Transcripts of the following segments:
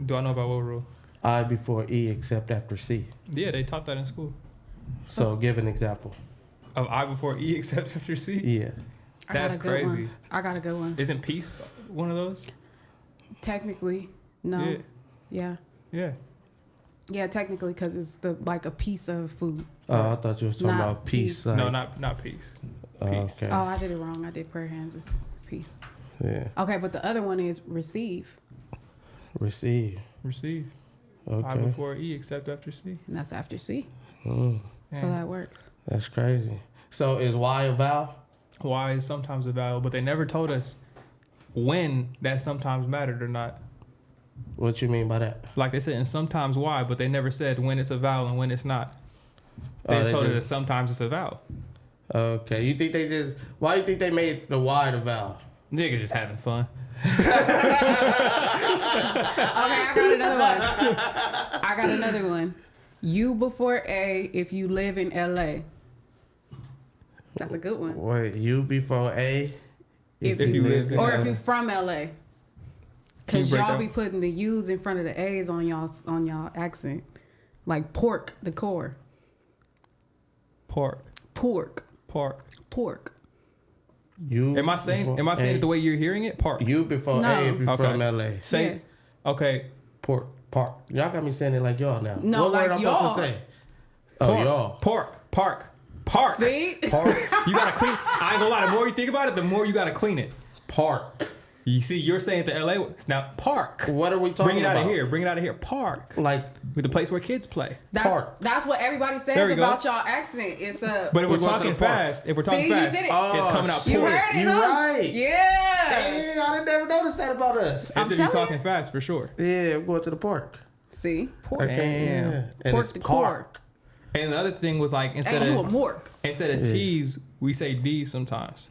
Do I know about what rule? I before E except after C. Yeah, they taught that in school. So give an example. Of I before E except after C? Yeah. That's crazy. I got a good one. Isn't peace one of those? Technically, no. Yeah. Yeah, technically, because it's like a piece of food. Oh, I thought you were talking about peace. Like, no, not peace. Peace. Okay. Oh, I did it wrong. I did prayer hands. It's peace. Yeah. Okay, but the other one is receive. Receive. Okay. I before E except after C. And that's after C. Mm. So that works. That's crazy. So is Y a vowel? Y is sometimes a vowel, but they never told us when that sometimes mattered or not. What you mean by that? Like they said, and sometimes Y, but they never said when it's a vowel and when it's not. They just told us that sometimes it's a vowel. Okay. You think why do you think they made the Y the vowel? Niggas just having fun. Okay, I got another one. U before A if you live in LA. That's a good one. Wait, U before A? If you live in LA. Or if you from LA. Because y'all be putting the U's in front of the A's on y'all accent. Like pork, the core. Pork. You. Am I saying it the way you're hearing it? Park. You before A if you're from LA. Say okay. Park. Y'all got me saying it like y'all now. No, what like word I'm y'all. supposed to say? Oh, y'all. Park. See? Park. You gotta clean. I ain't gonna lie. The more you think about it, the more you gotta clean it. Park. You see, you're saying the LA now. Park. What are we talking about? Bring it out of here. Park. Like with the place where kids play. Park. That's what everybody says about y'all accent. It's a. But if we're talking fast, you said it. It's coming out. You heard it. You're right. Yeah. Dang, I never noticed that about us. It's if you're talking fast for sure. Yeah, we're going to the park. See, pork. Damn. Yeah. And pork it's the park. And the other thing was like instead of T's, we say D's sometimes.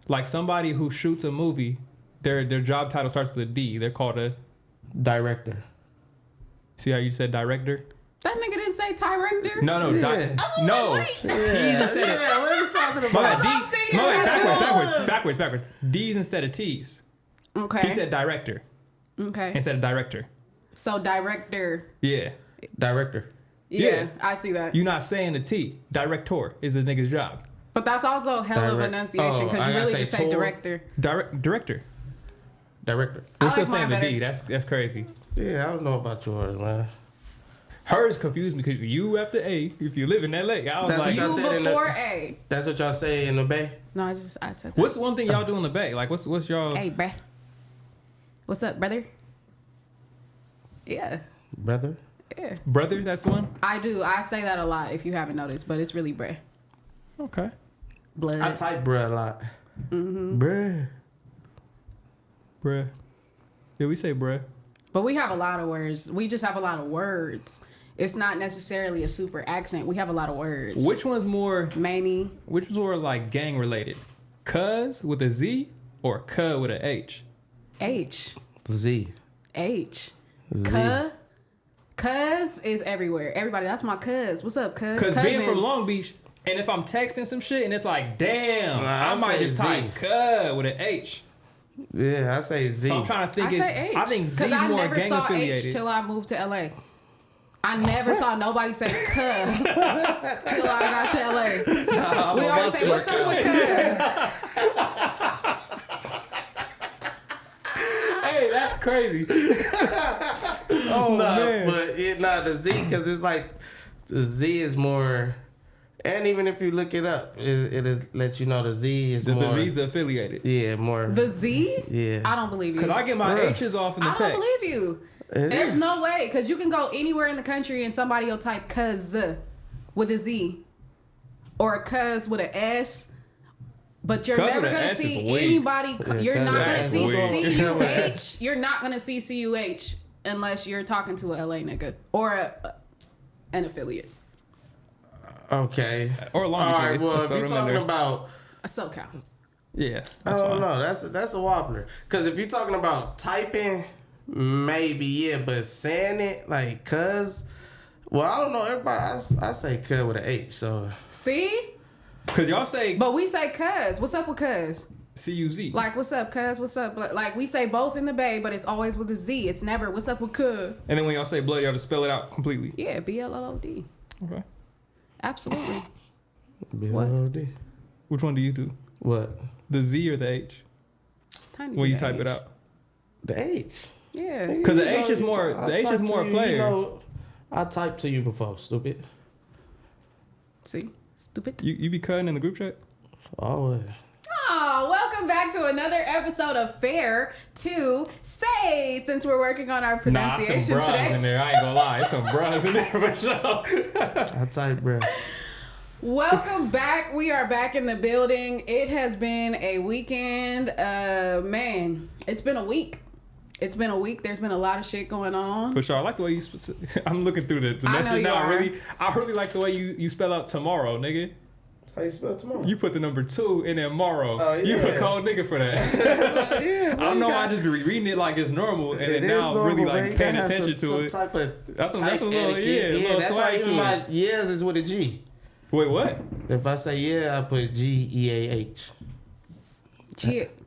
Like somebody who shoots a movie, their job title starts with a D. They're called a director. See how you said director? That nigga didn't say director. No. Yeah. No. T's instead of. What are you talking about? Backwards. D's instead of T's. Okay. He said director. Okay. Instead of director. So director. Yeah. Director. Yeah, I see that. You're not saying the T. Director is a nigga's job. But that's also hell of enunciation because you really just say director. Director. We're still saying the D. That's crazy. Yeah, I don't know about yours, man. Hers confused me because you after A, if you live in LA. I was like, you before A. That's what y'all say in the Bay? No, I said that. What's one thing y'all do in the Bay? Like, what's y'all... Hey, bruh. What's up, brother? Yeah. Brother? Yeah. Brother, that's one? I do. I say that a lot if you haven't noticed, but it's really bruh. Okay. Blood. I type bruh a lot. Mm-hmm. Bruh. Yeah, we say bruh. But we have a lot of words. We just have a lot of words. It's not necessarily a super accent. We have a lot of words. Which one's more... Manny. Which one's more like gang related? Cuz with a Z or cuh with a H? H. Z. H. Z. Cuz is everywhere. Everybody, that's my cuz. What's up, cuz? Because being from Long Beach, and if I'm texting some shit and it's like, damn, I might just type cuh with an H. Yeah, I say Z. So I'm trying to think. I say H. I think Z's more gang affiliated. Because I never saw H till I moved to LA. I never saw nobody say cuh till I got to LA. We always say, what's up with cuz? Hey, that's crazy. Man. But it's not the Z because it's like the Z is more. And even if you look it up, it lets you know the Z is more. The Z's affiliated. Yeah, more. The Z? Yeah. I don't believe you. Because I get my H's off in the text. I don't believe you. There's no way. Because you can go anywhere in the country and somebody will type cuz with a Z. Or a cuz with an S. But you're never going to see anybody. You're not going to see CUH. You're not going to see CUH unless you're talking to a LA nigga. Or an affiliate. Okay. Or Long Beach. All right, well, if you're talking about SoCal. Yeah. I don't know. That's a wobbler. Because if you're talking about typing, maybe, yeah. But saying it, like, cuz, well, I don't know. Everybody, I say cuz with an H, so. See? Because y'all say. But we say cuz. What's up with cuz? C-U-Z. Like, what's up, cuz? What's up? Like, we say both in the Bay, but it's always with a Z. It's never, what's up with cuz? And then when y'all say blood, y'all just spell it out completely. Yeah, B-L-O-D. Okay. Absolutely. B-L-O-D. Which one do you do? What? The Z or the H? Tiny When you H. type it out. The H. Yeah. Because the H is more. The H is more player. You know, I typed to you before, stupid. See, stupid. You be cutting in the group chat? Always. Oh, welcome back to another episode of Fair to Say. Since we're working on our pronunciation some bras today. in there. I ain't gonna lie, there's some bras in there for sure. I typed, bro. Welcome back. We are back in the building. It has been a weekend. Man, it's been a week. It's been a week. There's been a lot of shit going on. For sure. I like the way you... I'm looking through the message now. I really like the way you spell out tomorrow, nigga. How you spell tomorrow? You put the number 2 and then morrow. Oh, yeah. You a cold nigga for that. Yeah, I don't know why I just be reading it like it's normal and then now I'm really like paying attention to it. Type of That's a little, that's swag how to my it. years is with a G. Wait, what? If I say yeah, I put G-E-A-H. Shit.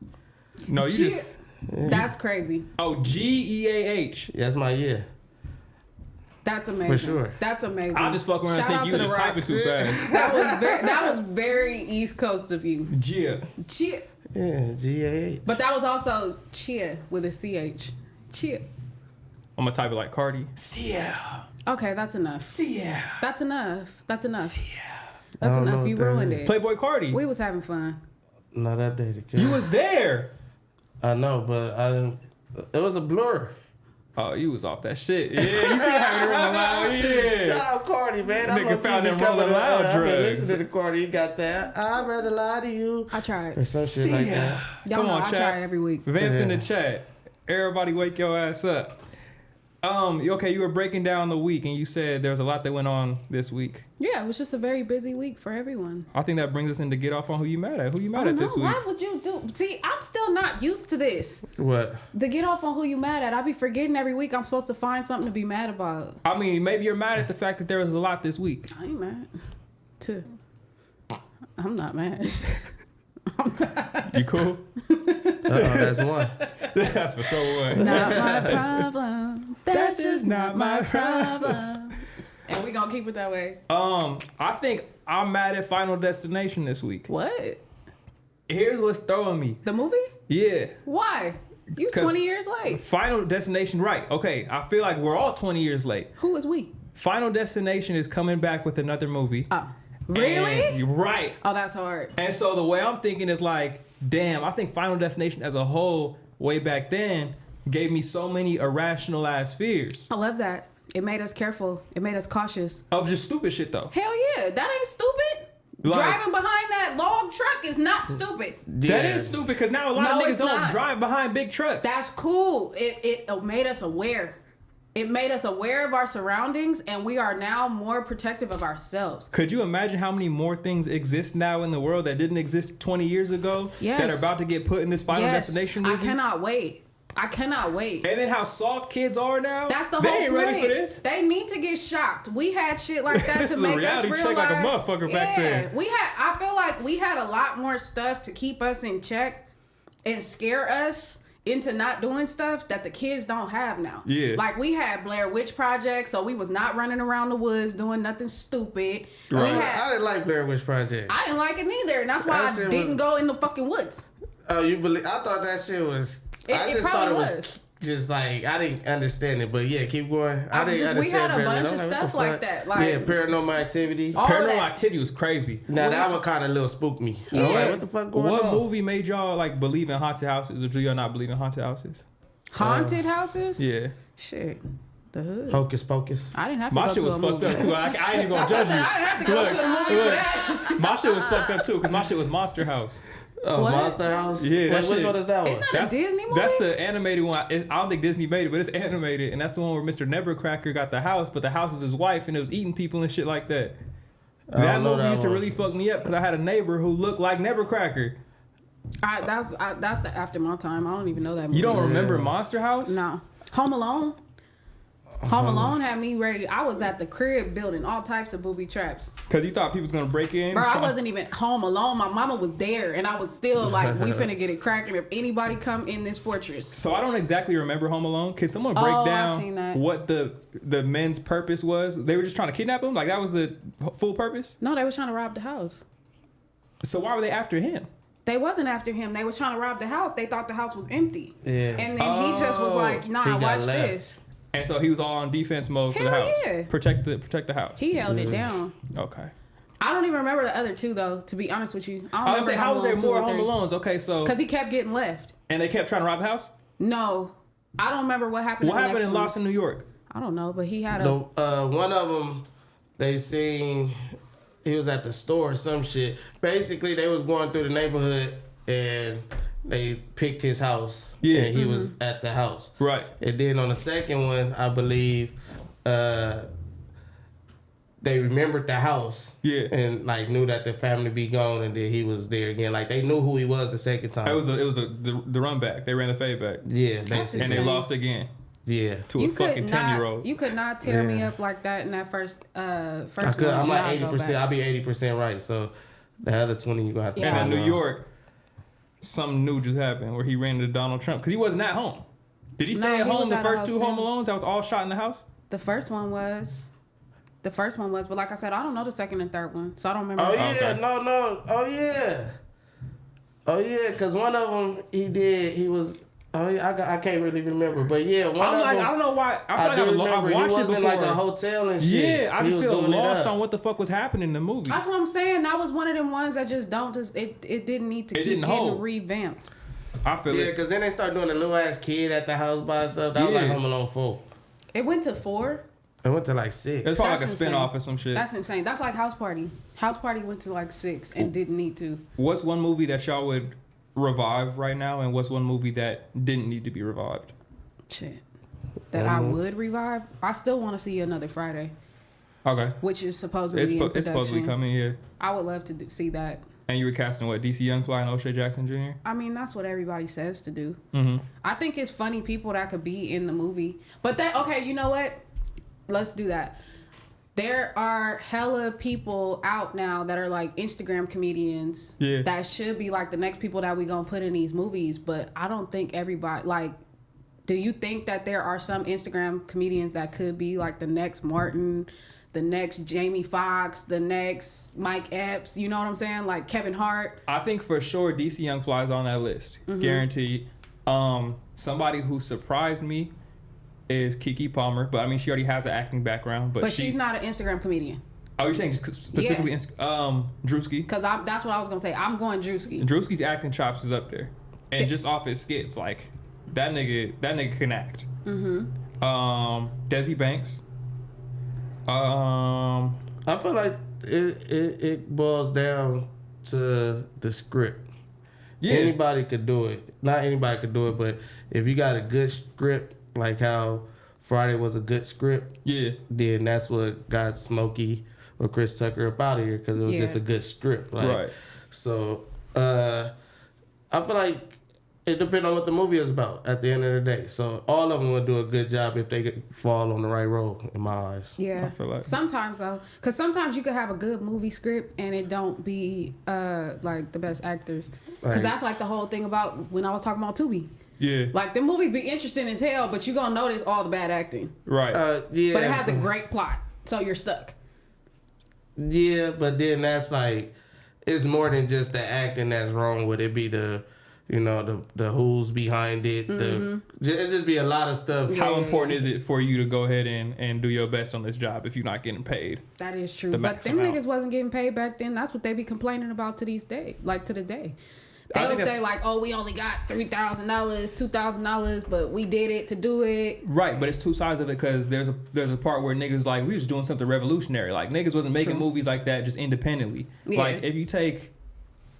No, you Shit. just... That's crazy. Oh, G-E-A-H. That's my year. That's amazing. For sure. That's amazing. I just fuck around and think you just typing too fast. That was very East Coast of you. Gia. Chia. Yeah, G-A-H. But that was also chia with a C-H. Chia. I'm gonna type it like Cardi. Cia. Okay, that's enough. Cia. That's enough. That's enough. Cia. That's I don't know enough. what You that ruined is. it. Playboy Cardi. We was having fun. No, that day. You was there. I know, but I didn't. It was a blur. Oh, you was off that shit. Yeah, you see how you rolling loud. Yeah. Shout out Cardi, man. Nigga found them rolling loud I've been drugs. listening to Cardi. He got that. I'd rather lie to you. I tried. Or some shit like that. Y'all Come know on, I chat. try every week. Vamps in the Yeah. chat. Everybody wake your ass up. Okay, you were breaking down the week and you said there was a lot that went on this week. Yeah, it was just a very busy week for everyone. I think that brings us into get off on who you mad at. Who you mad at this week? Why would you do? See, I'm still not used to this. What? The get off on who you mad at. I be forgetting every week I'm supposed to find something to be mad about. I mean, maybe you're mad at the fact that there was a lot this week. I ain't mad. I'm not mad. You cool? That's one. That's for sure one. Not my problem. That's just not my problem. And we gonna keep it that way. I think I'm mad at Final Destination this week. What? Here's what's throwing me. The movie? Yeah. Why? You 20 years late. Final Destination, right. Okay, I feel like we're all 20 years late. Who is we? Final Destination is coming back with another movie. Oh. Really? Right. Oh, that's hard. And so the way I'm thinking is like, damn, I think Final Destination as a whole, way back then, gave me so many irrational ass fears. I love that. It made us careful. It made us cautious. Of just stupid shit though. Hell yeah. That ain't stupid. Like, Driving behind that log truck is not stupid. That is stupid because now a lot of niggas don't drive behind big trucks. That's cool. It made us aware. It made us aware of our surroundings, and we are now more protective of ourselves. Could you imagine how many more things exist now in the world that didn't exist 20 years ago? Yes. That are about to get put in this Final Destination movie? I cannot wait. And then how soft kids are now? That's the they whole ain't point. ready for this. They need to get shocked. We had shit like that This to is a make us reality realize. check like a motherfucker back then. I feel like we had a lot more stuff to keep us in check and scare us into not doing stuff that the kids don't have now. Yeah. Like we had Blair Witch Project, so we was not running around the woods doing nothing stupid. Right. I didn't like Blair Witch Project. I didn't like it neither, and that's why I didn't go in the fucking woods. Oh, you believe? I thought that shit was. I just thought it was just like I didn't understand it, but yeah, keep going. I didn't understand. We had a Blair bunch Witch. of stuff like that. Like, yeah, Paranormal Activity. Paranormal Activity was crazy. Now that one kind of little spooked me. Yeah. I'm like, what the fuck going on? What movie made y'all like believe in haunted houses, or do y'all not believe in haunted houses? Haunted houses? Yeah. Shit. The Hood. Hocus Pocus. I didn't have to My go shit to was a fucked movie. up too. I ain't even gonna judge you. I didn't have to go to the movies for that. My shit was fucked up too, because my shit was Monster House. Oh, What? Monster House? Yeah, that Which shit. one is that one? Isn't that a Disney movie? That's the animated one. I don't think Disney made it, but it's animated, and that's the one where Mr. Nevercracker got the house, but the house is his wife, and it was eating people and shit like that. That movie used to really fuck me up because I had a neighbor who looked like Nevercracker. That's after my time. I don't even know that movie. You don't remember Monster House? No. Home Alone? Home Alone had me ready. I was at the crib building all types of booby traps. Because you thought people was going to break in? Bro, I wasn't even home alone. My mama was there, and I was still like, we finna get it cracking if anybody come in this fortress. So I don't exactly remember Home Alone. Can someone break down what the men's purpose was? They were just trying to kidnap him? Like, that was the full purpose? No, they were trying to rob the house. So why were they after him? They wasn't after him. They was trying to rob the house. They thought the house was empty. Yeah. And then he just was like, nah, watch this. And so he was all on defense mode for the house. Yeah. Protect the house. He held it down. Okay. I don't even remember the other two though, to be honest with you. I don't remember how was there more Home Alones? Okay, so because he kept getting left. And they kept trying to rob the house? No. I don't remember what happened. What happened in Lost in New York? I don't know, but he had one of them they seen he was at the store or some shit. Basically they was going through the neighborhood and they picked his house. Yeah. And he was at the house. Right. And then on the second one, I believe, they remembered the house. Yeah. And like knew that the family be gone and then he was there again. Like they knew who he was the second time. It was the run back. They ran the fade back. Yeah. Basically. And they lost again. Yeah. To a fucking 10-year-old. You could not tear me up like that in that first I could, I'm like 80%. I'll be 80% right. So the other 20 you gonna have to. And in New York, something new just happened where he ran into Donald Trump because he wasn't at home. Did he stay at home the first two Home Alones that was all shot in the house? The first one was, but like I said, I don't know the second and third one, so I don't remember. Oh yeah, okay. No. Oh yeah, because one of them he was. Oh yeah, I can't really remember, but yeah, one of them. I don't know why. I feel like I've watched it before. In like a hotel and shit. Yeah, I just feel lost on what the fuck was happening in the movie. That's what I'm saying. That was one of them ones that just it didn't need to keep getting revamped. I feel it. Because then they start doing a little ass kid at the house by itself. That was like Home Alone 4. It went to 4. It went to like 6. It's probably like a spinoff or some shit. That's insane. That's like House Party. House Party went to like 6 and didn't need to. What's one movie that y'all would revive right now, and what's one movie that didn't need to be revived? Shit. That I would revive? I still want to see Another Friday. Okay. Which is supposedly in production. It's supposedly coming here. I would love to see that. And you were casting what, DC Young Fly and O'Shea Jackson Jr.? I mean, that's what everybody says to do. Mm-hmm. I think it's funny people that could be in the movie. But okay, you know what? Let's do that. There are hella people out now that are like Instagram comedians that should be like the next people that we gonna put in these movies. But I don't think everybody, like, do you think that there are some Instagram comedians that could be like the next Martin, the next Jamie Foxx, the next Mike Epps, you know what I'm saying? Like Kevin Hart. I think for sure DC Young Fly is on that list. Mm-hmm. Guaranteed. Somebody who surprised me is Keke Palmer, but I mean she already has an acting background. But she's not an Instagram comedian. Oh, you're saying just specifically Drewski? Because that's what I was gonna say. I'm going Drewski. Drewski's acting chops is up there, and just off his skits, like that nigga can act. Mm-hmm. Desi Banks. I feel like it boils down to the script. Yeah. Anybody could do it. Not anybody could do it, but if you got a good script, like how Friday was a good script, then that's what got Smokey or Chris Tucker up out of here because it was just a good script. Like, right. So I feel like it depends on what the movie is about at the end of the day. So all of them will do a good job if they fall on the right role, in my eyes. Yeah. I feel like sometimes though, because sometimes you could have a good movie script and it don't be like the best actors. Because that's like the whole thing about when I was talking about Tubi. Yeah. Like, the movies be interesting as hell, but you're going to notice all the bad acting. Right. Yeah. But it has a great plot, so you're stuck. Yeah, but then that's like, it's more than just the acting that's wrong with it. Be the, you know, the who's behind it. Mm-hmm. It just be a lot of stuff. How important is it for you to go ahead and do your best on this job if you're not getting paid? That is true. But them niggas wasn't getting paid back then. That's what they be complaining about to this day, like to the day. They'll say like, oh, we only got $3,000, $2,000, but we did it to do it. Right, but it's two sides of it because there's a part where niggas like, we was doing something revolutionary. Like, niggas wasn't making movies like that just independently. Yeah. Like, if you take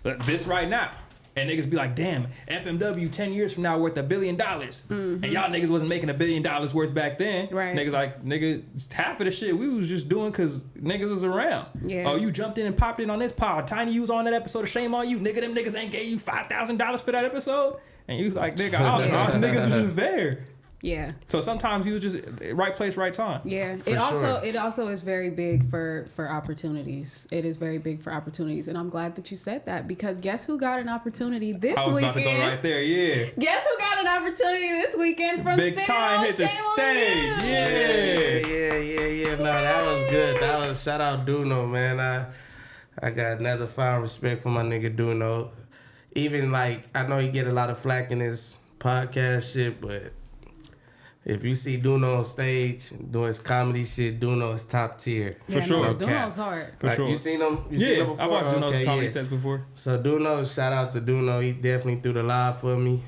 this right now, and niggas be like, damn, FMW 10 years from now worth $1 billion. Mm-hmm. And y'all niggas wasn't making $1 billion worth back then. Right. Niggas like, half of the shit we was just doing because niggas was around. Yeah. Oh, you jumped in and popped in on this pod. Tiny, you was on that episode of Shame on You. Nigga, them niggas ain't gave you $5,000 for that episode. And you was like, nigga, all niggas was just there. Yeah. So sometimes you was just right place, right time. Yeah. It also is very big for opportunities. It is very big for opportunities, and I'm glad that you said that, because guess who got an opportunity this weekend? I was about to go right there. Yeah. Guess who got an opportunity this weekend from Big Time hit the stage. Yeah. No, that was good. That was shout out Duno, man. I got another fine respect for my nigga Duno. Even like I know he get a lot of flack in his podcast shit, but if you see Duno on stage doing his comedy shit, Duno is top tier. For sure. Duno's hard. For sure. You seen him? Seen him before? I've watched Duno's comedy sets before. So Duno, shout out to Duno. He definitely threw the live for me.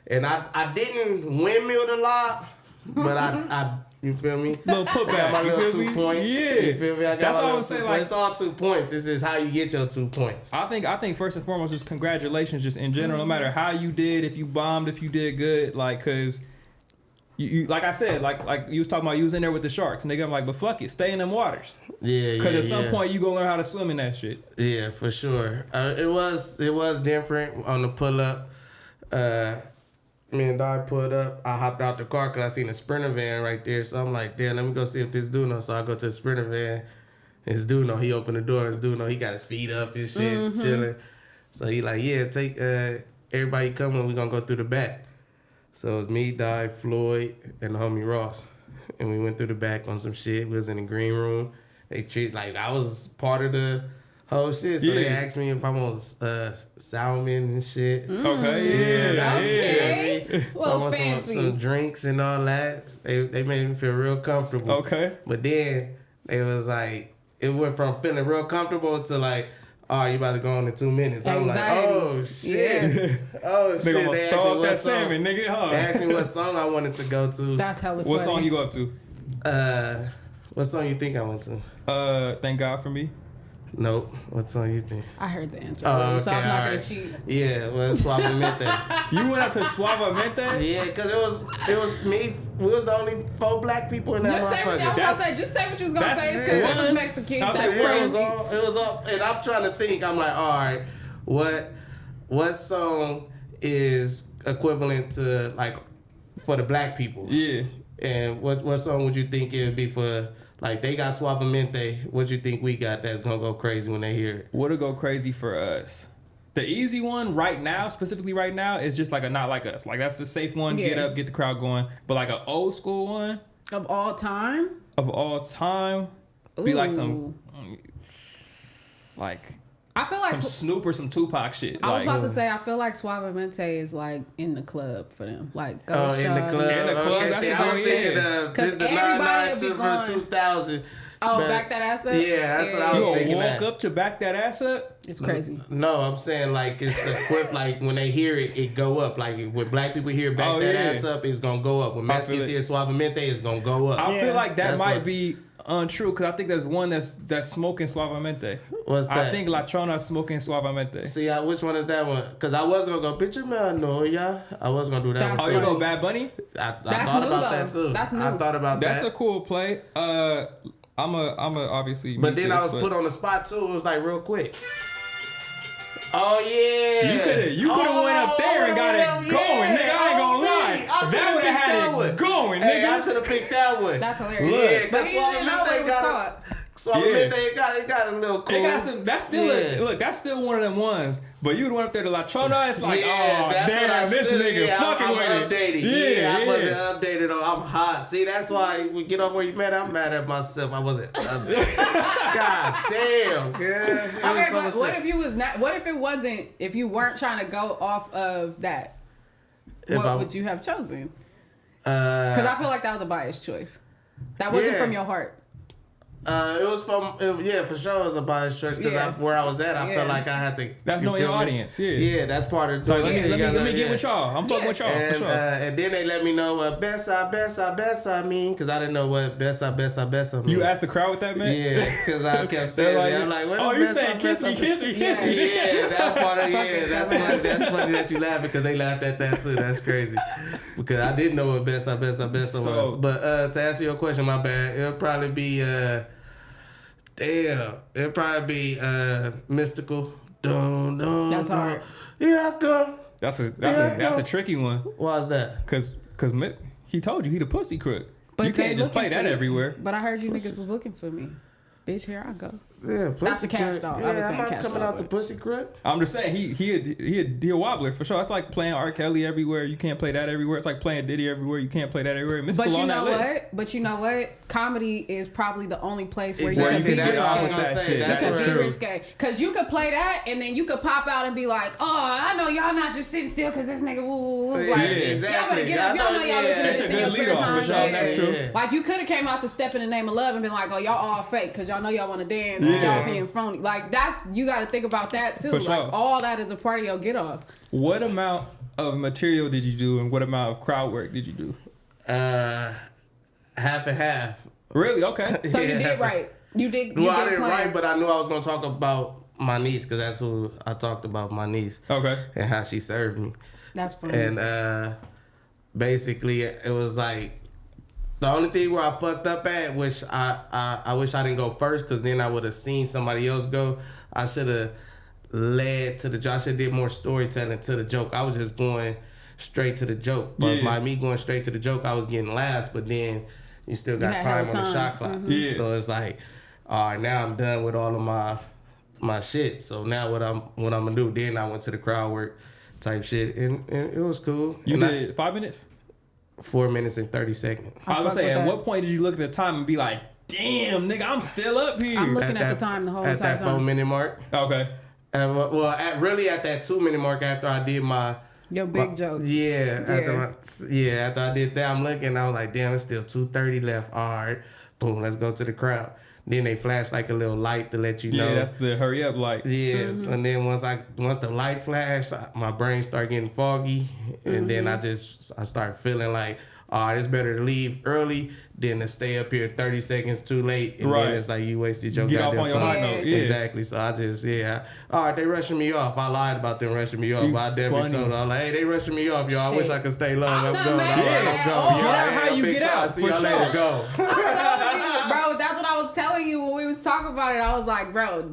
And I didn't windmill the live, but I you feel me? Little putback. My little 2 points. Yeah. You feel me? I got That's all I'm saying. Like, it's all 2 points. This is how you get your 2 points. I think first and foremost, just congratulations, just in general. No matter how you did, if you bombed, if you did good, like, cause. You like I said, like you was talking about, you was in there with the sharks, nigga. I'm like, but fuck it, stay in them waters. Yeah. Because at some point you gonna learn how to swim in that shit. Yeah, for sure. It was different on the pull up. Me and Dog pulled up. I hopped out the car because I seen a Sprinter van right there. So I'm like, damn, let me go see if this Duno. So I go to the Sprinter van. It's Duno. He opened the door. It's Duno. He got his feet up and shit, chilling. So he like, yeah, take everybody coming. We gonna go through the back. So it was me, Dog, Floyd, and the homie Ross. And we went through the back on some shit. We was in the green room. They treat like I was part of the whole shit. So they asked me if I'm on salmon and shit. Okay, okay. Well, fancy. Some drinks and all that. They made me feel real comfortable. Okay. But then they was like, it went from feeling real comfortable to like, oh, you about to go on in 2 minutes. I'm like, oh, shit. Yeah. Oh, shit. They almost throw up that salmon, nigga. Huh? They asked me what song I wanted to go to. That's hella funny. What song you go up to? What song you think I went to? Thank God for Me. Nope. What song you think? I heard the answer. Oh, okay, so I'm not right. going to cheat. Yeah, well, Suavemente. You went up to Suavemente? Yeah, because it was me. We was the only 4 black people in that Just say what you was going to say. Just say what you was going to say. It's because it was Mexican. That's crazy. It was all, and I'm trying to think. I'm like, all right, what song is equivalent to, like, for the black people? Yeah. And what song would you think it would be for, like, they got Suavemente. What you think we got that's going to go crazy when they hear it? What'll go crazy for us? The easy one right now, specifically right now, is just like a Not Like Us. Like, that's the safe one. Yeah. Get up, get the crowd going. But like an old school one. Of all time? Be like some, like, I feel like some Snoop or some Tupac shit. I was about to say, I feel like Suavemente is like in the club for them. Like, go in the club. In the club. Okay, I was thinking of this the 99 to the 2000. Oh, back that ass up? Yeah, that's what I was thinking. You walk up to back that ass up? It's crazy. No, I'm saying like it's equipped. Like when they hear it, it go up. Like when black people hear back that ass up, it's gonna go up. When Mexicans hear Suavemente, it's gonna go up. I feel like that might be untrue because I think there's one that's smoking Suavemente. What's that? I think La Chona smoking Suavemente. See, which one is that one? Because I was gonna go picture Melanoia. I was gonna do that. Oh, you go Bad Bunny? I thought about that too. That's new. I thought about that. That's a cool play. I'm a obviously. But then I was put on the spot too. It was like real quick. Oh yeah. You could have went up there and got it going, nigga. I ain't gonna lie. That would have had it going, nigga. Hey, I should have picked that one. That's hilarious. Yeah, but he didn't know what it was called. Suavemente, it got a little cool. It got some. That's still look. That's still one of them ones. But you would went up there to La Chona. It's like, damn, this nigga fucking with it. Yeah, I wasn't updated. I'm hot. See, that's why we get off where you mad. I'm mad at myself. I wasn't updated. God damn. Okay, but what if you was not? What if it wasn't? If you weren't trying to go off of that, what would you have chosen? Because I feel like that was a biased choice. That wasn't from your heart. It was from for sure. It was a biased choice because where I was at, I felt like I had to. That's knowing your audience. Yeah, that's part of. So let me get with y'all. I'm fucking with y'all for sure. And then they let me know what besa mean because I didn't know what besa mean. You asked the crowd what that meant? Yeah, because I kept saying like, I'm like, what? Oh, you saying kiss me? Yeah, that's part of that's funny that you laughing because they laughed at that too. That's crazy because I didn't know what besa was. But to answer your question, my bad. It'll probably be it'd probably be mystical. That's hard. Yeah, I come. That's a tricky one. Why is that? Cause He told you he the pussy crook. But you can't just play that everywhere. But I heard you niggas was looking for me. Bitch, here I go. Yeah, that's the cash dog. Yeah, I'm not coming out the pussy crook. I'm just saying he a wobbler for sure. That's like playing R. Kelly everywhere. You can't play that everywhere. It's like playing Diddy everywhere. You can't play that everywhere. But you know what? But you know what? Comedy is probably the only place where you can be risque. You can be risque because you could play that and then you could pop out and be like, oh, I know y'all not just sitting still because this nigga woo. Like, exactly. Y'all better get up. Y'all know y'all listening to this in your spare time. That's true. Like you could have came out to Step in the Name of Love and been like, oh, y'all all fake because y'all know y'all want to dance. Y'all being phony. Like that's you got to think about that too. Like all that is a part of your get off. What amount of material did you do, and what amount of crowd work did you do? Half and half. Really? Okay. So you did right. You did. Well, I didn't write, but I knew I was gonna talk about my niece because that's who I talked about. My niece. Okay. And how she served me. That's funny. And basically, it was like. The only thing where I fucked up at, which I wish I didn't go first, because then I would have seen somebody else go. I should have led to the joke. I should have did more storytelling to the joke. I was just going straight to the joke. But by me going straight to the joke, I was getting last. But then you still got time on the shot clock. Mm-hmm. Yeah. So it's like, all right, now I'm done with all of my shit. So now what I'm gonna do? Then I went to the crowd work type shit, and it was cool. You did 5 minutes. 4 minutes and 30 seconds. I was saying, at what point did you look at the time and be like, damn, nigga, I'm still up here? I'm looking at the time the whole entire time. At that 4 minute mark. Okay. Really at that 2 minute mark after I did your big joke. Yeah. After I did that, I'm looking, I was like, damn, it's still 2:30 left. All right. Boom, let's go to the crowd. Then they flash like a little light to let you know. Yeah, that's the hurry up light. Yes. Mm-hmm. And then once the light flashed, my brain started getting foggy. And then I start feeling like, all right, it's better to leave early than to stay up here 30 seconds too late. And then it's like you wasted your Get off on your high note. Yeah. Exactly. So I just, all right, they rushing me off. I lied about them rushing me off. But I definitely told them, I was like, hey, they rushing me off, y'all. I wish I could stay long. I'm going. That's how you get out. See y'all later. Go. I told you, bro, that's what I was telling you when we was talking about it. I was like, bro,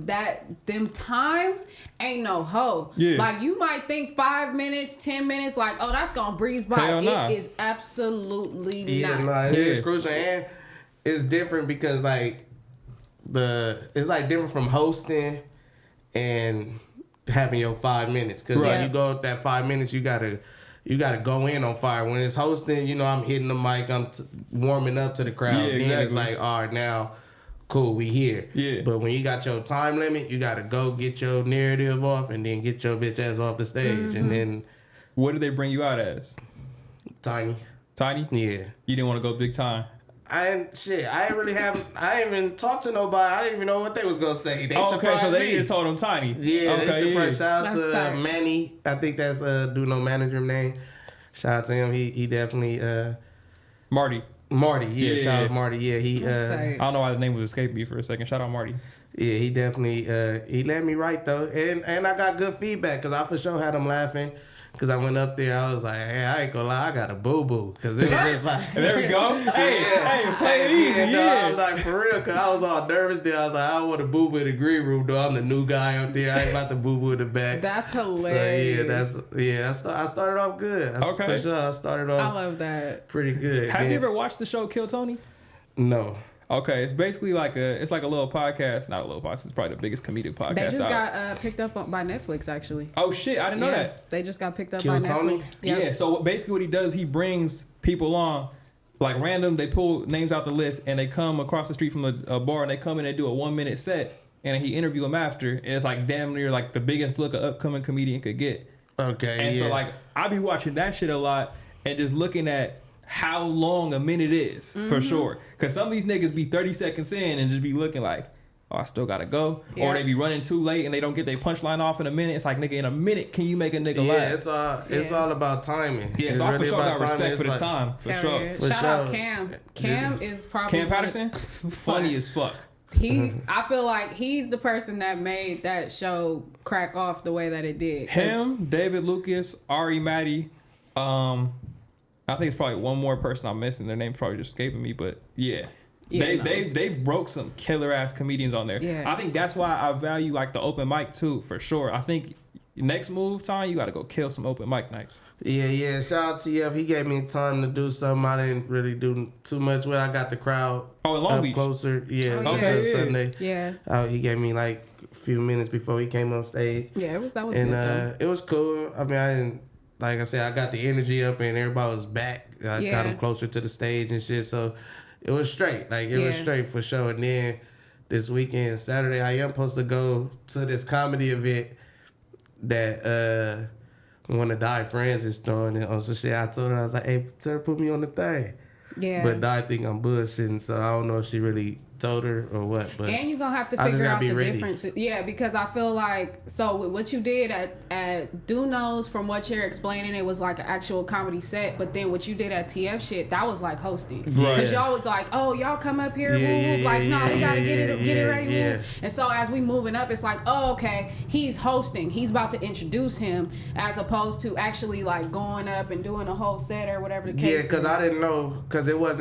them times ain't no hoe. Yeah. Like you might think 5 minutes, 10 minutes, like, oh, that's gonna breeze by. It is absolutely not. It's crucial, and it's different because it's like different from hosting and having your 5 minutes. Because when you go that 5 minutes, you gotta go in on fire. When it's hosting, I'm hitting the mic, I'm warming up to the crowd. Yeah, then it's like, all right, now, cool, we here. Yeah. But when you got your time limit, you gotta go get your narrative off and then get your bitch ass off the stage. Mm-hmm. And then, what did they bring you out as? Tiny. Tiny? Yeah. You didn't want to go big time. I ain't even talked to nobody. I didn't even know what they was gonna say. They so they just told them Tiny. Yeah, they surprised. Shout out to Manny. I think that's do no manager name. Shout out to him. He definitely Marty. Yeah, shout out Marty. Yeah, I don't know why the name was escaping me for a second. Shout out Marty. Yeah, he definitely he let me write though, and I got good feedback because I for sure had him laughing. Cause I went up there, I was like, hey, I ain't gonna lie, I got a boo-boo. Cause it was just like... There we go. Hey, play it easy, I was like, for real, cause I was all nervous there. I was like, I don't want to boo-boo in the green room, though. I'm the new guy up there. I ain't about to boo-boo in the back. That's hilarious. So, I started off good. For sure, I started off... I love that. Pretty good. Have you ever watched the show Kill Tony? No. Okay, it's basically like a little podcast. Not a little podcast. It's probably the biggest comedic podcast. They just got picked up by Netflix, actually. Oh shit, I didn't know that. They just got picked up by Netflix. Yep. Yeah. So basically, what he does, he brings people on, like random. They pull names out the list, and they come across the street from a bar, and they come in and do a 1 minute set, and he interview them after, and it's like damn near like the biggest look an upcoming comedian could get. Okay. And so like I be watching that shit a lot, and just looking at how long a minute is for sure. Because some of these niggas be 30 seconds in and just be looking like, oh, I still gotta go. Yeah. Or they be running too late and they don't get their punchline off in a minute. It's like, nigga, in a minute, can you make a nigga laugh? It's all about timing. Yeah, so I for sure got respect for the time. For sure. Yeah. Shout out Cam. Cam is probably Cam Patterson? Funny as fuck. I feel like he's the person that made that show crack off the way that it did. Him, David Lucas, Ari Maddie, I think it's probably one more person I'm missing. Their name's probably just escaping me, but they've broke some killer ass comedians on there. Yeah. I think that's why I value like the open mic too, for sure. I think next move time, you got to go kill some open mic nights. Yeah. Shout out to TF. He gave me time to do something I didn't really do too much with. I got the crowd in Long Beach. Closer. Yeah. Okay. Sunday. Yeah. He gave me like a few minutes before he came on stage. Yeah, that was good, it was cool. I mean, I didn't, like I said, I got the energy up and everybody was back. I got them closer to the stage and shit. So it was straight. Like it was straight for sure. And then this weekend, Saturday, I am supposed to go to this comedy event that one of Di's friends is throwing it on some shit. I told her, I was like, hey, tell her put me on the thing. Yeah. But Di think I'm bullshitting, so I don't know if she really told her or what. But and you're going to have to figure out the differences. Yeah, because I feel like, so what you did at Duno's, from what you're explaining, it was like an actual comedy set. But then what you did at TF shit, that was like hosting. Because y'all was like, oh, y'all come up here. We got to get it ready. Yeah. And so as we moving up, it's like, oh, okay, he's hosting. He's about to introduce him, as opposed to actually like going up and doing a whole set or whatever the case is. Yeah, because I didn't know, because it was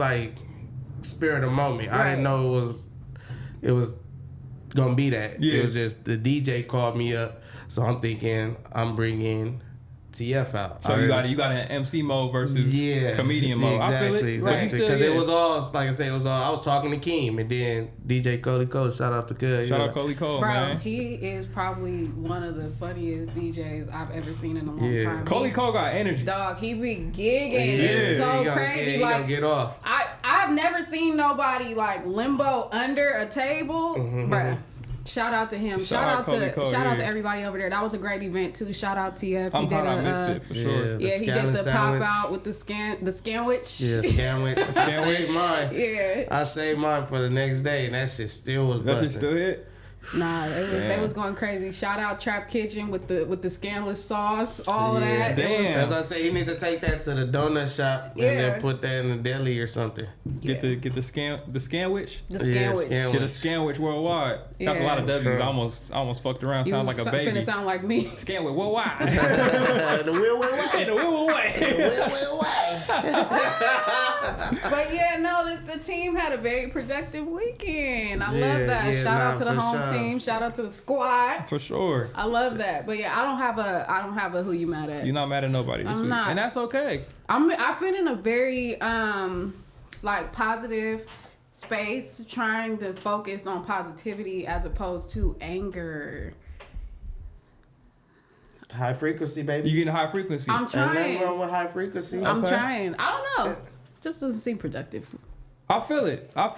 like spirit of moment. Right. I didn't know it was gonna be that. Yeah. It was just the DJ called me up, so I'm thinking I'm bringing TF out. So you got an MC mode versus comedian mode. Exactly, I feel it. Exactly. Because it was all, like I said, I was talking to Keem, and then DJ Coley Cole. Shout out to Cole. Shout out Coley Cole, man. He is probably one of the funniest DJs I've ever seen in a long time. Coley Cole got energy. Dog, he be gigging. It's so crazy. He like, gonna get off. I've never seen nobody like limbo under a table, bruh. Shout out to him. Shout out to everybody over there. That was a great event too. Shout out TF. I missed it for sure. Yeah, he did the pop out with the sandwich. Yeah, sandwich. I saved mine. Yeah. I saved mine for the next day, and that shit still was busting. That shit still hit? Nah, they was going crazy. Shout out Trap Kitchen with the scandalous sauce, all of that. Damn. As I say, you need to take that to the donut shop and then put that in the deli or something. Get the sandwich. The sandwich. Get a sandwich worldwide. That's a lot of W's. I almost fucked around. Sound like a baby. Finna sound like me. Sandwich worldwide. The real way. The real way. The real way. But yeah, no, the team had a very productive weekend. I love that. Shout out to the home team. Shout out to the squad. For sure. I love that. But yeah, I don't have a who you mad at. You're not mad at nobody this week. Not. And that's okay. I've been in a very like positive space, trying to focus on positivity as opposed to anger. High frequency, baby. You getting high frequency. I'm trying. Ain't nothing wrong with high frequency. I'm trying. I don't know. Just doesn't seem productive. I feel it. I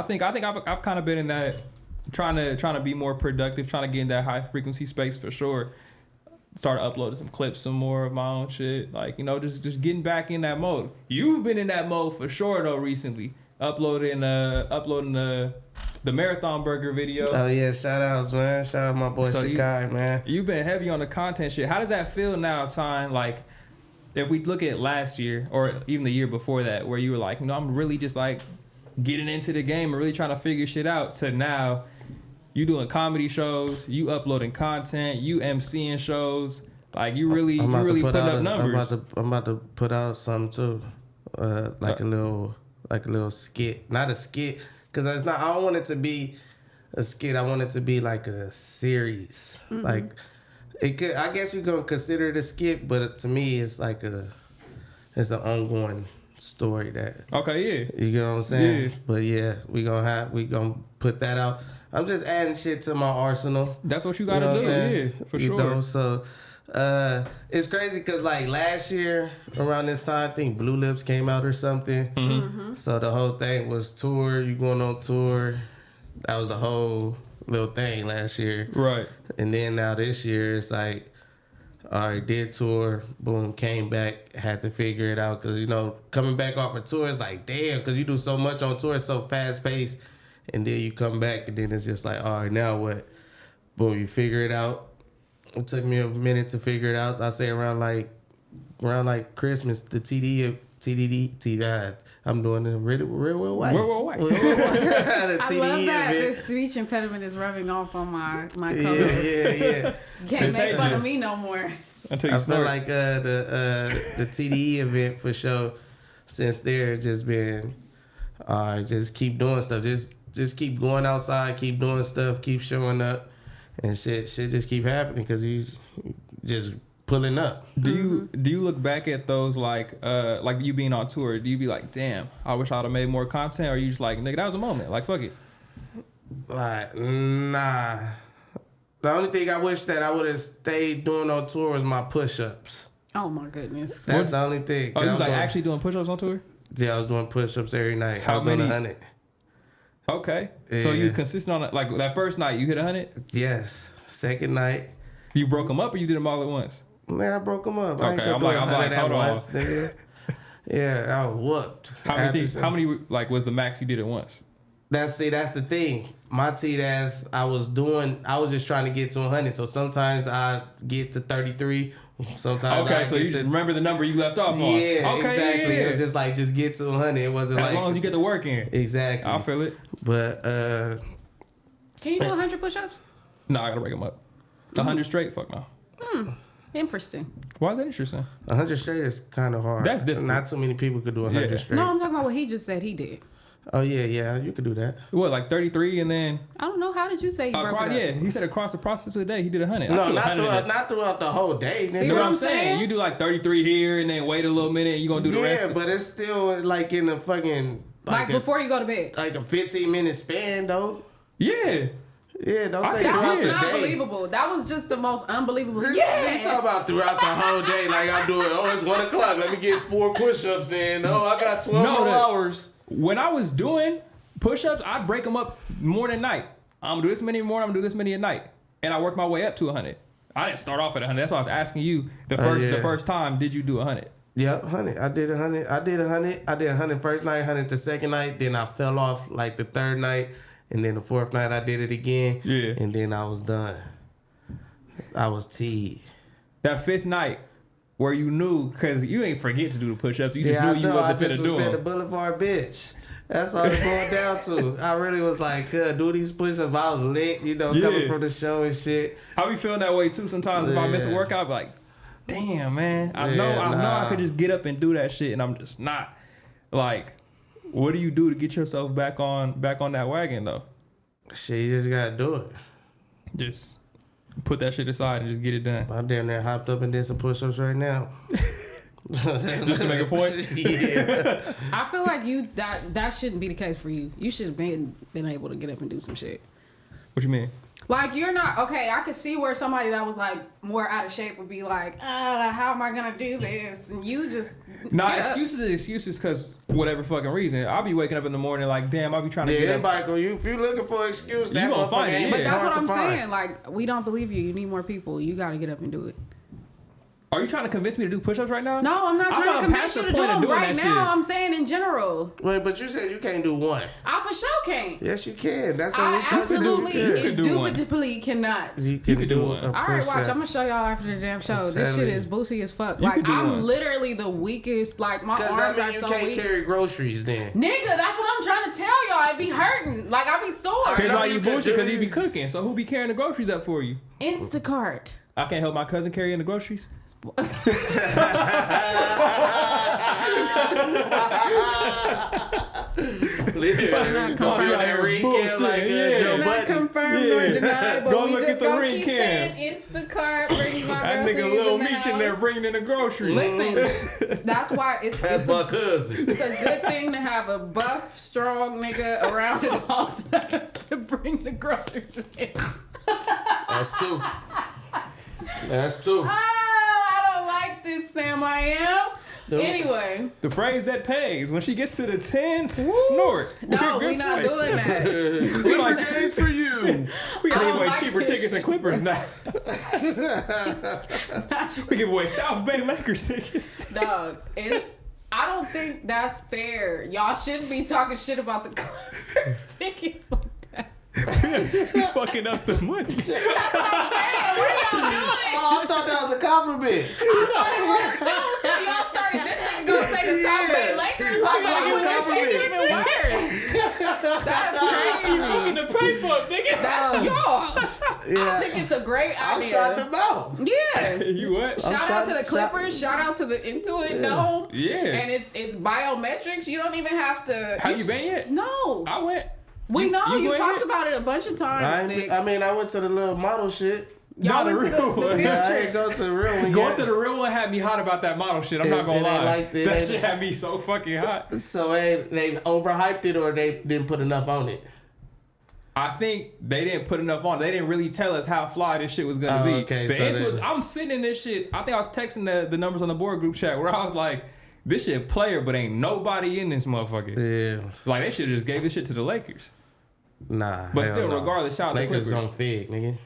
think I've kind of been in that, trying to be more productive, trying to get in that high frequency space for sure. Start uploading some clips, some more of my own shit. Like, just getting back in that mode. You've been in that mode for sure though recently. Uploading the Marathon Burger video. Oh yeah, shout outs, man. Shout out my boy Shikai, man. You've been heavy on the content shit. How does that feel now, Tyne? Like, if we look at last year or even the year before that, where you were like, I'm really just like getting into the game and really trying to figure shit out, to now you doing comedy shows, you uploading content, you MCing shows, like you really putting up numbers. I'm about to put out something too, like a little skit, not a skit, because it's not. I don't want it to be a skit. I want it to be like a series. Mm-hmm. Like it could. I guess you're gonna consider it a skit, but to me, it's like it's an ongoing story that. Okay, yeah. You get what I'm saying? Yeah. But yeah, we gonna put that out. I'm just adding shit to my arsenal. That's what you gotta do. Yeah, for sure. So it's crazy because like last year around this time, I think Blue Lips came out or something. Mm-hmm. So the whole thing was tour. You going on tour? That was the whole little thing last year. Right. And then now this year it's like, all right, did tour, boom, came back, had to figure it out because coming back off a tour is like damn, because you do so much on tour, it's so fast paced. And then you come back, and then it's just like, all right, now what? Boom, you figure it out. It took me a minute to figure it out. I say around Christmas, the TDD. I'm doing the real way. I love that this speech impediment is rubbing off on my co-host. Yeah. Can't make fun of me no more. I feel like the TDE event for sure. Since there, just been, just keep doing stuff. Just keep going outside, keep doing stuff, keep showing up. and shit just keep happening because you just pulling up. Do you look back at those like you being on tour? Do you be like, damn, I wish I'd have made more content, or are you just like, nigga, that was a moment, like fuck it? Like, nah. The only thing I wish that I would have stayed doing on tour was my push-ups. Oh my goodness. That's the only thing. Oh, you was like actually doing push-ups on tour? Yeah, I was doing push-ups every night. How I was many? doing 100. Okay. Yeah. So you was consistent on it. Like that first night, you hit 100? Yes. Second night. You broke them up or you did them all at once? Man, I broke them up. Okay, I'm like, hold on. Yeah, I was whooped. How many like was the max you did at once? That's the thing. My T-ass, I was just trying to get to 100. So sometimes I get to 33. Sometimes okay, so you just remember the number you left off on. Yeah, okay, exactly. Yeah. It was just get to 100. It wasn't as long as you get the work in. Exactly. I feel it. But can you do 100 push-ups? No, I gotta break them up. 100 straight? Fuck no. Interesting. Why is that interesting? 100 straight is kind of hard. That's difficult. Not too many people could do 100 straight. No, I'm talking about what he just said he did. Oh yeah, you could do that. What, like 33 and then? I don't know. How did you say he broke it up? Yeah, he said across the process of the day he did 100. No, not throughout the whole day. See what I'm saying? You do like 33 here and then wait a little minute and you gonna do the rest. Yeah, but it's still like in a fucking like before you go to bed. Like a 15-minute span though. Yeah. Yeah, don't say that throughout was the not day. believable. That was just the most unbelievable. Yeah, you talk about throughout the whole day. Like I'm doing. Oh, it's 1 o'clock. Let me get 4 push-ups in. Oh, I got 12 more hours. When I was doing push-ups, I'd break them up morning and night. I'm gonna do this many in the morning. I'm gonna do this many at night, and I worked my way up to 100. I didn't start off at 100. That's why I was asking you the first time. Did you do 100? Yeah, 100. I did 100. I did 100 first night, 100 the second night. Then I fell off like the third night. And then the fourth night I did it again. Yeah. And then I was done. I was teed. That fifth night where you knew, because you ain't forget to do the push-ups. You just knew you wasn't finna do them. I just was the boulevard bitch. That's all it's going down to. I really was like, do these push-ups. I was lit, coming from the show and shit. I be feeling that way too sometimes. If I miss a workout, I be like, damn, man. I know I could just get up and do that shit, and I'm just not. Like, what do you do to get yourself back on that wagon though? Shit, you just gotta do it. Just put that shit aside and just get it done. I'm damn near hopped up and did some push-ups right now. Just to make a point. Yeah. I feel like that shouldn't be the case for you. You should have been able to get up and do some shit. What you mean? Like, you're not okay. I could see where somebody that was like more out of shape would be like, how am I gonna do this? And you just excuses because whatever fucking reason. I'll be waking up in the morning like, damn, I'll be trying to get up. If you're looking for an excuse, you gonna find it. But that's what I'm saying. Like, we don't believe you. You need more people. You got to get up and do it. Are you trying to convince me to do push-ups right now? No, I'm not trying to convince you to do them right now. I'm saying in general. Wait, but you said you can't do one. I for sure can't. Yes, you can. That's what I we're talking absolutely, indubitably cannot. You can do one. All right, watch. I'm gonna show y'all after the damn show. This shit is boozy as fuck. Like, I'm literally the weakest. Like, my arms are so weak. You can't carry groceries then. Nigga, that's what I'm trying to tell y'all. I be hurting. Like, I be sore. Here's why you bullshit, because you be cooking. So who be carrying the groceries up for you? Instacart. I can't help my cousin carrying the groceries. Not confirmed nor denied, but we just gonna keep saying Instacart brings my groceries. That nigga Lil Meech in there bringing in the groceries. Listen, that's why it's my cousin. It's a good thing to have a buff, strong nigga around at all times to bring the groceries in. That's two. That's two. I don't like this, Sam. I am. Anyway. The phrase that pays. When she gets to the 10, snort. No, we not doing that. We like, thanks for you. We gotta give away cheaper tickets than Clippers now. We give away South Bay Lakers tickets. Dog, I don't think that's fair. Y'all shouldn't be talking shit about the Clippers tickets like that. You fucking up the money. That's what I'm saying. What are y'all doing? Oh, I thought that was a compliment. I thought it was too, till y'all started. This nigga gonna say the South Bay Lakers. Like, why would you take it even worse? That's crazy. Looking to pay for it, nigga. That's y'all. Yeah. I think it's a great idea. I shot them out. Yeah. You what? Shout out to the Clippers. Shout out to the Intuit Dome. Yeah. And it's biometrics. You don't even have to. Have you been yet? No. I went. We know you talked about it a bunch of times. I went to the little model shit. Y'all went to the real one. Yeah, I ain't go to the real one. Going to the real one had me hot about that model shit. I'm not gonna lie. That shit had me so fucking hot. So they overhyped it, or they didn't put enough on it? I think they didn't put enough on. They didn't really tell us how fly this shit was gonna be. Okay, I'm sitting in this shit. I think I was texting the numbers on the board group chat where I was like, this shit player, but ain't nobody in this motherfucker. Yeah. Like, they should have just gave this shit to the Lakers. Nah. But still, regardless, shout out to Clippers. Lakers on Fig, nigga.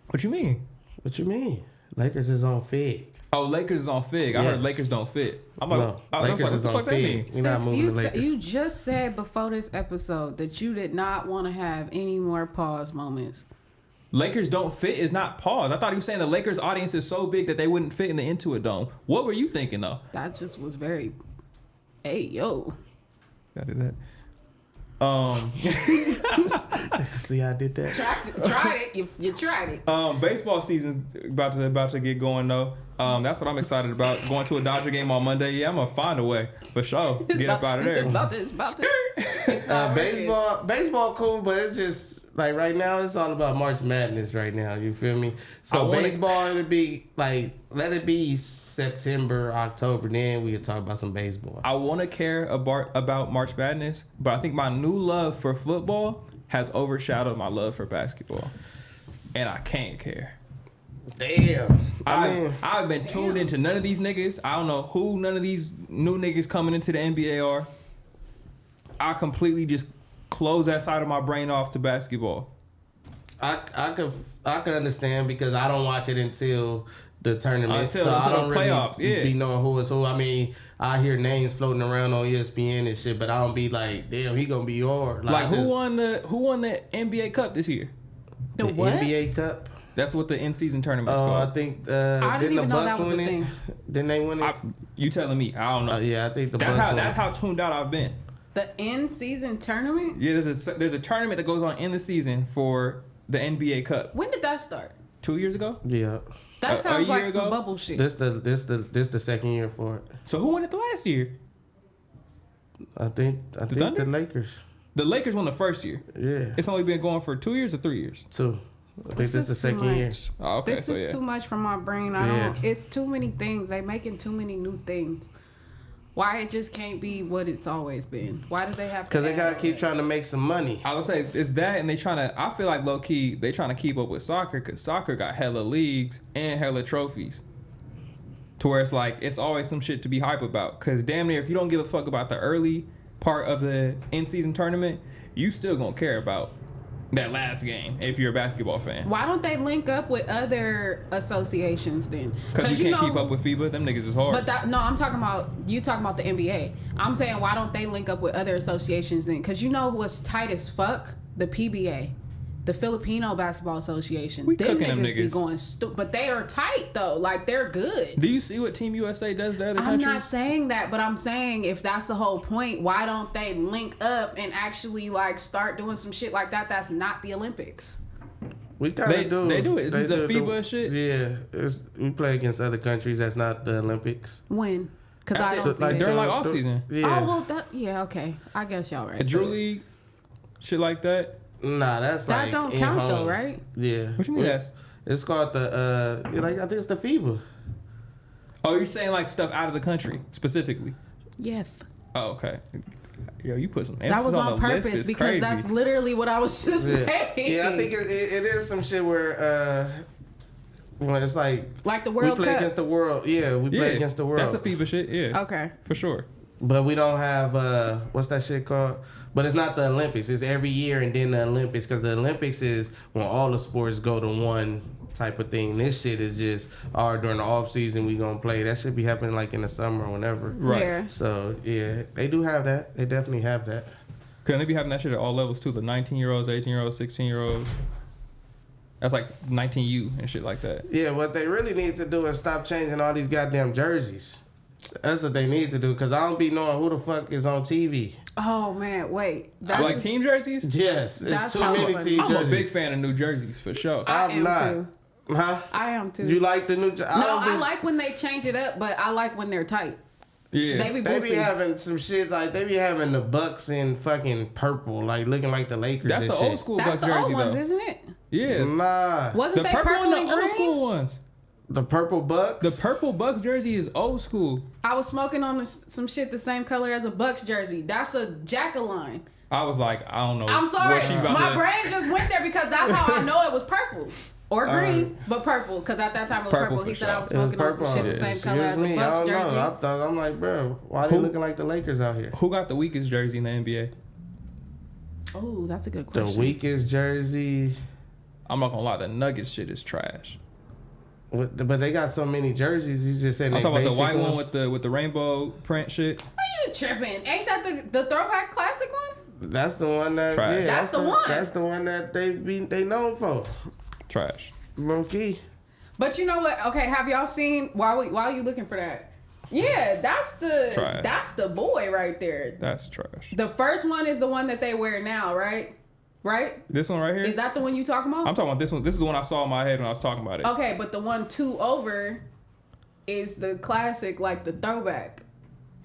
What you mean? What you mean? Lakers is on Fig. Oh, Lakers is on Fig. I heard Lakers don't fit. I'm like, Lakers is on Fig. You just said before this episode that you did not want to have any more pause moments. Lakers don't fit is not pause. I thought he was saying the Lakers audience is so big that they wouldn't fit in the Intuit Dome. What were you thinking though? That just was very, hey yo. Gotta do that. See, I did that. Tried it. You tried it. Baseball season's about to get going though. That's what I'm excited about. Going to a Dodger game on Monday. Yeah, I'm gonna find a way for sure. Get up out of there. It's about to. Baseball cool, but it's just like right now it's all about March Madness right now. You feel me? So baseball, it'll be like, let it be September, October, then we can talk about some baseball. I want to care about March Madness, but I think my new love for football has overshadowed my love for basketball, and I can't care. Damn. I've been tuned into none of these niggas. I don't know who none of these new niggas coming into the NBA are. I completely just close that side of my brain off to basketball. I can understand because I don't watch it until the tournament. Until I don't the playoffs, really be knowing who is who. I mean, I hear names floating around on ESPN and shit, but I don't be like, damn, he gonna be yours. Like who won the NBA Cup this year? The what? NBA Cup? That's what the in-season tournament's called. I think I didn't even know that was a thing. Didn't they win it? You telling me? I don't know. Yeah, I think the Bucks won. That's how tuned out I've been. The in-season tournament? Yeah, there's a tournament that goes on in the season for the NBA Cup. When did that start? 2 years ago? Yeah. That sounds like some bubble shit. This the second year for it. So who won it the last year? I think the Lakers. The Lakers won the first year. Yeah. It's only been going for 2 years or 3 years? 2. I think this is the second year. Oh, okay. This is too much for my brain. It's too many things. They making too many new things. Why it just can't be what it's always been? Why do they have to? Because they gotta keep trying to make some money. I would say it's that, and I feel like low key they trying to keep up with soccer because soccer got hella leagues and hella trophies. To where it's like it's always some shit to be hype about. Because damn near if you don't give a fuck about the early part of the in-season tournament, you still gonna care about that last game if you're a basketball fan. Why don't they link up with other associations then? Because you can't keep up with FIBA. Them niggas is hard. But I'm talking about the NBA. I'm saying why don't they link up with other associations then? Because you know what's tight as fuck? The PBA. The Filipino Basketball Association. We cooking them niggas. Be going stupid. But they are tight though. Like they're good. Do you see what Team USA does to other countries? I'm not saying that, but I'm saying if that's the whole point, why don't they link up and actually like start doing some shit like that? That's not the Olympics. We kind of do. They do it. Isn't the FIBA shit? Yeah. We play against other countries that's not the Olympics. When? Because I don't see like it. during like off season. Yeah. Oh well, okay. I guess y'all right. A Drew League, shit like that. Nah, that's that like don't count home. though, right? Yeah. What you mean that's? It's called the I think it's the FIBA. Oh, you're saying like stuff out of the country specifically? Yes. Oh, okay. Yo, you put some emphasis that was on the purpose list. because crazy. that's literally what I was just saying. Yeah, I think it is some shit where when it's like the World Cup. We play against the world. Yeah, we play against the world. That's the FIBA shit. Yeah. Okay. For sure. But we don't have what's that shit called? But it's not the Olympics. It's every year and then the Olympics because the Olympics is when all the sports go to one type of thing. This shit is just during the off season we gonna play. That should be happening like in the summer or whenever. Right. Yeah. So yeah, they do have that. They definitely have that. Cause they be having that shit at all levels too. The 19-year-olds, 18-year-olds, 16-year-olds. That's like 19U and shit like that. Yeah, what they really need to do is stop changing all these goddamn jerseys. That's what they need to do, because I don't be knowing who the fuck is on TV. Oh, man, wait. Like team jerseys? Yes, it's too many team jerseys. I'm a big fan of new jerseys, for sure. I am too. Huh? I am too. You like the new jerseys? No, I like when they change it up, but I like when they're tight. Yeah. They be They boosy. be having some shit like they be having the Bucks in fucking purple, like looking like the Lakers. That's and the shit. old school That's Bucks the jersey old ones, though. isn't it? Yeah. Nah, Wasn't The they purple purple one, and the old green? school ones. the purple Bucks. The purple Bucks jersey is old school. I was smoking on some shit the same color as a Bucks jersey. That's a Jacqueline. I was like, I don't know. I'm sorry. what she about My to- brain just went there because that's how I know it was purple. Or green, but purple. Because at that time it was Purple purple. He for said I was It was smoking on some purple. shit the same color as a Excuse me, Bucks I don't jersey. know. I'm like, bro, why they looking like the Lakers out here? Who got the weakest jersey in the NBA? Oh, that's a good The question. weakest jersey, I'm not gonna lie, the Nuggets shit is trash. but they got so many jerseys. You just said I'm they talking about the basic white one ones. with the rainbow print shit. Why you tripping? Ain't that the throwback classic one? That's the one that. Trash. Yeah, That's the one. That's the one that they known for. Trash. Low key. But you know what? Okay, have y'all seen? Why are you looking for that? Yeah, Trash. that's the boy right there. That's trash. The first one is the one that they wear now, right? Right? This one right here? Is that the one you talking about? I'm talking about this one. This is the one I saw in my head when I was talking about it. Okay, but the one two over is the classic, like the throwback.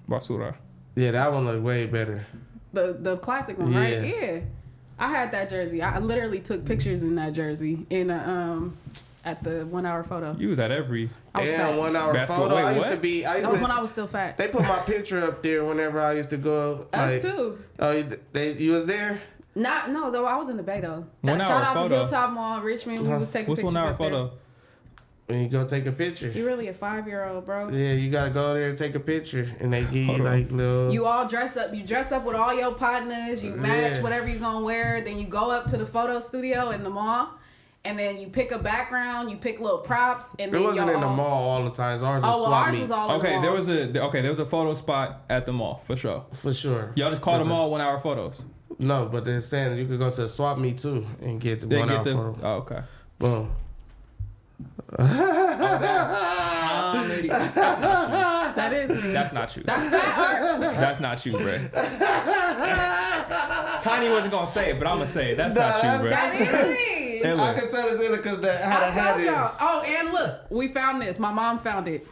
Basura. Yeah, that one look way better. The classic one, right? Yeah. I had that jersey. I literally took pictures in that jersey in at the 1 hour photo. You was at every. I was Damn, fat. 1 hour Basketball- photo. wait, I used what? to be. That was when I was still fat. They put my picture up there whenever I used to go. Us too. Oh, you was there? No, though I was in the Bay though. 1 Shout hour out photo. to Hilltop Mall, Richmond. We was taking What's pictures 1 hour up there. photo? When you go take a picture. You really a 5-year-old, bro. Yeah, you gotta go there and take a picture, and they give you Hold on. like little. You all dress up. You dress up with all your partners. You match Yeah. whatever you gonna wear. Then you go up to the photo studio in the mall, and then you pick a background. You pick little props, and It then wasn't y'all in the all- mall all the times. Ours was Oh, well, swap ours meets was all in Okay, the there malls. was a photo spot at the mall for sure. for sure. Y'all just called them all 1 hour photos. No, but they're saying you could go to a swap meet too and get the They 1 get hour the. photo. Oh, okay. Boom. That's not That is me. you. That's not you. That's fat art. That's not you, bro. Tiny wasn't gonna say it, but I'm gonna say it. That's not you, bro. That is me. Hey, I look. can tell it's in it because how the I hat told y'all. is. Oh, and look, we found this. My mom found it.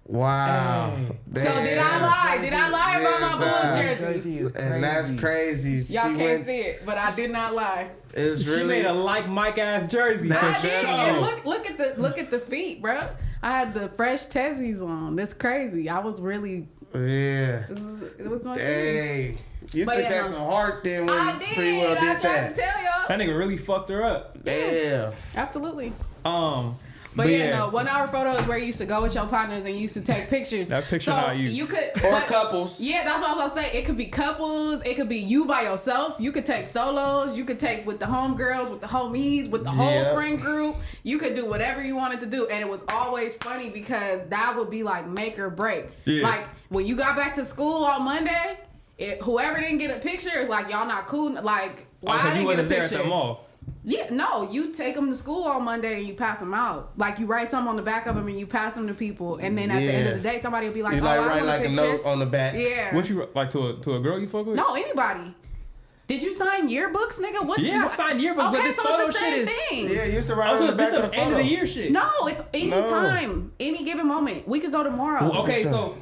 Wow. So did I lie? Did I lie about my Bulls jersey? And that's crazy. Y'all She can't went- see it, but I did not lie. It's She really. made a like Mike ass jersey. Nah, for I did. sure. And look at the feet, bro. I had the fresh Tezzies on. That's crazy. I was really. Yeah. It was my thing. Hey. You But took yeah, that no. to heart then when I Free Will did. I did tried that. to tell y'all. That nigga really fucked her up. Damn. Absolutely. But yeah, no, 1 hour photo is where you used to go with your partners and you used to take pictures. That picture so not you. You could Or couples. Yeah, that's what I was gonna say. It could be couples. It could be you by yourself. You could take solos. You could take with the homegirls, with the homies, with the whole Yeah. friend group. You could do whatever you wanted to do, and it was always funny because that would be like make or break. Yeah. Like when you got back to school on Monday, whoever didn't get a picture is like y'all not cool. Like why I Because you didn't get a wasn't there picture? at the mall. Yeah, no, you take them to school on Monday and you pass them out. Like you write something on the back of them and you pass them to people, and then at the end of the day, somebody will be like, You "Oh, like I write want like a a picture." note on the back. Yeah. What you like to a girl you fuck with? No, anybody. Did you sign yearbooks, nigga? What? Yeah, I signed yearbooks, but Okay, this so photo it's the shit same is. thing. Yeah, you used to write Oh, on so the this back is of the end photo. of the year shit. No, it's any time, any given moment. We could go tomorrow. Okay, so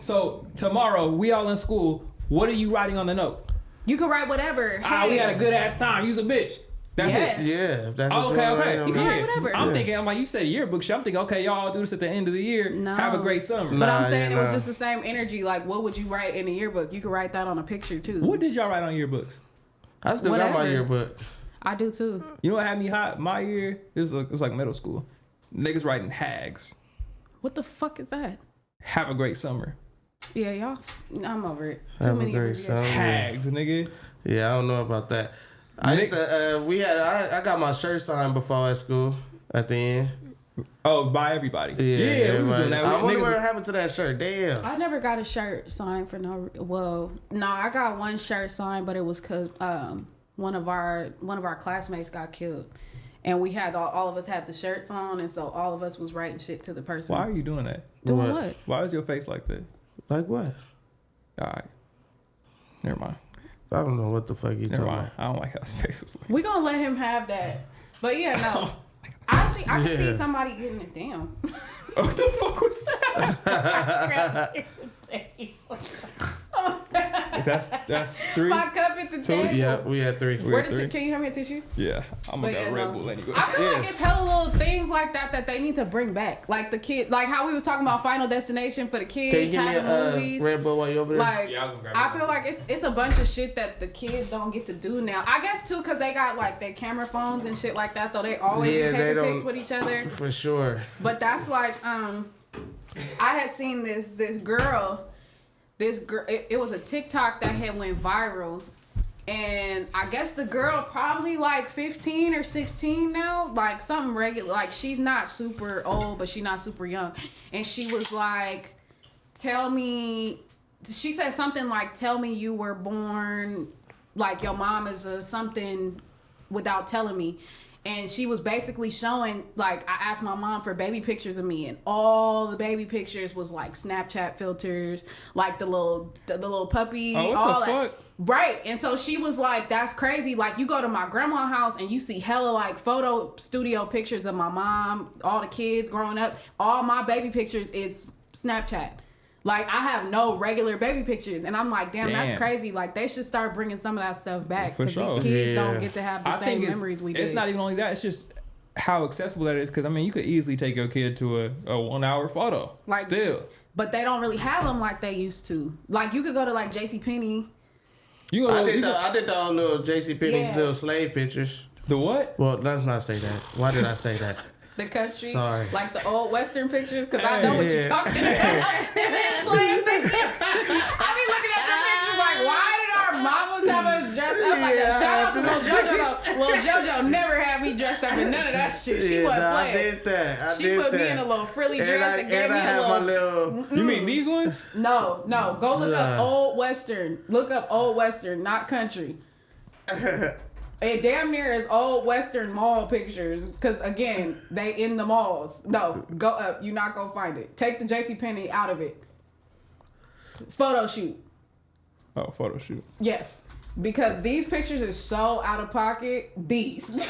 tomorrow we all in school. What are you writing on the note? You could write whatever. We had a good ass time. You's a bitch. That's Yes. it. Yeah, if that's what Oh, you okay, wanna okay. write on You the can back. write whatever. I'm Yeah. thinking, I'm like, you said yearbook shit. I'm thinking, okay, y'all do this at the end of the year. No. Have a great summer. But I'm Nah, saying yeah, it was nah. just the same energy. Like, what would you write in a yearbook? You could write that on a picture too. What did y'all write on yearbooks? I still got my Whatever. yearbook. I do too. You know what had me hot? My year, it's like middle school. Niggas writing hags. What the fuck is that? Have a great summer. Yeah, y'all. I'm over it. Too Have a many great abbreviations. summer. Hags, nigga. Yeah, I don't know about that. I used to. I got my shirt signed before at school. At the end. Oh, by everybody. Yeah, we was everybody. doing that. I wonder Niggas- what happened to that shirt. Damn. I never got a shirt signed for no. Well, no, I got one shirt signed, but it was because one of our classmates got killed, and we had all of us had the shirts on, and so all of us was writing shit to the person. Why are you doing that? Doing what? Why is your face like that? Like what? All right. Never mind. I don't know what the fuck you Never talking mind. about. I don't like how his face was like. We gonna let him have that. But yeah, no. I can Yeah. see somebody getting it down. What the fuck was that? That's 3. My cup at the table. Yeah, we had 3. Can you hand me a tissue? Yeah, I'm gonna get Red Bull anyway. I feel like it's hella little things like that they need to bring back. Like the kids, like how we was talking about Final Destination for the kids, Can you give me a movies. Red Bull while you over there? Like, I feel like it's a bunch of shit that the kids don't get to do now. I guess too, cause they got like their camera phones and shit like that, so they always be taking pics with each other. For sure. But that's like, I had seen this girl. It was a TikTok that had went viral, and I guess the girl probably like 15 or 16 now, like something regular. Like she's not super old, but she's not super young. And she was like, she said something like, tell me you were born, like your mom is a something without telling me. And she was basically showing, like, I asked my mom for baby pictures of me, and all the baby pictures was like Snapchat filters, like the little puppy, all that. Fuck? Right. And so she was like, that's crazy. Like, you go to my grandma's house and you see hella like photo studio pictures of my mom, all the kids growing up. All my baby pictures is Snapchat. Like, I have no regular baby pictures. And I'm like, damn, that's crazy. Like, they should start bringing some of that stuff back. Because these kids don't get to have the same memories we did. It's not even only that. It's just how accessible that is. Because, I mean, you could easily take your kid to a 1-hour photo. Like, still. But they don't really have them like they used to. Like, you could go to, like, JCPenney. I did the old little JCPenney's little slave pictures. The what? Well, let's not say that. Why did I say that? The country, sorry, like the old Western pictures, because I know what you're talking about. Slave pictures. I be looking at the pictures like, why did our mamas have us dressed up like that? Shout out to Lil JoJo. Lil JoJo never had me dressed up in none of that shit. She wasn't playing. I did that. She put me in a little frilly dress and gave me a little. You mean these ones? No. Go look up old Western. Look up old Western, not country. It damn near is old Western mall pictures, because again, they in the malls. No, go up. You're not gonna find it. Take the JCPenney out of it. Photo shoot. Oh, photo shoot. Yes, because these pictures are so out of pocket. These.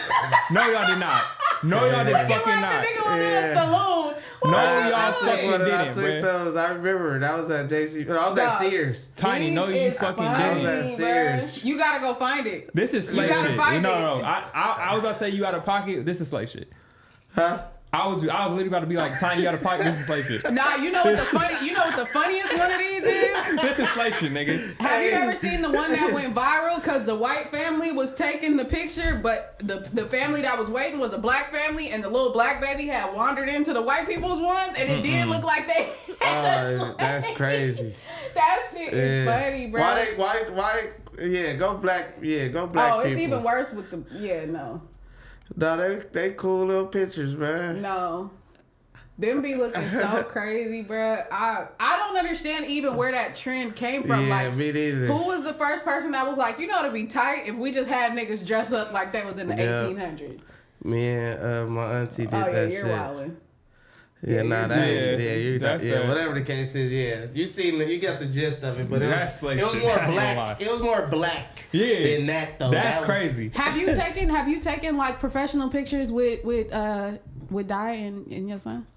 No, y'all did not. No, y'all did fucking not. The nigga was in a saloon. No, y'all fucking didn't, I took those. I remember. That was at I was at Sears. Tiny, no, you fucking didn't. I was at Sears. You gotta go find it. This is slave shit. You gotta find it. No. I was about to say you out of pocket. This is slave shit. Huh? I was literally about to be like, Tiny, you out of pocket. This is slave shit. Nah, you know what the funniest one of these is? This is slave shit, nigga. Have you ever seen the one that went viral because the white family was taking the picture, but the family that was waiting was a black family, and the little black baby had wandered into the white people's ones, and it did look like they had that's crazy. That shit is funny, bro. Why? Yeah, go black. Yeah, go black. Oh, it's people. even worse with the no. No, they cool little pictures, man. No. Them be looking so crazy, bro. I don't understand even where that trend came from. Yeah, like, me neither. Who was the first person that was like, it'd be tight if we just had niggas dress up like they was in the 1800s? Me and my auntie did that shit. You're wildin'. Yeah, whatever the case is, you got the gist of it, but it was more black. It was more black than that, though. That's crazy. Have you taken like professional pictures with Di and your son?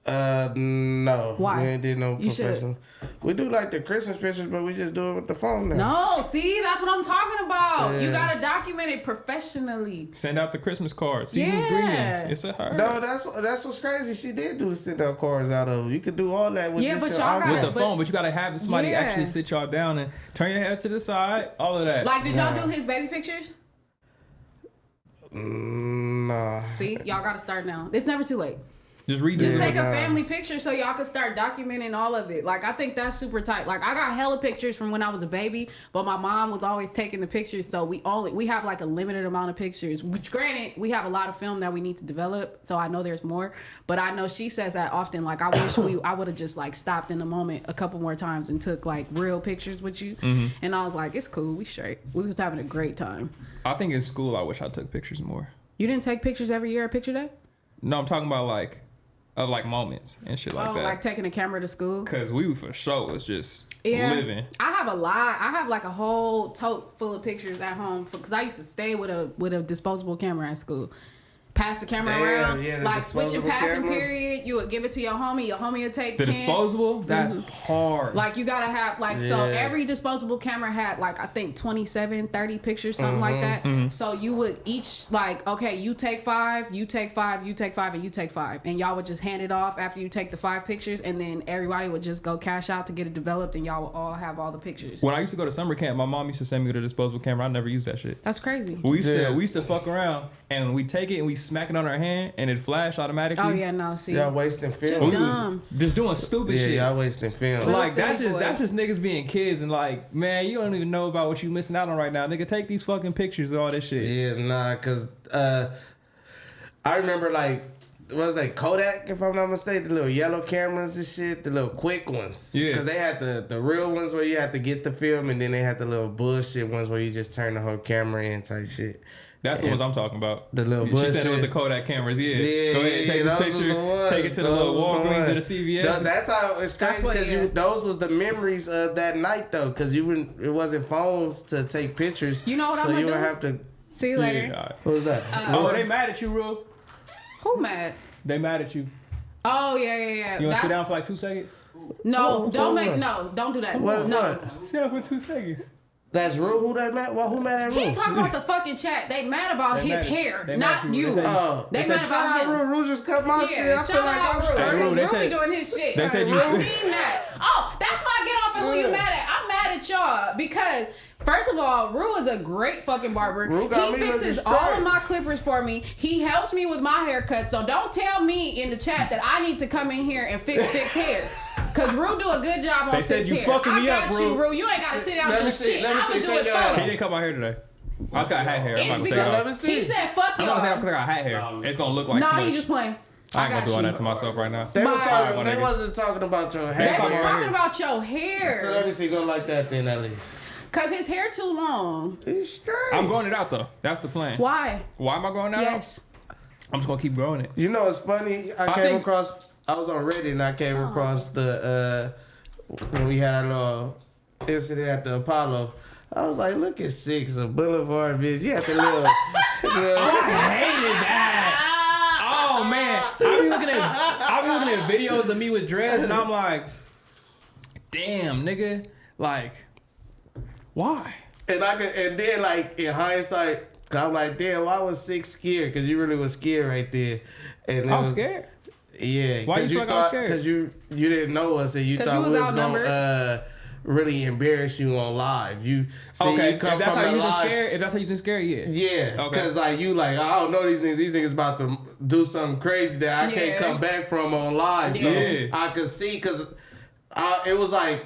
No. Why? We ain't did no professional. We do like the Christmas pictures, but we just do it with the phone now. No, see, that's what I'm talking about. Yeah. You gotta document it professionally. Send out the Christmas cards, season's greetings. It's a her. No, that's what's crazy. She did do the send out cards out of. You could do all that with just but y'all with the phone, but you gotta have somebody actually sit y'all down and turn your heads to the side. All of that. Like, did y'all do his baby pictures? Nah. See, y'all gotta start now. It's never too late. Just take a family picture so y'all can start documenting all of it. Like, I think that's super tight. Like, I got hella pictures from when I was a baby, but my mom was always taking the pictures, so we have like a limited amount of pictures. Which, granted, we have a lot of film that we need to develop, so I know there's more. But I know she says that often. Like, I wish I would have just like stopped in the moment a couple more times and took like real pictures with you. Mm-hmm. And I was like, it's cool, we straight. We was having a great time. I think in school I wish I took pictures more. You didn't take pictures every year at Picture Day? No, I'm talking about like. Of like moments and shit like that. Like taking a camera to school? Cause we for sure was just living. I have a lot. I have like a whole tote full of pictures at home. Cause I used to stay with a disposable camera at school. pass the camera around, like switching passing period. You would give it to your homie would take the 10. disposable. That's hard. Like you gotta have so every disposable camera had like I think 27, 30 pictures, something like that. So you would each like, okay, you take 5, you take 5, you take 5, and you take 5, and y'all would just hand it off after you take the 5 pictures, and then everybody would just go cash out to get it developed, and y'all would all have all the pictures. When I used to go to summer camp, my mom used to send me with a disposable camera. I never used that shit. That's crazy. We used to fuck around and we take it and we smack it on our hand and it flash automatically. Oh yeah, no, see, y'all wasting film. Just dumb. Just doing stupid shit. Yeah, y'all wasting film. Like that's just niggas being kids and like, man, you don't even know about what you missing out on right now. Nigga, take these fucking pictures of all this shit. Yeah, nah, cause I remember like. What was that, Kodak, if I'm not mistaken? The little yellow cameras and shit, the little quick ones. Yeah. Because they had the real ones where you had to get the film, and then they had the little bullshit ones where you just turn the whole camera in type shit. That's the ones I'm talking about. The little bullshit. She said it was the Kodak cameras, yeah. Go ahead, take this picture, take it to the little Walgreens or the CVS. That's how it's crazy, because those was the memories of that night, though, because it wasn't phones to take pictures. You know what I'm going to do? So you would have to... See you later. Yeah, what was that? They mad at you, Ru. Who mad? They mad at you. Oh yeah. You want to sit down for like 2 seconds? No, don't do that. No. Sit down for 2 seconds. That's Ru. Who that mad? Who mad at Ru? He talking about the fucking chat. They mad about his hair, not you. They mad about him. Ru just cut my shit. I feel like I'm straight. Ru be doing his shit. They said you seen that. Oh, that's why I get off of who you mad at. I'm mad at y'all because. First of all, Ru is a great fucking barber. He fixes all of my clippers for me. He helps me with my haircut. So don't tell me in the chat that I need to come in here and fix Syxx hair. Cause Ru do a good job on Syxx hair. I got you, Ru. You ain't gotta sit down and do shit. I'm gonna do it for you. He didn't cut my hair today. I just got hat hair. I'm not gonna say he said fuck y'all. I'm not gonna say I got hat hair. It's gonna look like smush. No, he just playing. I ain't gonna do all that to myself right now. They wasn't talking about your hair. They was talking about your hair. So let me see, go like that then at least. Cause his hair too long. He's straight. I'm growing it out though. That's the plan. Why? Why am I growing it out? Yes. I'm just gonna keep growing it. You know, it's funny. I was on Reddit and I came across the when we had our little incident at the Apollo. I was like, look at Syxx, a Boulevard bitch. You have to live. I hated that. Oh man, I be looking at videos of me with dreads and I'm like, damn, nigga, like. Why? And then like in hindsight, I'm like, damn, why was Syxx scared? Because you really was scared right there. And I was scared. Yeah. Why you feel like I was scared? Because you didn't know us and you thought we was gonna really embarrass you on live. You okay? You come if that's from how you live, scared, if that's how you scared, yeah. Yeah. Okay. Because like you like I don't know these niggas. These niggas about to do something crazy that I can't come back from on live. So I could see because. It was with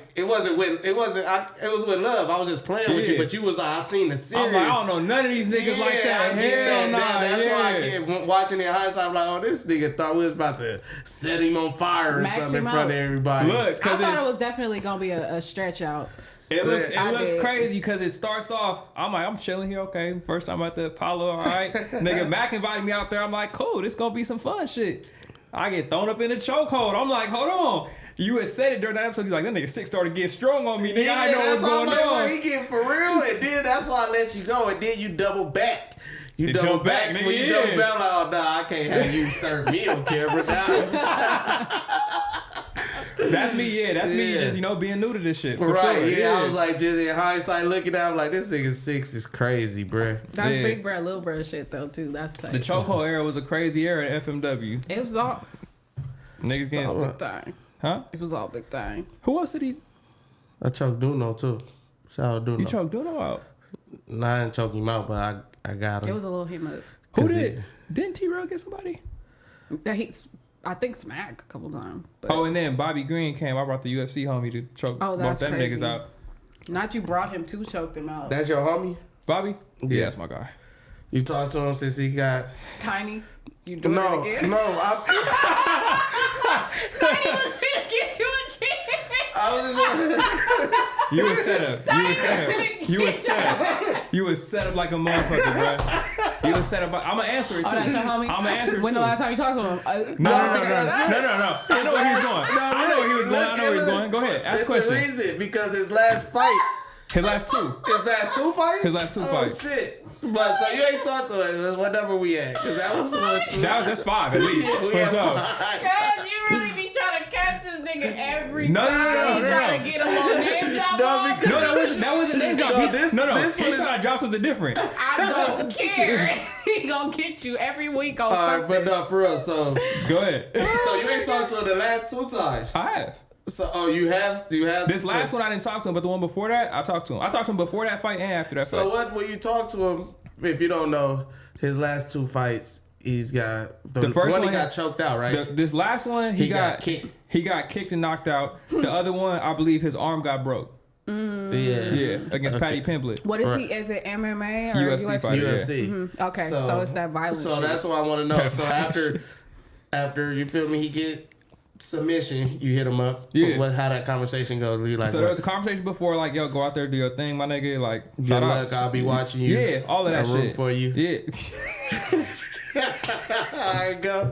love. I was just playing with you, but you was like, I seen the series. I'm like, I don't know none of these niggas like that. Hell nah. That's why I get watching it in hindsight. I'm like, oh, this nigga thought we was about to set him on fire or something in front of everybody. Look, I thought it was definitely gonna be a stretch out. It looks crazy because it starts off. I'm like, I'm chilling here, okay. First time at the Apollo, all right. Nigga, Mac invited me out there. I'm like, cool, this gonna be some fun shit. I get thrown up in the chokehold. I'm like, hold on. You had said it during that episode. He's like, that nigga Syxx started getting strong on me. Nigga, I know what's going on. He getting for real, and then that's why I let you go, and then you double back. You double back, nigga. When you double back, like, oh nah, I can't have you serve me on camera. That's me, yeah. That's me just, being new to this shit. Right, sure. Yeah. I was like, just in hindsight looking at him, like, this nigga Syxx is crazy, bruh. That's big bruh, little bruh shit, though, too. That's tight. The chokehold era was a crazy era in FMW. It was all... Niggas getting... big time. Huh? It was all big time. Who else did he... I choked Duno, too. Shout out Duno. You choked Duno out? Nah, I didn't choke him out, but I got him. It was a little him up. Who did? Didn't T-Rell get somebody? I think Smack a couple times. But. Oh, and then Bobby Green came. I brought the UFC homie to choke both them niggas out. Not you brought him to choke them out. That's your homie? Bobby? Yeah, that's my guy. You talked to him since he got... Tiny? You doing it again? No, Tiny was finna get you again. I was just You was set up. You was set up like a motherfucker, bro. You was set up. I'm gonna answer it too. Oh, that's your homie? I'm gonna answer it too. When the last time you talked to him? No. I know where he was going. Go ahead. Ask a question. It's the reason, because his last fight, His last two. His last two fights? His last two fights. Oh, shit. But so you ain't talked to us. What number we at? Because that was 1, 2. That's 5 at least. Yeah, we For at sure. 5. Cause you really be trying to catch this nigga every time. No. You trying to get him on name drop off. No, that wasn't name drop. He's trying to drop something different. I don't care. He gonna get you every week on something. But no, for real. So Go ahead. so you ain't talked to him the last 2 times. I have. So you have This last one I didn't talk to him, but the one before that I talked to him. I talked to him before that fight and after that fight. So what? When you talk to him, if you don't know, his last 2 fights, he's got the first one he got choked out, right? This last one he got kicked. He got kicked and knocked out. The other one, I believe his arm got broke. Yeah, against Patty Pimblett. What is he? Is it MMA or UFC fighter? UFC. Mm-hmm. Okay, so it's that violence. So shit. that's what I want to know. So after you feel me, he get submission, you hit him up. Yeah. How that conversation goes? You like, So there was a conversation before, like, yo, go out there, do your thing, my nigga. Like, good shout luck, outs. I'll be watching you. Yeah, all of that I root shit for you. Yeah. There you go.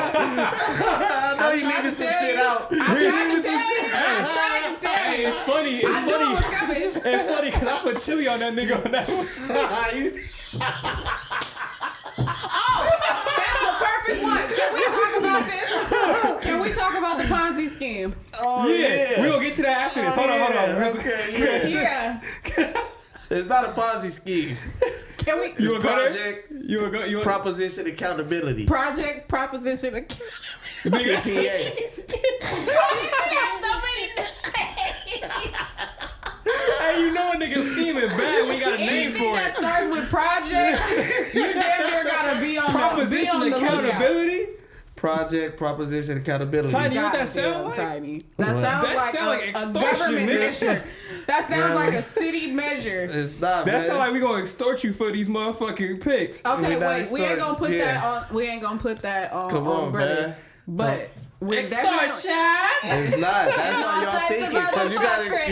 I know you needed some shit out. I tried to tell you. It's funny. I knew it was coming. It's funny because I put chili on that nigga on that one. Oh, that's the perfect one. Can we talk about this? Can we talk about the Ponzi scheme? Oh, Yeah, we're gonna get to that after this. Hold on. Okay, Yeah. It's not a Ponzi scheme. Can we? You wanna go there? Project You wanna go? Proposition Accountability. Project Proposition. Nigga, I got so many. hey, you know a nigga scheming bad when you got a name Anything for that it. starts with project, you damn near gotta be on Proposition the lookout. accountability. Project Proposition Accountability. Tiny, what that God sound damn, like? Tiny. That What? sounds That like sound like a extortion, government nigga. measure. That sounds Yeah. like a city measure. It's not, That man. sound like we gonna extort you for these motherfucking picks. Okay, We're not wait. We ain't gonna put extorting. that on. We ain't gonna put that on. Come on, brother. man. But we're definitely. It's not. That's all all y'all types of thinking. Cause you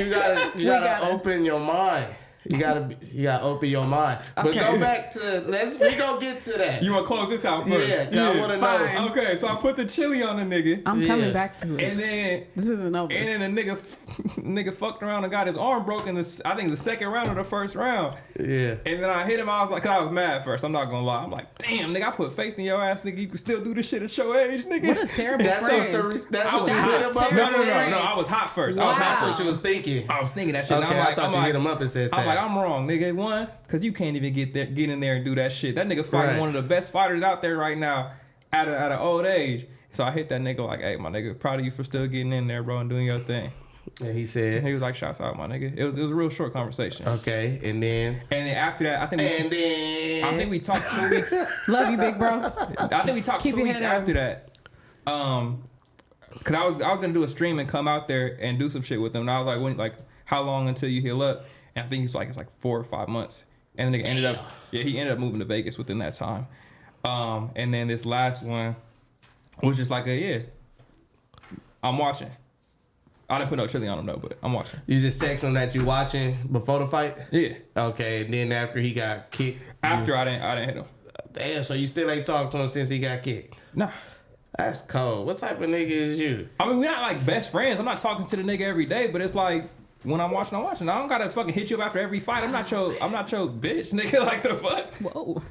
gotta We gotta- open your mind. You gotta open your mind. But Okay. go back to we gonna get to that. You wanna close this out first? Yeah, 'cause I wanna Fine. know. Okay, so I put the chili on the nigga, I'm coming back to it. and then This isn't over. the nigga fucked around and got his arm broken. I think the second round or the first round. Yeah. And then I hit him. I was like, 'cause I was mad at first. I'm not gonna lie. I'm like, damn, nigga, I put faith in your ass, nigga. You can still do this shit at your age, nigga. What a terrible That's friend. what that's I what was you hot. hit him up That's and No, said. I was hot first. Wow. That's what you was thinking. I was thinking that shit. Okay, and I'm like, I thought you hit him up and said that. I'm like, I'm wrong, nigga. One, because you can't even get in there and do that shit. That nigga fighting Right. one of the best fighters out there right now at an old age. So I hit that nigga like, hey, my nigga, proud of you for still getting in there, bro, and doing your thing. And he said, And he was like, shouts out, my nigga. It was a real short conversation. okay, and then after that, I think we talked 2 weeks. Love you, big bro. I think we talked Keep 2 your weeks head up. after that. Cause I was gonna do a stream and come out there and do some shit with him. And I was like, how long until you heal up? And I think it's like 4 or 5 months. And the nigga ended up moving to Vegas within that time. And then this last one was just like I'm watching. I didn't put no chili on him though, but I'm watching. you just text him that you watching before the fight. Yeah. Okay, and then after he got kicked. After I didn't hit him. Damn, so you still ain't talked to him since he got kicked? Nah. That's cold. What type of nigga is you? I mean, we're not like best friends. I'm not talking to the nigga every day, but it's like when I'm watching, I'm watching. I don't gotta fucking hit you up after every fight. I'm not your bitch, nigga. Like the fuck. Whoa.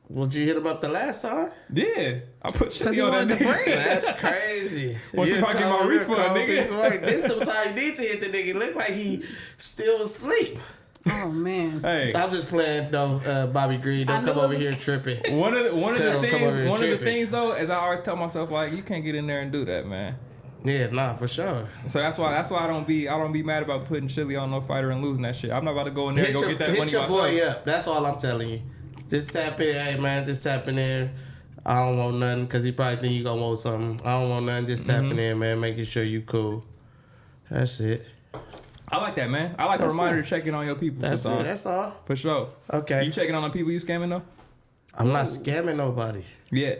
Would you hit him up the last time? Yeah, I put Because chili he on that wanted to nigga. break. That's crazy. Once you probably get my refund, nigga. This the time you need to hit the nigga. Look like he still asleep. Oh, man. Hey, I'm just playing though, Bobby Green. I Don't knew come it over was- here tripping. one of the Come over here tripping. things though is I always tell myself like you can't get in there and do that, man. Yeah, nah, for sure. So that's why I don't be mad about putting chili on no fighter and losing that shit. I'm not about to go in there and go get that money hit your myself. boy up. That's all I'm telling you. Just tap in, hey man, just tapping in. I don't want nothing because he probably think you gonna want something. I don't want nothing. Just tapping in, man, making sure you cool. That's it. I like that, man. I like a reminder to check in on your people. That's sometimes. it. That's all. For sure. Okay. You checking on the people you scamming though? I'm not scamming nobody. Yeah.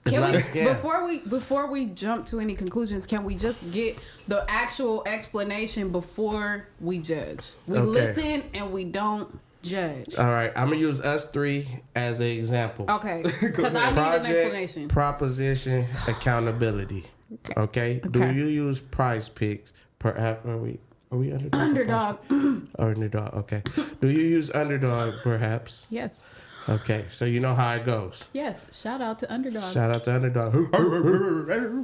It's Can not we, a scam. before we jump to any conclusions, can we just get the actual explanation before we judge? We Okay. listen and we don't judge. All right, I'm gonna use us three as an example. Okay, because I need an explanation. Proposition, accountability. Okay. Do Okay. you use Prize Picks Perhaps are we Underdog? Underdog. Underdog. Okay. Do you use Underdog? Perhaps. Yes. Okay. So you know how it goes. Yes. Shout out to Underdog. Shout out to Underdog.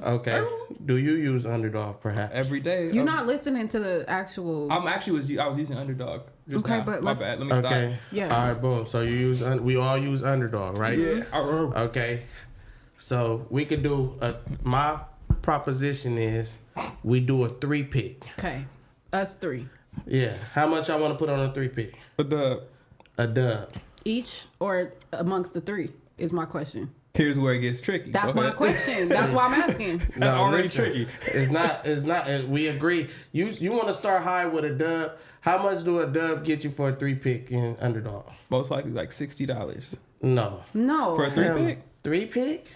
Okay. Do you use Underdog? Perhaps every day. You're not listening to the actual. I was using Underdog. Just okay, now. but my bad. Let me stop. Okay. Yes. All right. Boom. So you use. We all use Underdog, right? Yeah. Okay. So we could do my proposition is we do a 3-pick. Okay. Us 3. Yeah. How much I want to put on a 3-pick? A dub. Each or amongst the 3 is my question. Here's where it gets tricky. That's my question. That's why I'm asking. That's already tricky. It's not. We agree. You want to start high with a dub. How much do a dub get you for a 3-pick in Underdog? Most likely like $60. No. For a 3-pick? 3-pick?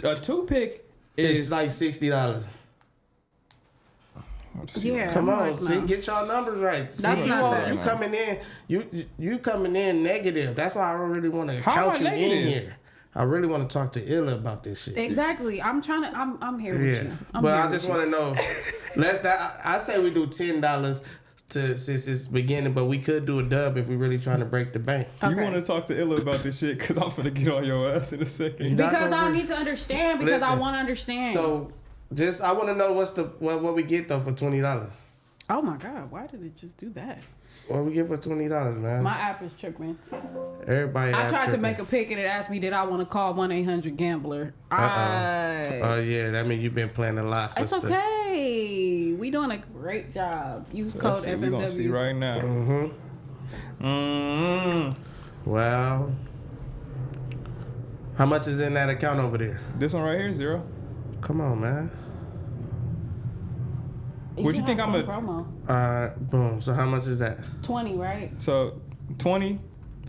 A 2-pick is like $60. Yeah. Come on, like, no. get y'all numbers right. That's see, not that. You coming in, you coming in negative. That's why I don't really want to count you in here. I really want to talk to Illa about this shit. Exactly. I'm here with you. But I just want to know. I say we do $10 since it's beginning, but we could do a dub if we really trying to break the bank. Okay. You want to talk to Illa about this shit because I'm finna get on your ass in a second. Because I need to understand. Because I want to understand. So. I want to know what we get though for $20. Oh my God! Why did it just do that? What we get for $20, man? My app is tripping. Everybody. I tried to make a pick and it asked me, did I want to call 1-800-GAMBLER? Oh yeah, that means you've been playing a lot, sister. It's okay. We doing a great job. Use code FMW. We're gonna see right now. Well, how much is in that account over there? This one right here, 0. Come on, man. What you think I'm a promo? Boom. So how much is that? 20, right? So 20.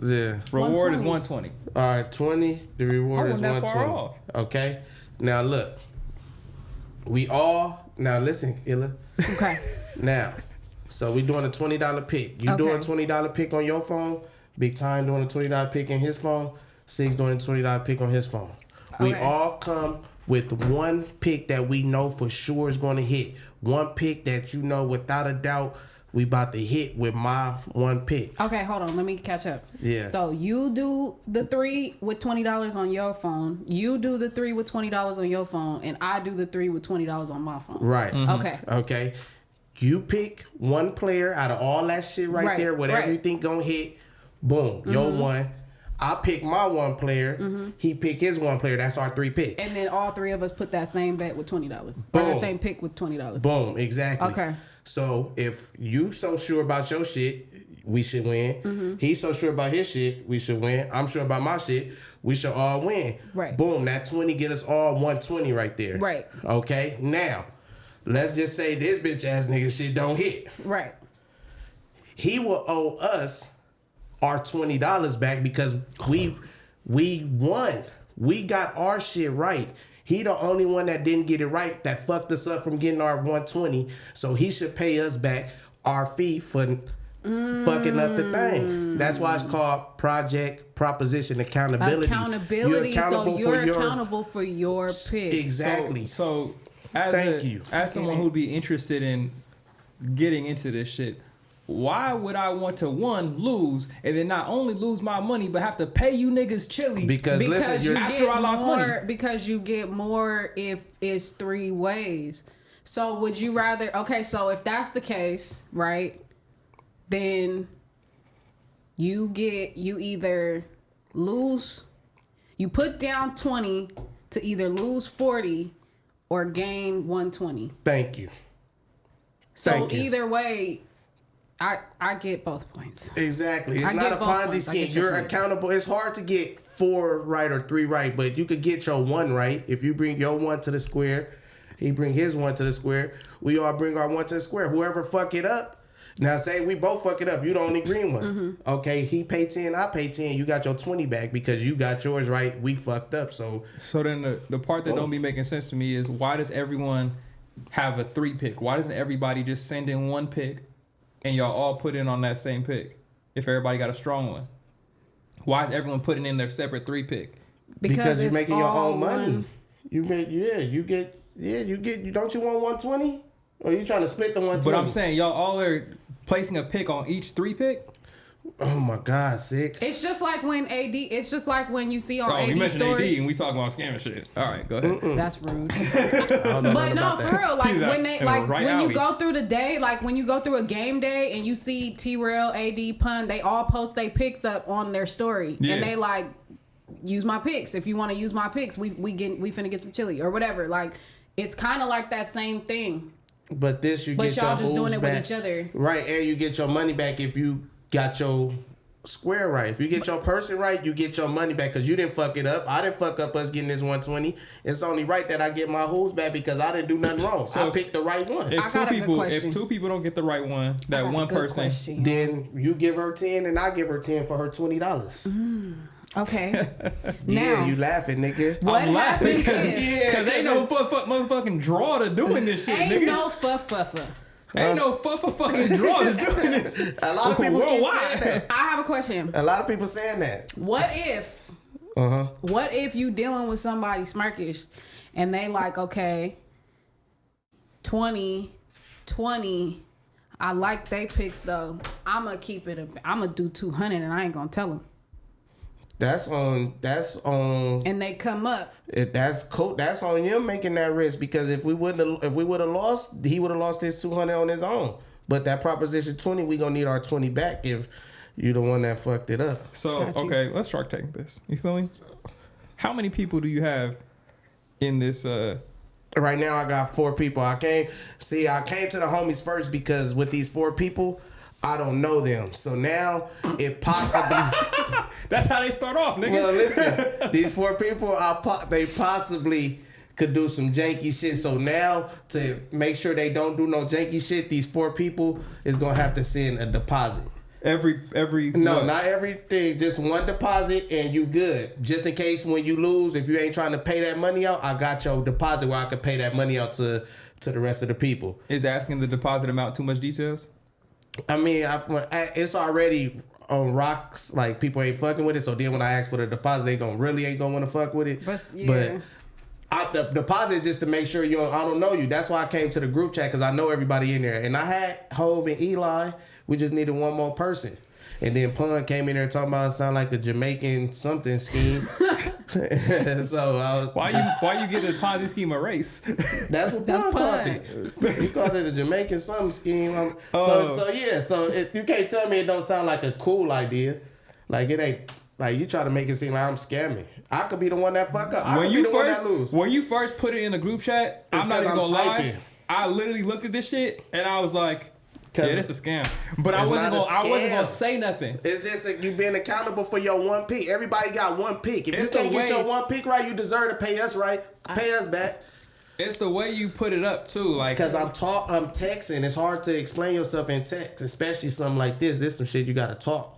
Yeah. Reward is 120. All right, 20. The reward is 120. Far off. Okay. Now look. Now listen, Illa. Okay. Now, so we doing a $20 pick. You doing a $20 pick on your phone. Big Time doing a $20 pick in his phone. Syxx doing a $20 pick on his phone. We all come with one pick that we know for sure is going to hit. One pick that you know without a doubt we about to hit with my one pick. Okay, hold on. Let me catch up. Yeah. So you do the 3 with $20 on your phone. You do the 3 with $20 on your phone. And I do the 3 with $20 on my phone. Right. Mm-hmm. Okay. You pick one player out of all that shit right there. Whatever you think going to hit. Boom. Your one. I pick my one player. He pick his one player. That's our 3 picks. And then all 3 of us put that same bet with $20. Boom. Or the same pick with $20. Boom. Exactly. Okay. So if you so sure about your shit, we should win. He's so sure about his shit, we should win. I'm sure about my shit, we should all win. Right. Boom. That 20 get us all 120 right there. Right. Okay. Now, let's just say this bitch ass nigga shit don't hit. Right. He will owe us our $20 back because we won. We got our shit right. He the only one that didn't get it right that fucked us up from getting our 120. So he should pay us back our fee for fucking up the thing. That's why it's called proposition accountability. Accountability. You're accountable for your pick. Exactly. So as someone who'd be interested in getting into this shit, why would I want to lose and then not only lose my money but have to pay you niggas chili because listen, after I lost money? Because you get more if it's 3 ways. So would you rather? Okay, so if that's the case, right? Then you either lose, you put down 20 to either lose 40 or gain 120. Thank you. So either way. I get both points. Exactly. It's not a Ponzi scheme. You're accountable. It's hard to get 4 right or 3 right, but you could get your 1 right. If you bring your 1 to the square, he bring his 1 to the square. We all bring our 1 to the square. Whoever fuck it up. Now say we both fuck it up. You the only green one. Okay, he pay 10, I pay 10. You got your 20 back because you got yours right. We fucked up. So then the part that don't be making sense to me is why does everyone have a 3 pick? Why doesn't everybody just send in 1 pick? And y'all all put in on that same pick. If everybody got a strong one, why is everyone putting in their separate 3 pick? Because you're making your own money. You get. Don't you want 120? Or you trying to split the 120? But I'm saying y'all all are placing a pick on each 3 pick. Oh my God, Syxx. It's just like when AD. It's just like when you see on AD you mentioned story. AD and we talking about scamming shit. All right, go ahead. That's rude. But no, for real. Like when they when you go through the day, like when you go through a game day and you see t-rell, AD, Pun, they all post their picks up on their story, and they like use my picks. If you want to use my picks, we finna get some chili or whatever. Like it's kind of like that same thing. But this you but get y'all your just doing it back. with each other, right? And you get your money back if you got your square right. If you get your person right, you get your money back because you didn't fuck it up. I didn't fuck up us getting this 120. It's only right that I get my hooves back because I didn't do nothing wrong. So I picked the right one. If two people don't get the right one, that one person, then you give her 10 and I give her 10 for her $20. Okay. Now you laughing, nigga. What happens because ain't no motherfucking draw to doing this shit, ain't nigga. No fuffa. Ain't no fucking draw to doing it. A lot of people keep saying that. I have a question. A lot of people saying that. What if? What if you dealing with somebody smirkish, and they like, okay, 20. I like they picks though. I'ma keep it. I'ma do 200, and I ain't gonna tell them. That's on. And they come up. That's cool. That's on him making that risk because if we would have lost, he would have lost his 200 on his own. But that proposition 20, we gonna need our 20 back if you the one that fucked it up. So okay, let's Shark Tank this. You feel me? How many people do you have in this? Right now, I got 4 people. I came to the homies first because with these 4 people, I don't know them. So now it possibly... That's how they start off, nigga. Well, listen. These 4 people, they possibly could do some janky shit. So now to make sure they don't do no janky shit, these 4 people is going to have to send a deposit. Every No, what? not everything. Just one deposit and you good. Just in case when you lose, if you ain't trying to pay that money out, I got your deposit where I could pay that money out to the rest of the people. Is asking the deposit amount too much details? I mean, it's already on rocks. Like people ain't fucking with it. So then when I ask for the deposit, they ain't gonna want to fuck with it. But the deposit is just to make sure I don't know you. That's why I came to the group chat because I know everybody in there. And I had Hove and Eli. We just needed one more person. And then Pun came in there talking about it sound like a Jamaican something scheme. So I was why you get the Ponzi scheme a race? That's what Pun called it. He called it a Jamaican something scheme. So you can't tell me it don't sound like a cool idea. Like it ain't like you try to make it seem like I'm scamming. I could be the one that fuck up. One that lose. When you first put it in the group chat, I'm not even gonna lie. I literally looked at this shit and I was like, yeah, this is a scam. But I wasn't gonna say nothing. It's just you being accountable for your one pick. Everybody got one pick. If you can't get your one pick right, you deserve to pay us right. Pay us back. It's the way you put it up too, like because I'm texting. It's hard to explain yourself in text, especially something like this. This some shit you gotta talk.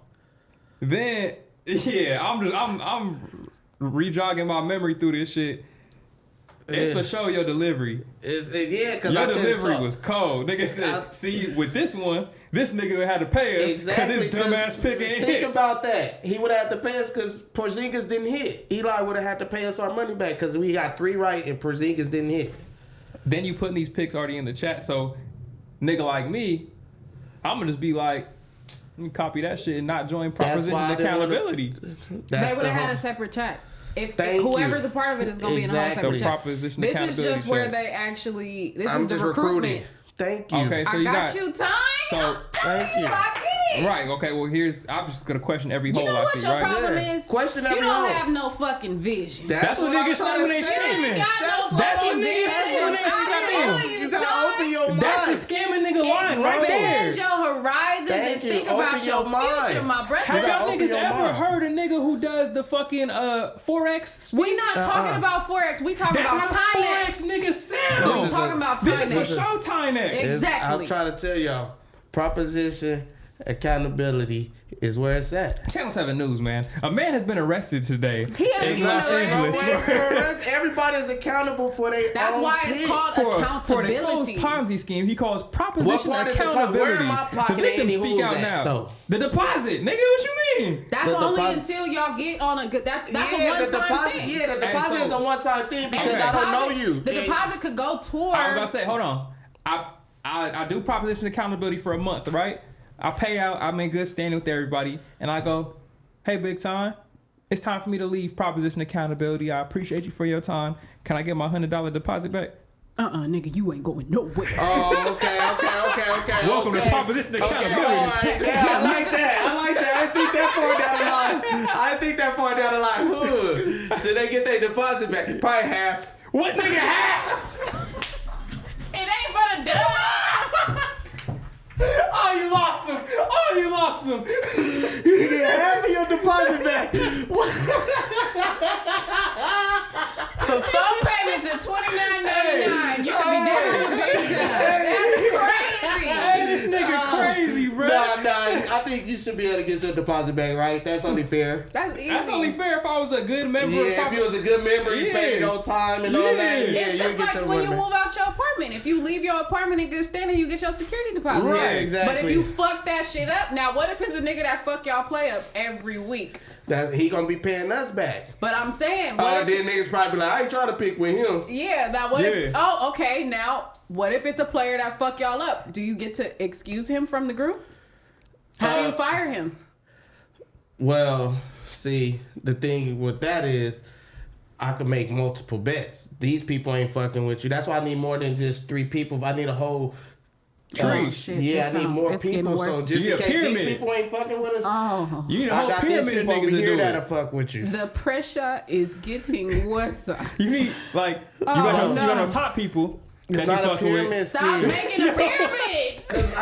Then I'm rejogging my memory through this shit. It's for sure your delivery. Because your delivery was cold. Nigga said, see, with this one, this nigga had to pay us because his dumbass pick ain't hit. Think about that. He would have had to pay us because Porzingis didn't hit. Eli would have had to pay us our money back because we got 3 right and Porzingis didn't hit. Then you putting these picks already in the chat. So, nigga like me, I'm going to just be like, let me copy that shit and not join proposition accountability. They would have had a separate chat. If whoever's a part of it is going to be in a whole separate chat. This is just where they actually, this is the recruitment. Thank you. Okay, so I got you time. So thank you. I get it. Right. Okay. Well, I'm just gonna question every hole I see. You know what your problem is? Question every hole. You don't have no fucking vision. That's what niggas say when they scamming. That's what niggas say when they scamming. You gotta open your mind. That's the scamming nigga line right there. Expand your horizons and think about your future, my brother. Have y'all niggas ever heard a nigga who does the fucking Forex? We not talking about Forex. We talking about Tinex. Forex niggas sound. We talking about Tinex. This is for sure Tinex. Exactly. I'm trying to tell y'all, proposition accountability is where it's at. Channel 7 News, man. A man has been arrested today in Los Angeles. Everybody is accountable for their That's own why it's called accountability. For an exposed Ponzi scheme, he calls proposition accountability. Where in my pocket the victim speak out now. Though? The deposit, nigga. What you mean? That's only until y'all get on a good. That's a one-time thing. Yeah, the deposit is a one-time thing because I don't know you. The deposit could go toward. I was about to say, hold on. I do proposition accountability for a month, right? I pay out. I'm in good standing with everybody, and I go, "Hey, big time, it's time for me to leave proposition accountability. I appreciate you for your time. Can I get my $100 deposit back?" Nigga, you ain't going nowhere. Oh, okay. Welcome to proposition accountability. Okay, I like that. I think that far down the line. Hood. Should they get their deposit back? Probably half. What nigga half? It ain't but a dub. Oh, you lost him. You get half of your deposit back. For phone payments at $29.99, you can be down with big time. That's crazy. Hey, this nigga crazy, bro. Nah, I think you should be able to get your deposit back, right? That's only fair. That's easy. That's only fair if I was a good member. Yeah, if you was a good member, you paid on time and all that. Yeah, It's just like when you move out your apartment. If you leave your apartment in good standing, you get your security deposit. Right, exactly. But if you fuck that shit up, now what if it's a nigga that fuck y'all play up every week? He gonna be paying us back. But I'm saying, Then niggas probably be like, I ain't trying to pick with him. Yeah, now what if? Oh, okay. Now what if it's a player that fuck y'all up? Do you get to excuse him from the group? How do you fire him? Well, see, the thing with that is, I can make multiple bets. These people ain't fucking with you. That's why I need more than just 3 people. I need a whole tree. Shit, yeah, I need more people. So just in case these people ain't fucking with us, you need a whole pyramid of niggas to do that'll fuck with you. The pressure is getting worse. You need like you got no top people. It's not a pyramid. Stop making a pyramid. Cause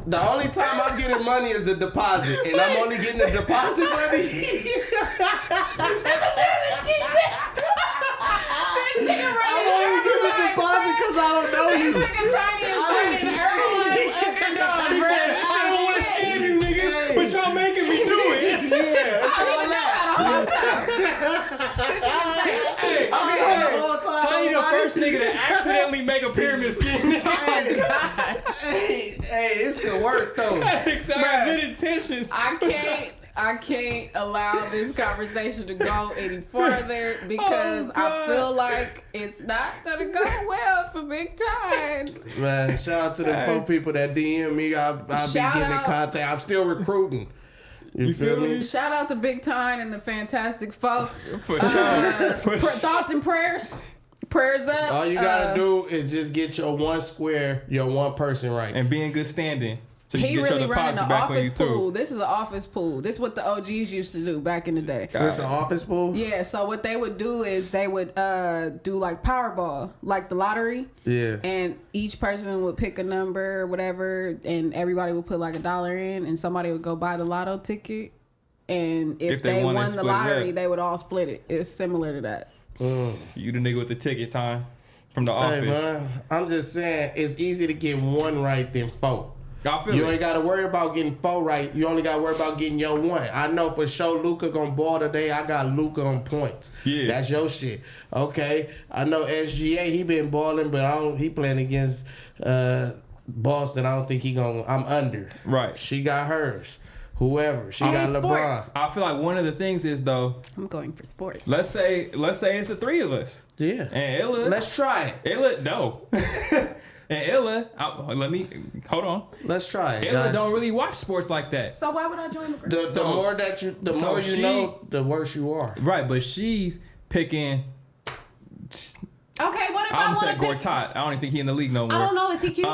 the only time I'm getting money is the deposit, and I'm only getting the deposit money. This nigga running I'm only getting the deposit because I don't know you. This nigga Tiny is running Herbalife Underdog. He said, I don't want to scam you niggas, but y'all making me do it. Yeah, it's all that. Tiny the first nigga to accidentally make a pyramid scheme. Hey, this could work though. Exactly. I got good intentions. I can't allow this conversation to go any further because I feel like it's not gonna go well for Big Time. Man, shout out to the 4 people that DM me. I'll be getting in contact. I'm still recruiting. You feel me? Shout out to Big Time and the Fantastic Foe. For sure. Thoughts and prayers. Prayers up. All you gotta do is just get your 1 square, your 1 person right, and be in good standing. So he really running an office pool. This is an office pool. This is what the OGs used to do back in the day. It's an office pool? Yeah, so what they would do is they would do like Powerball, like the lottery. Yeah. And each person would pick a number or whatever, and everybody would put like $1 in, and somebody would go buy the lotto ticket. And if they won the lottery, they would all split it. It's similar to that. You the nigga with the ticket time from the office. Hey, man, I'm just saying, it's easy to get 1 right than 4. You ain't got to worry about getting 4 right. You only got to worry about getting your 1. I know for sure Luka gonna ball today. I got Luka on points. Yeah, that's your shit. Okay, I know SGA. He been balling, but he playing against Boston. I don't think he gonna. I'm under. Right. She got hers. Whoever she got LeBron. Sports. I feel like one of the things is though. I'm going for sports. Let's say it's the 3 of us. Yeah. And Illa. Let's try it. Illa, no. And Illa, hold on. Let's try it. Illa don't really watch sports like that. So why would I join the group? The more you know, the worse you are. Right, but she's picking. Okay, what if I want to pick? Gortat. I don't even think he in the league no more. I don't know. Is he cute?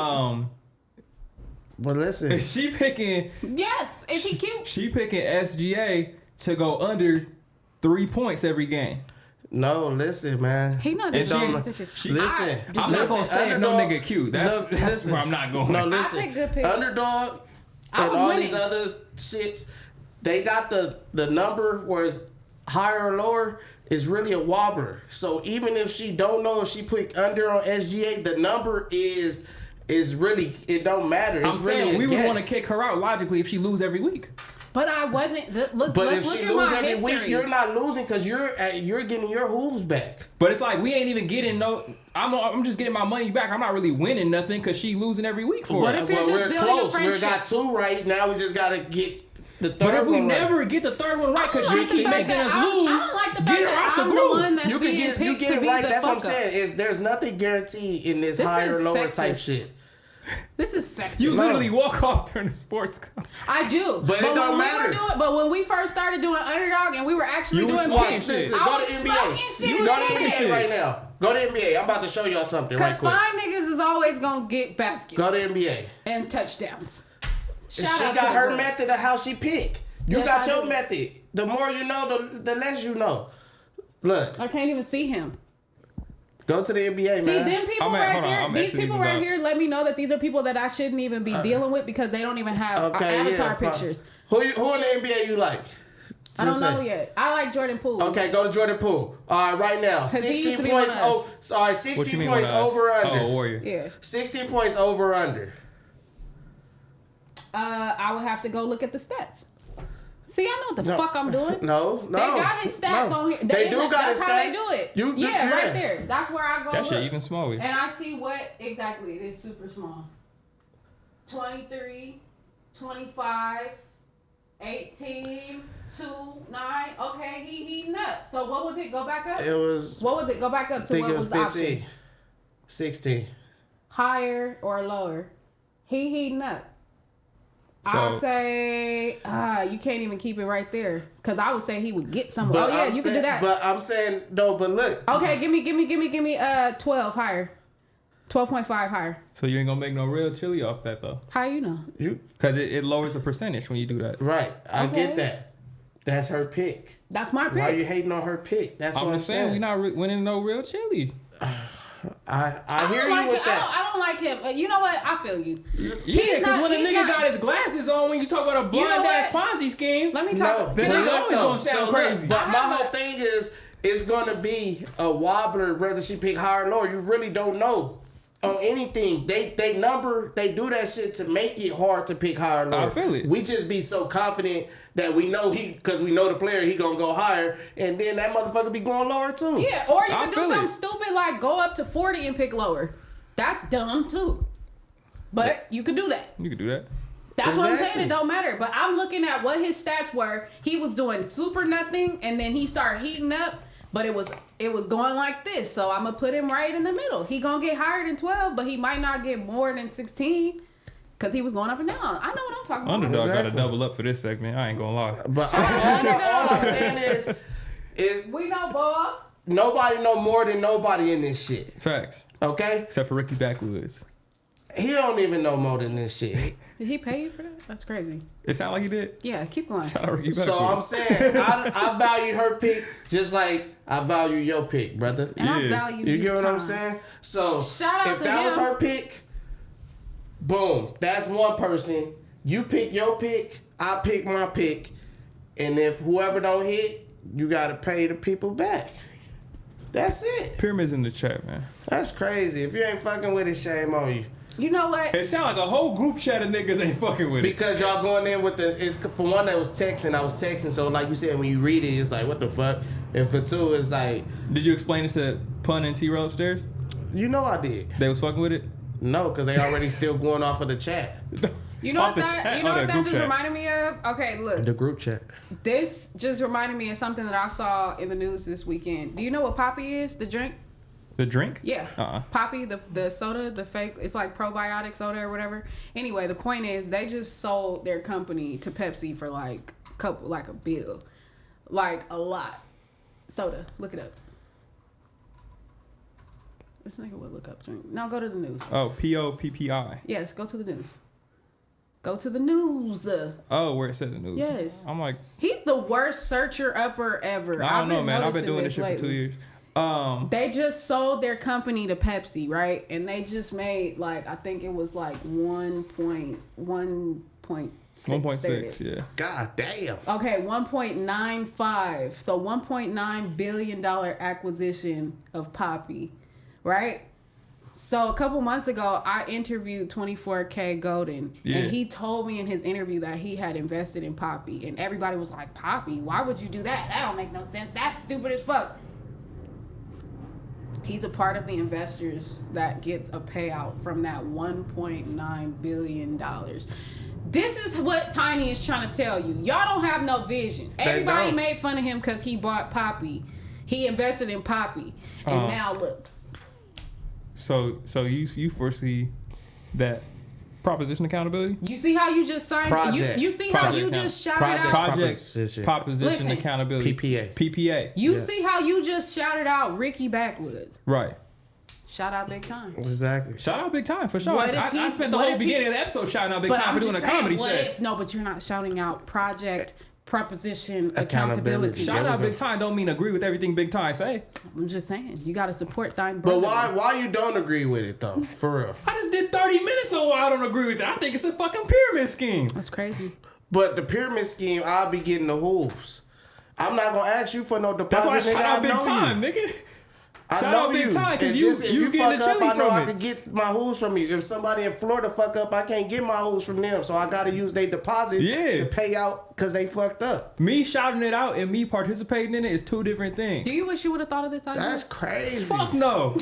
But listen, she picking. Yes, is he cute? She picking SGA to go under 3 points every game. No, listen, man. He not doing that shit. Listen, I'm not gonna say if no nigga cute. That's where I'm not going. No, listen. I pick good picks. Underdog and all these other shits, they got the number where it's higher or lower is really a wobbler. So even if she don't know if she put under on SGA, the number is really, it don't matter. It's I'm saying really we would want to kick her out logically if she lose every week. But I wasn't. Look, but let's if look she at lose my every history. week, you're not losing because you're getting your hooves back. But it's like we ain't even getting no. I'm just getting my money back. I'm not really winning nothing because she losing every week for what it. If you're just building a friendship? We got 2 right now. We just gotta get the third. But if we one never right. get the third one right because she keep making us lose, I don't like the fact get her that out I'm the the group. one that's being picked to be right. the That's what I'm fuck up. saying. There's nothing guaranteed in this higher is lower sexist. type shit. This is sexist. You literally walk off during the sports. I do, but it don't matter. But when we first started doing Underdog and we were actually doing shit, I was smoking shit. Go to NBA right now. Go to NBA. I'm about to show y'all something right quick. Because 5 niggas is always gonna get baskets. Go to NBA and touchdowns. She got her method of how she pick. You got your method. The more you know, the less you know. Look, I can't even see him. Go to the NBA, man. See, them people right there, these people right here let me know that these are people that I shouldn't even be dealing with because they don't even have avatar pictures. Who in the NBA you like? I don't know yet. I like Jordan Poole. Okay, go to Jordan Poole. All right, right now. 16 points. 16 points over under. Oh, Warrior. Yeah. 16 points over under. I would have to go look at the stats. See, I know what the fuck I'm doing. No. They got his stats on here. They do got his stats. That's how they do it. Right there. That's where I go. That shit even smaller. And I see what exactly. It is super small. 23, 25, 18, 2, 9. Okay, he heating up. So what was it? Go back up. What was it? Go back up to what was the 15. Option? 16. Higher or lower? He heating up. So, I'll say, you can't even keep it right there. Because I would say he would get some. Oh, yeah, you can do that. But I'm saying, no, but look. Okay, give me 12 higher. 12.5 higher. So you ain't going to make no real chili off that, though? How you know? Because it lowers the percentage when you do that. Right. I get that. That's her pick. That's my pick. Why are you hating on her pick? That's what I'm saying. We're not winning no real chili. I hear you with that. I don't like him. You know what? I feel you. Yeah, because when a nigga got his glasses on, when you talk about a blind ass Ponzi scheme, let me talk. Then it's always gonna sound crazy. But my whole thing is, it's gonna be a wobbler whether she pick higher or lower. You really don't know on anything. They do that shit to make it hard to pick higher or lower. I feel it. We just be so confident that we know because we know the player, he gonna go higher, and then that motherfucker be going lower too. Yeah, or you can do something stupid like go up to 40 and pick lower. That's dumb too. But you could do that. You could do that. That's what I'm saying. It don't matter. But I'm looking at what his stats were. He was doing super nothing, and then he started heating up. But it was going like this. So I'm gonna put him right in the middle. He gonna get higher than 12, but he might not get more than 16. Because he was going up and down. I know what I'm talking about. Underdog got to double up for this segment. I ain't going to lie. But all I'm saying is... We know, boy. Nobody know more than nobody in this shit. Facts. Okay? Except for Ricky Backwoods. He don't even know more than this shit. Did he pay you for that? That's crazy. It sound like he did? Yeah, keep going. Shout out Ricky Backwoods. So I'm saying, I value her pick just like I value your pick, brother. And I value you. You get what I'm saying? So shout out if to that him. was her pick... Boom. That's one person. You pick your pick. I pick my pick. And if whoever don't hit, you got to pay the people back. That's it. Pyramids in the chat, man. That's crazy. If you ain't fucking with it, shame on you. You know what? It sound like a whole group chat of niggas ain't fucking with it. Because y'all going in with it's for one that was texting. I was texting. So like you said, when you read it, it's like, what the fuck? And for two, it's like... Did you explain it to Pun and t-rell upstairs? You know I did. They was fucking with it? No, because they already still going off of the chat. You know what that just reminded me of? Okay, look. The group chat. This just reminded me of something that I saw in the news this weekend. Do you know what Poppy is? The drink? The drink? Yeah. Poppy, the soda, the fake, it's like probiotic soda or whatever. Anyway, the point is they just sold their company to Pepsi for like a bill. Like a lot. Soda. Look it up. This nigga would look up drink. Now go to the news. Oh, POPPI. Yes, go to the news. Go to the news. Oh, where it says the news. Yes. I'm like... He's the worst searcher upper ever. I don't know, man. I've been doing this shit for 2 years. They just sold their company to Pepsi, right? And they just made like, I think it was like 1.6. 1.6, yeah. God damn. Okay, 1.95. So $1.9 billion acquisition of Poppy, right? So a couple months ago, I interviewed 24K Golden, and he told me in his interview that he had invested in Poppy, and everybody was like, Poppy? Why would you do that? That don't make no sense. That's stupid as fuck. He's a part of the investors that gets a payout from that $1.9 billion. This is what Tiny is trying to tell you. Y'all don't have no vision. Everybody made fun of him because he bought Poppy. He invested in Poppy. And now look. So you foresee that Proposition accountability. You see how you just signed? You see how you just shouted out? Proposition accountability. PPA. You see how you just shouted out Ricky Backwoods? Right. Shout out Big Time. Exactly. Shout out Big Time for sure. I spent the whole beginning of the episode shouting out Big Time for doing a comedy set. No, but you're not shouting out Proposition accountability. Shout out Big Time don't mean agree with everything Big Time say. I'm just saying you got to support thine brother. But why you don't agree with it though? For real. I just did 30 minutes on why I don't agree with that. I think it's a fucking pyramid scheme. That's crazy. But the pyramid scheme, I'll be getting the hooves. I'm not gonna ask you for no deposit. That's why I shout out Big Time, nigga. Shout out Big Time because you getting the chili from it. I know I can get my hooves from you. If somebody in Florida fuck up, I can't get my hooves from them. So I got to use their deposit to pay out because they fucked up. Me shouting it out and me participating in it is two different things. Do you wish you would have thought of this idea? That's crazy. Fuck no.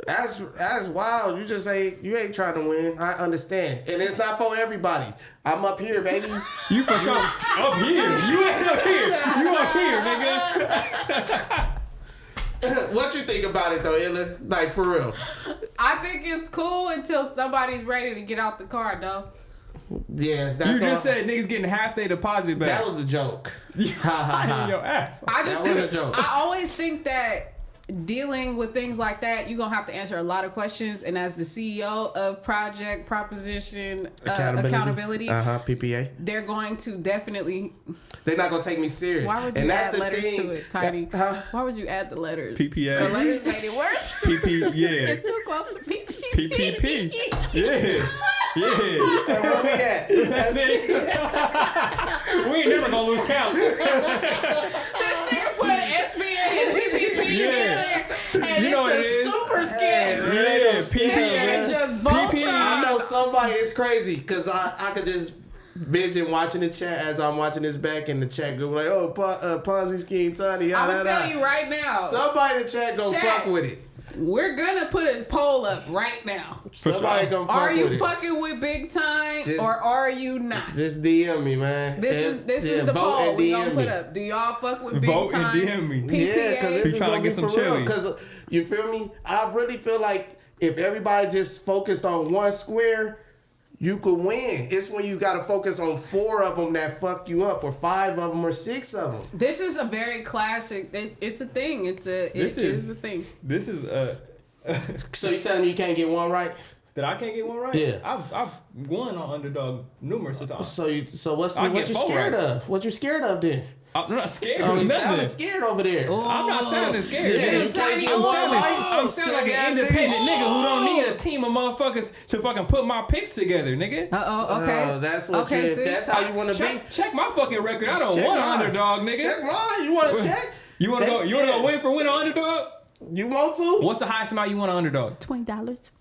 That's wild. You just say you ain't trying to win. I understand, and it's not for everybody. I'm up here, baby. You for sure up here. You ain't up here. You up here, nigga. What you think about it though, Illa? Like for real? I think it's cool until somebody's ready to get out the car, though. Yeah, that's you just said niggas getting half their deposit back. That was a joke. Your ass. That was a joke. I always think that dealing with things like that, you're gonna have to answer a lot of questions. And as the CEO of Proposition Accountability, PPA, they're going to definitely. They're not gonna take me serious. Why would you add letters to it, Tiny? Why would you add the letters? PPA. The letters made it worse. PP. Yeah. It's too close to PP. PPP. Yeah. Yeah. And where we at? That's it. We ain't never gonna lose count. This nigga put SBA and PPP together, and you know it's a super skin. Yeah, PPA. Just Voltron. I know somebody is crazy because I could just vision watching the chat as I'm watching this back in the chat go like, oh, Ponzi scheme, Tiny. I'm gonna tell you right now. Somebody in the chat go fuck with it. We're gonna put a poll up right now. Somebody gonna fuck Are you with fucking with Big Time or are you not? Just DM me, man. This is the poll we gonna put up. Do y'all fuck with Big Vote Time? And DM me. PPA? Yeah, because this is trying to get some chili. Because you feel me? I really feel like if everybody just focused on one square, you could win. It's when you got to focus on 4 of them that fuck you up, or 5 of them, or 6 of them. This is a very classic. It's a thing. It is a thing. This is a. So you telling me you can't get one right? That I can't get one right? Yeah. I've won on Underdog numerous times. So what you scared of? What you scared of then? I'm not scared of nothing. You sounding scared over there. I'm not sounding scared. I'm sounding like an independent nigga who don't need a team of motherfuckers to fucking put my picks together, nigga. Okay. That's what that's how you want to be. Check my fucking record. I don't want an Underdog, nigga. Check mine. You want to check? You want to go? You want to go win for win on Underdog? You want to? What's the highest amount you want on Underdog? $20.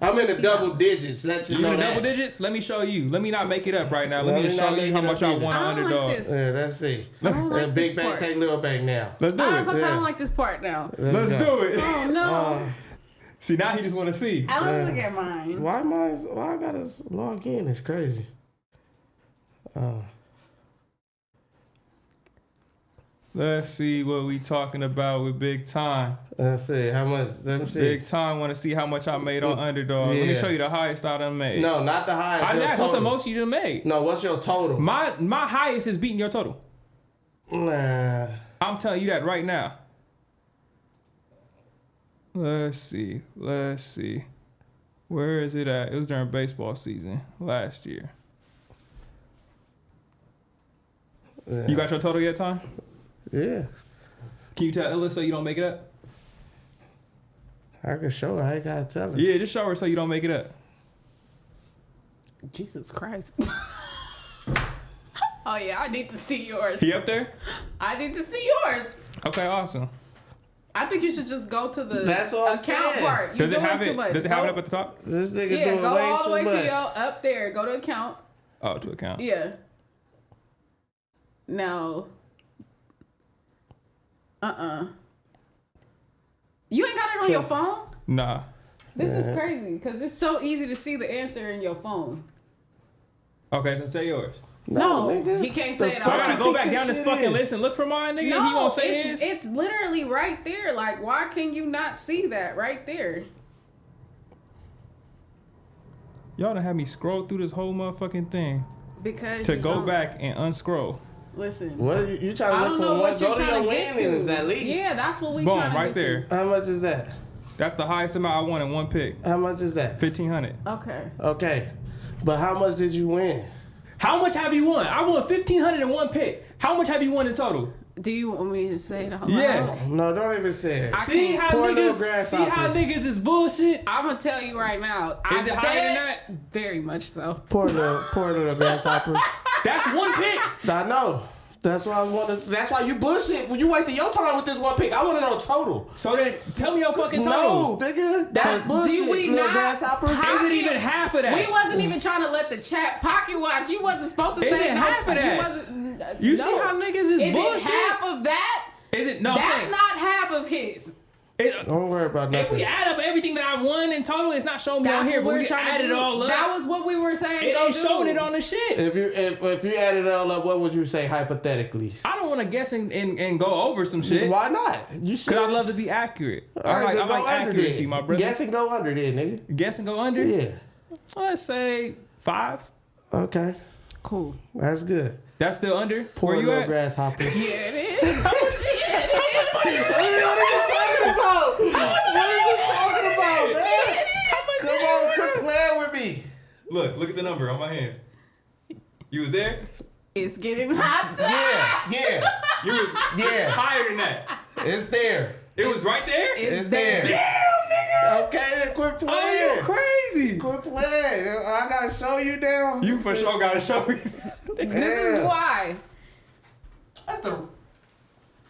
I'm in the double digits. Let you know in the that. double digits? Let me show you. Let me not make it up right now. Let me just show you how much I want on Underdog. Like this. Yeah, let's see. Like big bank take little bank now. Let's do it. I don't like this part now. Let's do it. Oh no. See, now he just want to see. Let's look at mine. Why I gotta log in? It's crazy. Let's see what we talking about with Big Time. Let's see how much. Let me see. Big Time want to see how much I made on Underdog. Let me show you the highest I done made. No, not the highest. I asked what's the most you done made. No, what's your total? My highest is beating your total. Nah. I'm telling you that right now. Let's see. Where is it at? It was during baseball season last year. Yeah. You got your total yet, Tom? Yeah. Can you tell Illa so you don't make it up? I can show her. I ain't gotta tell her. Yeah, just show her so you don't make it up. Jesus Christ. Oh yeah, I need to see yours. He up there? I need to see yours. Okay, awesome. I think you should just go to the account part. Does it have it up at the top? This nigga doing way too much. Go all the way to your up there. Go to account. Oh, to account. Yeah. Now. You ain't got it on your phone? Nah. This is crazy because it's so easy to see the answer in your phone. Okay, so say yours. No, he can't say it. So I gotta go back down this fucking list and look for mine, nigga? No, he won't say his? It's literally right there. Like, why can you not see that right there? Y'all done had me scroll through this whole motherfucking thing Because to go back and unscroll. Listen. What are you trying to look for? What go to your winnings at least? Yeah, that's what we Boom, trying to right get there. to. How much is that? That's the highest amount I won in one pick. How much is that? 1,500. Okay. Okay, but how much did you win? How much have you won? I won 1,500 in one pick. How much have you won in total? Do you want me to say the whole Yes. No, don't even say it. See how niggas is bullshit? I'm gonna tell you right now. Is it higher than that? Very much so. Poor little grasshopper. That's one pick. I know. That's why I want to. That's why you bullshit when you wasting your time with this one pick. I want to know total. So then, tell me your fucking No, total. nigga, that's bullshit. Do we little not? grasshopper. Is it even half of that? We wasn't even trying to let the chat pocket watch. You wasn't supposed to Is say it half of that? You wasn't. You see how niggas is bullshit? Is it half of that? Is it? No, That's not half of his. Don't worry about nothing. If we add up everything that I won in total, it's not showing me That's on here, what but we're we trying add to it do. all up. That was what we were saying. It ain't showing it on the shit. If you add it all up, what would you say hypothetically? I don't want to guess and go over some shit. Why not? You should. Because I love to be accurate. I Right, like accuracy, then. my brother. Guess and go under then, nigga. Guess and go under? Yeah. Let's say 5. Okay. Cool. That's good. That's still under? Poor Where you little at? grasshopper. Yeah, it is. Yeah, it is. What are you talking about? What are you talking about, man? Come on, quit playing with me. Look at the number on my hands. You was there? It's getting hot. Yeah. You was higher than that. It's there. It was right there? It's there. Damn, nigga! Okay, then quit playing. Oh, you crazy. Quit playing. I gotta show you now. You for sure gotta show me. This is why. That's the...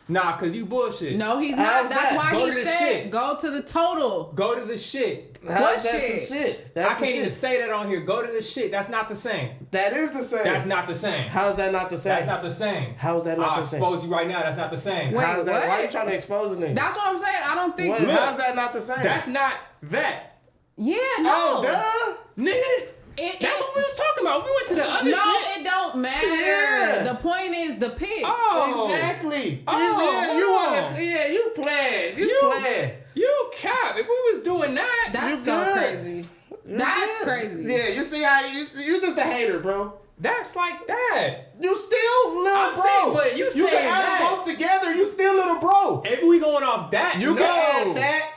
Nah, cause you bullshit. No, he's not. How's That's that? why Go he to the said shit. go to the total. Go to the shit. How's that shit? the shit? That's I can't even say that on here. Go to the shit. That's not the same. That is the same. That's not the same. How's that not the same? That's not the same. How's that not the same? I'll expose you right now. That's not the same. Wait, How's that? what? Why are you trying to expose a nigga? That's what I'm saying. I don't think. What? How's that not the same? That's not that. Yeah, no. Oh, duh. Nigga. That's what we was talking about. We went to the other shit. No, it don't matter. Yeah. The point is the pick. Oh. Exactly. Oh, you hold want on. to? Yeah, you playing. You playing. You cap. If we was doing that. That's You so good. crazy. That's Yeah. crazy. Yeah, you see how you just a hater, bro. That's like that. You still little I'm bro. saying, but you can saying add that. them both together. You still little bro. If we going off that, You no. can add that.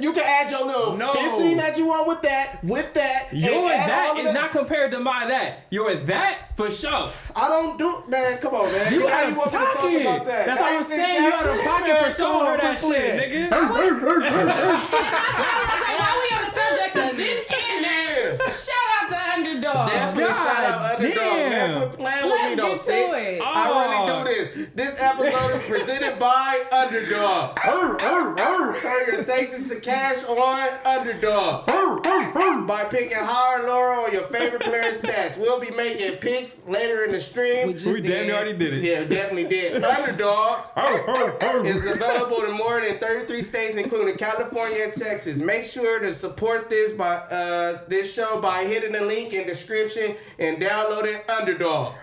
You can add your little No. 15 that you want with that. Your and add that all of is not compared to my that. Your that for sure. I don't do, man. Come on, man. You How out you of want me to talk pocket. about that? That's what I'm saying. You out of pocket for showing her that shit, nigga. And that's why I was like, why we on the subject of this and that? Shout out to Underdog. Definitely God shout out Underdog. damn. Man, quit playing with me though, Let's get to Syxx. it. I really do this. This episode is presented by Underdog. Turn your takes to cash on Underdog. By picking high or lower on your favorite player stats. We'll be making picks later in the stream. We just damn near already did it. Yeah, definitely did. Underdog is available in more than 33 states, including California and Texas. Make sure to support this show by hitting the link in description and downloading Underdog.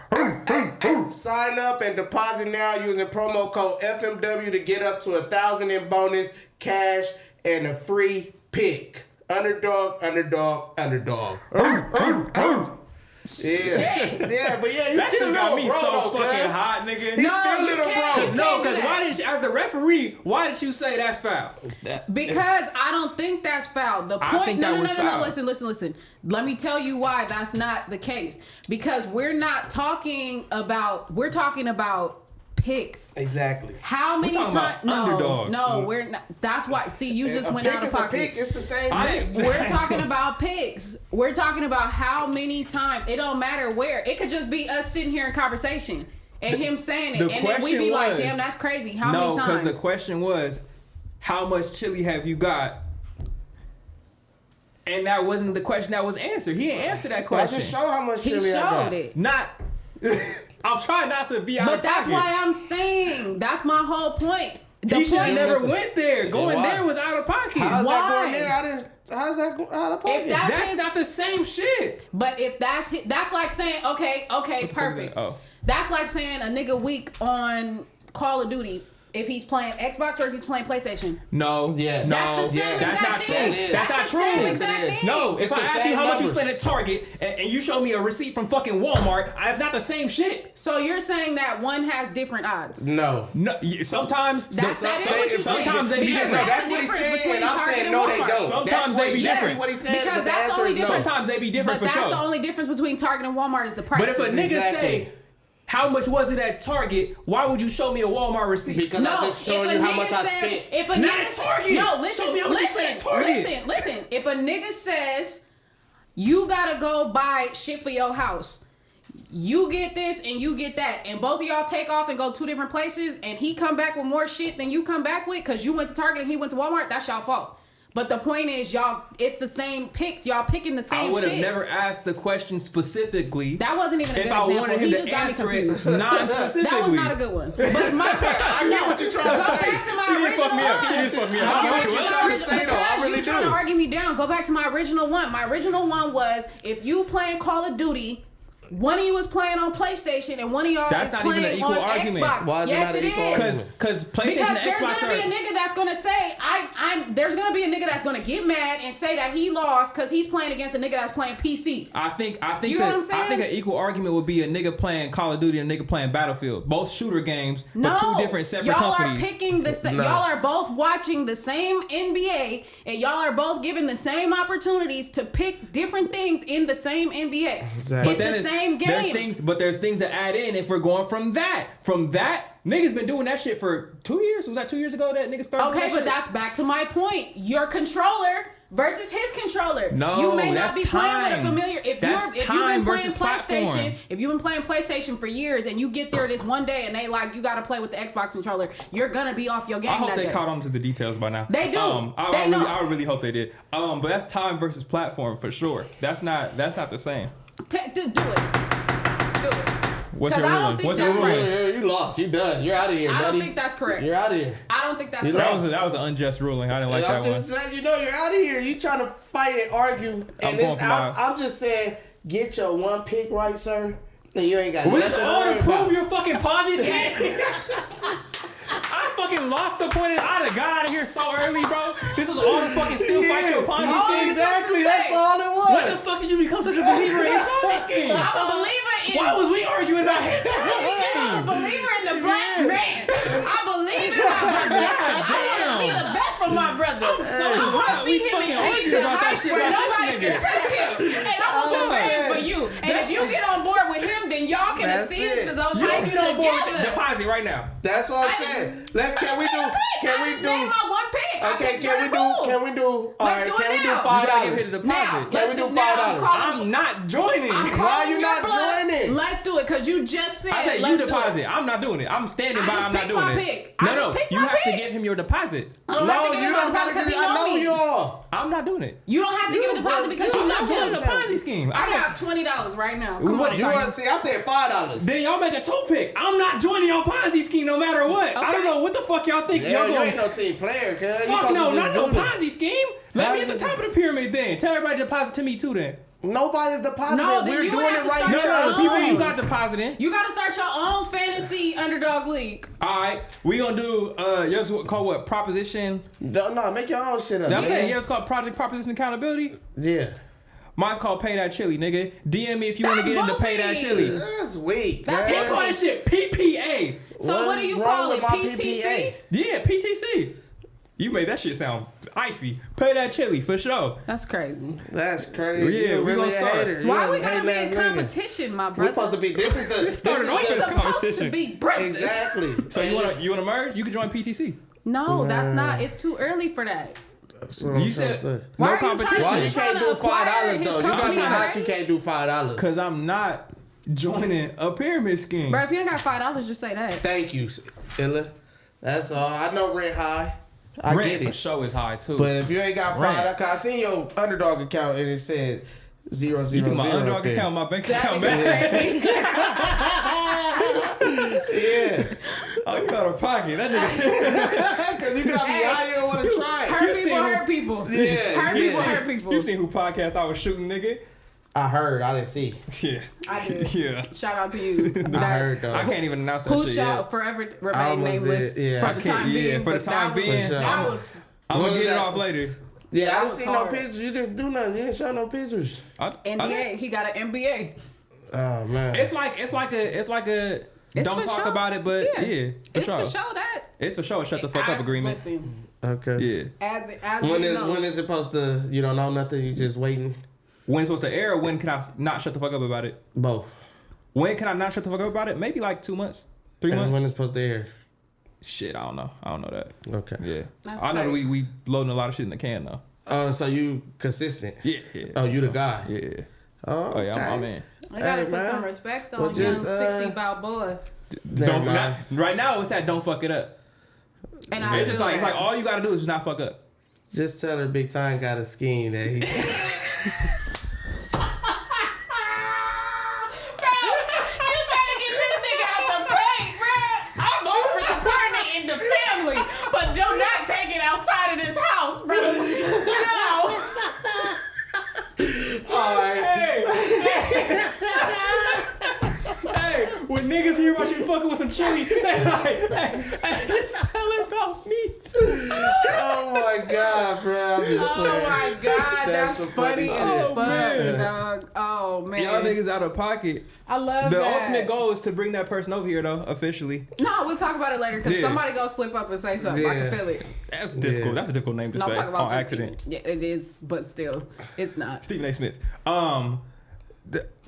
Sign up and deposit now using promo code FMW to get up to 1,000 in bonus cash and a free pick. Underdog. Yeah, but yeah, you That still shit got little me bro, so though, fucking cuz. hot, nigga. He's No, still you little can't. bro. You No, can't do because that. why did you, as the referee, why did you say that's foul? Because I don't think that's foul. The I point, think no, that no, was no, no, no. foul. Listen. Let me tell you why that's not the case. Because we're talking about picks. Exactly. How many talking times? about Underdog. No, we're not. That's why. See, you just went out of pocket. Pick. It's the same thing. We're talking about picks. We're talking about how many times. It don't matter where. It could just be us sitting here in conversation and him saying it, and then we be like, "Damn, that's crazy." How many No, times? because the question was, how much chili have you got? And that wasn't the question that was answered. He didn't answer that I question. just show how much He chili I got. showed it. Not. I'm trying not to be out But of that's pocket. why I'm saying. That's my whole point. The He should have point. never Listen. went there. Going Why? there was out of pocket. How's Why? that going there? How's that going out of pocket? If that's That's his- not the same shit. But if that's like saying, okay, perfect. Oh. That's like saying a nigga weak on Call of Duty if he's playing Xbox or if he's playing PlayStation? No. Yes. That's the same exact thing. That's not true. No, if I ask you how much you spend at Target and you show me a receipt from fucking Walmart, it's not the same shit. So you're saying that one has different odds? No. Sometimes. That is what you're saying. Sometimes they be different. That's the difference between Target and Walmart. Sometimes they be different. What he said. Because that's the only difference. Sometimes they be different for sure. But that's the only difference between Target and Walmart is the price. But if a nigga say, how much was it at Target? Why would you show me a Walmart receipt? Because I just showed you how much I spent. If a nigga says, Target. No, listen. If a nigga says, you gotta go buy shit for your house. You get this and you get that, and both of y'all take off and go 2 different places, and he come back with more shit than you come back with because you went to Target and he went to Walmart. That's y'all fault. But the point is, y'all, it's the same picks. Y'all picking the same shit. I would have never asked the question specifically. That wasn't even a good example. If I wanted him to answer it non-specifically. That was not a good one. But my I know what you're trying to say. Go back to my original one. She just fucked me up. I get what you're trying to say, though. I really do. You're trying to argue me down. Go back to my original one. My original one was, if you playing Call of Duty, one of you is playing on PlayStation and one of y'all is playing on Xbox. Why is yes, it is. Because PlayStation because and there's Xbox gonna be a nigga that's gonna say there's gonna be a nigga that's gonna get mad and say that he lost because he's playing against a nigga that's playing PC. I think you know what I'm saying? I think an equal argument would be a nigga playing Call of Duty and a nigga playing Battlefield. Both shooter games, but 2 different separate companies. Y'all are picking the same. Y'all are both watching the same NBA and y'all are both given the same opportunities to pick different things in the same NBA. Exactly. It's the same game. But there's things to add in if we're going from that. Niggas been doing that shit for 2 years. Was that 2 years ago that nigga started? Okay, but that's back to my point. Your controller versus his controller. No, you may not be playing with a familiar. If you've been playing PlayStation, if you've been playing PlayStation for years and you get there this one day and they like you got to play with the Xbox controller, you're gonna be off your game. I hope they day. Caught on to the details by now. They do. I really hope they did. But that's time versus platform for sure. That's not the same. Do it. What's your ruling? What's your ruling? You lost. You done. You're out of here, buddy. I don't think that's correct. You're out of here. I don't think that's correct. That was an unjust ruling. I didn't like that one. I'm just saying, you're out of here. You trying to fight and argue. And I'm just saying, get your one pick right, sir. And you ain't got nothing to worry about. Prove your fucking Ponzi scheme. I fucking lost the point. I'd have got out of here so early, bro. This was all to fucking still fight your Ponzi scheme. Exactly. That's all it was. What the fuck did you become such a believer in his Ponzi scheme? I'm a believer in. Why was we arguing about his Ponzi scheme? I'm a believer in the black man. I believe in my brother. I want to see the best from my brother. I want to see him in the heights where nobody can touch him. And I'm just saying for you. And if you get on board with him, then y'all can ascend to those heights together. You get on board with the deposit right now. That's what I'm saying. Can we do? I just named my one pick. Okay, can we do? Let's do it now. $5? Now, can we do $5? I'm not joining. Why are you not joining? Let's do it because you just said. I said you deposit. I'm not doing it. I'm standing by. I'm not doing it. No, you have to give him your deposit. I don't have to give him a deposit because he knows me. I'm not doing it. You don't have to give a deposit because you know doing the Ponzi scheme. I got $20 right now. What you want to see? I said $5. Then y'all make a 2-pick. I'm not joining your Ponzi scheme no matter what. I don't know what the fuck y'all think. Y'all you ain't no team player, cuz. Fuck no, not no Ponzi scheme. Let me at the top of the pyramid then. Tell everybody to deposit to me too then. Nobody's depositing. No, then you would have to start your own. People you got depositing. You got to start your own fantasy underdog league. All right, we gonna do yours called what? Proposition. No, make your own shit up. Okay, yours called Project Proposition Accountability. Yeah. Mine's called Pay That Chili, nigga. DM me if you want to get into Pay That Chili. That's weak. That's my shit. PPA. So what do you call it? PTC? Yeah, PTC. You made that shit sound icy. Pay That Chili for sure. That's crazy. That's crazy. Yeah, we gonna start. Why we gotta be in competition, my brother? We're supposed to be. This is the. Started off as competition. Supposed to be brothers. Exactly. So you wanna merge? You can join PTC. No, that's not. It's too early for that. You said why no competition. Why you can't do $5 though? You got to hot. You can't do $5. Cause I'm not joining a pyramid scheme. Bro, if you ain't got $5, just say that. Thank you, Illa. That's all. I know rent high. I rent get it. For sure is high too. But if you ain't got $5, cause I seen your Underdog account and it said 000. You think my Underdog account, my bank account, man? Yeah. Oh, you out of pocket. That nigga. Cause you got me out here want to try. Hurt people. Yeah. Hurt people. You seen who podcast I was shooting, nigga? I heard. I didn't see. Yeah. I did. Yeah. Shout out to you. I heard though. I can't even announce that Who shit shall yet. forever remain nameless for the time being. For the time being. That was. I'm gonna get it off later. Yeah, I didn't see no pictures. You didn't do nothing. You didn't show no pictures. NBA. He got an NBA. Oh man. It's like a. Don't talk about it, but yeah, it's for sure that. It's for sure. Shut the fuck up agreement. Listen. Okay. Yeah. As when is it supposed to? You don't know nothing. You just waiting. When it's supposed to air, or when can I not shut the fuck up about it? Both. When can I not shut the fuck up about it? Maybe like 2 months, 3 months. When it's supposed to air? Shit, I don't know. I don't know that. Okay. Yeah. That's I know tight. that we loading a lot of shit in the can though. Oh, so you consistent? Yeah. Oh, you the guy? Yeah. Oh, okay. Yeah, I'm in. I gotta Hey, put man. some respect on Well, him, just, 60 Balboa. Right now, it's that don't fuck it up. And I It's feel just like, that. it's like all you gotta do is just not fuck up. Just tell her Big Time got a scheme that he. But do not take it outside of this house, brother. No. Hey, when niggas hear about you fucking with some chili, they like, hey, just tell about me too. Oh my god, bro! I'm just Oh playing. my god, that's some funny shit. as fuck, man. dog. Oh man, Y'all niggas out of pocket. I love The that. ultimate goal is to bring that person over here, though, officially. No, we'll talk about it later because Yeah. somebody gonna slip up and say something. I can feel it. That's difficult. Yeah. That's a difficult name to No, I'm say talking about on just accident. Stephen. Yeah, it is, but still, it's not. Stephen A. Smith.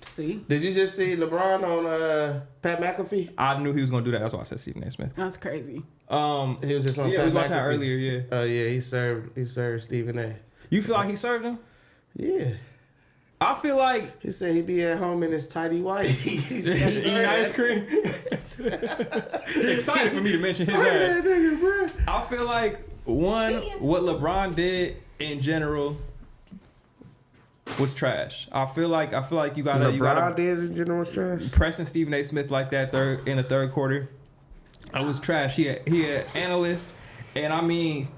See, Did you just see LeBron on Pat McAfee? I knew he was gonna do that. That's why I said Stephen A. Smith. that's crazy. He was just on. Yeah, Pat we watched that McAfee. earlier. Yeah. Oh yeah, he served Stephen A. You feel like he served him? Yeah. I feel like He said he'd be at home in his tidy white. eating ice cream. Excited for me to mention his that ass. nigga, bro. I feel like what LeBron did in general was trash. I feel like you gotta did in general trash. pressing Stephen A. Smith like that in the third quarter. It was trash. He had analyst, and I mean.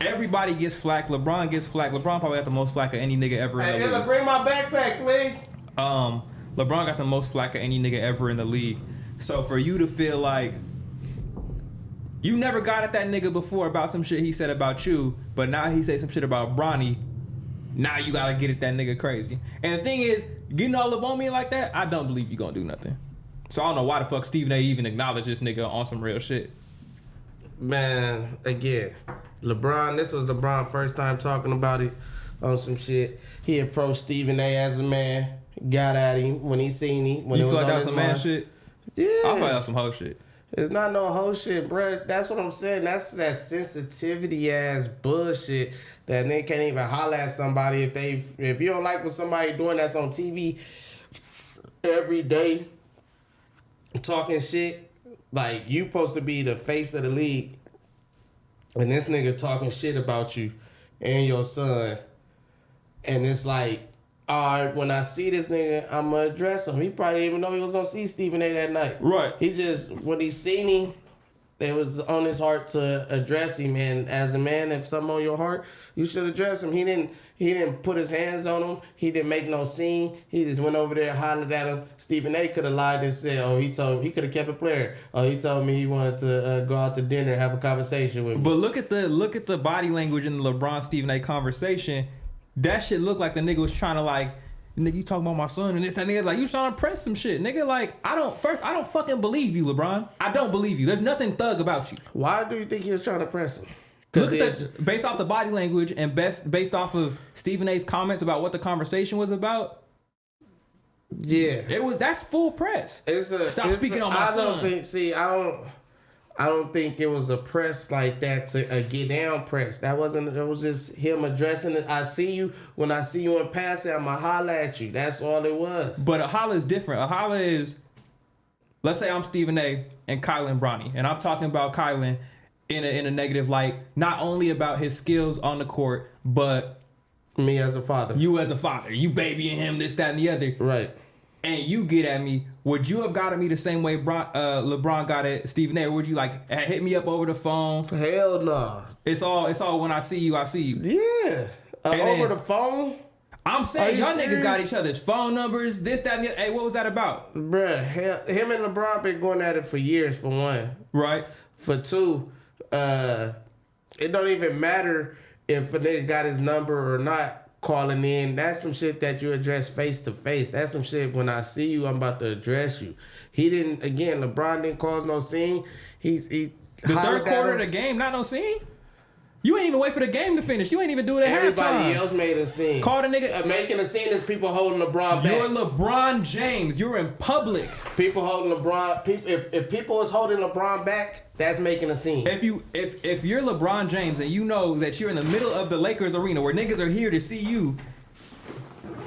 Everybody gets flack. LeBron gets flack. LeBron probably got the most flack of any nigga ever in the league. Ella, bring my backpack, please. LeBron got the most flack of any nigga ever in the league. So for you to feel like you never got at that nigga before about some shit he said about you, but now he say some shit about Bronny, now you gotta get at that nigga crazy. And the thing is, getting all up on me like that, I don't believe you gonna do nothing. So I don't know why the fuck Stephen A. even acknowledged this nigga on some real shit. Man, again, LeBron, this was LeBron first time talking about it on some shit. He approached Stephen A. as a man, got at him when he seen him. When You it feel was like on that was his some man mind. shit? Yeah. I feel like that was some hoe shit. It's not no whole shit, bruh. That's what I'm saying. That's that sensitivity ass bullshit that they can't even holler at somebody if you don't like what somebody doing that's on TV every day talking shit. Like, you supposed to be the face of the league, and this nigga talking shit about you and your son, and it's like, all right, when I see this nigga, I'm gonna address him. He probably didn't even know he was gonna see Stephen A. that night. Right. He just, when he seen him, it was on his heart to address him. And as a man, if something on your heart, you should address him. He didn't put his hands on him. He didn't make no scene. He just went over there and hollered at him. Stephen A. could have lied and said, oh, he told him, he could have kept it player. Oh, he told me he wanted to go out to dinner and have a conversation with me. But look at the body language in the LeBron Stephen A. conversation. That shit looked like the nigga was trying to like, nigga, you talking about my son and this and nigga like you trying to press some shit, nigga. Like I don't fucking believe you, LeBron. I don't believe you. There's nothing thug about you. Why do you think he was trying to press him? Look at based off the body language and based off of Stephen A.'s comments about what the conversation was about. Yeah, that's full press. Stop speaking on my son. I don't think it was a press like that to a get down press. That wasn't. It was just him addressing it. I see you. When I see you in passing, I'ma holler at you. That's all it was. But a holler is different. A holler is, let's say I'm Stephen A. and Kylan Bronny, and I'm talking about Kylan in a negative light, not only about his skills on the court, but me as a father. You as a father. You babying him, this, that, and the other. Right. And you get at me. Would you have got at me the same way LeBron got at Stephen A? Or would you like hit me up over the phone? Hell no. It's all when I see you, I see you. Yeah. Over the phone? I'm saying y'all niggas got each other's phone numbers, this, that, and the other. Hey, what was that about? Bruh, him and LeBron been going at it for years, for one. Right. For two, it don't even matter if a nigga got his number or not calling in. That's some shit that you address face to face. That's some shit when I see you, I'm about to address you. He didn't, again, LeBron didn't cause no scene. He the third quarter of the game, not no scene? You ain't even wait for the game to finish. You ain't even do it at halftime. Everybody else made a scene. Called a nigga. Making a scene is people holding LeBron back. You're LeBron James. You're in public. People holding LeBron. If people is holding LeBron back, that's making a scene. If you're LeBron James and you know that you're in the middle of the Lakers arena where niggas are here to see you,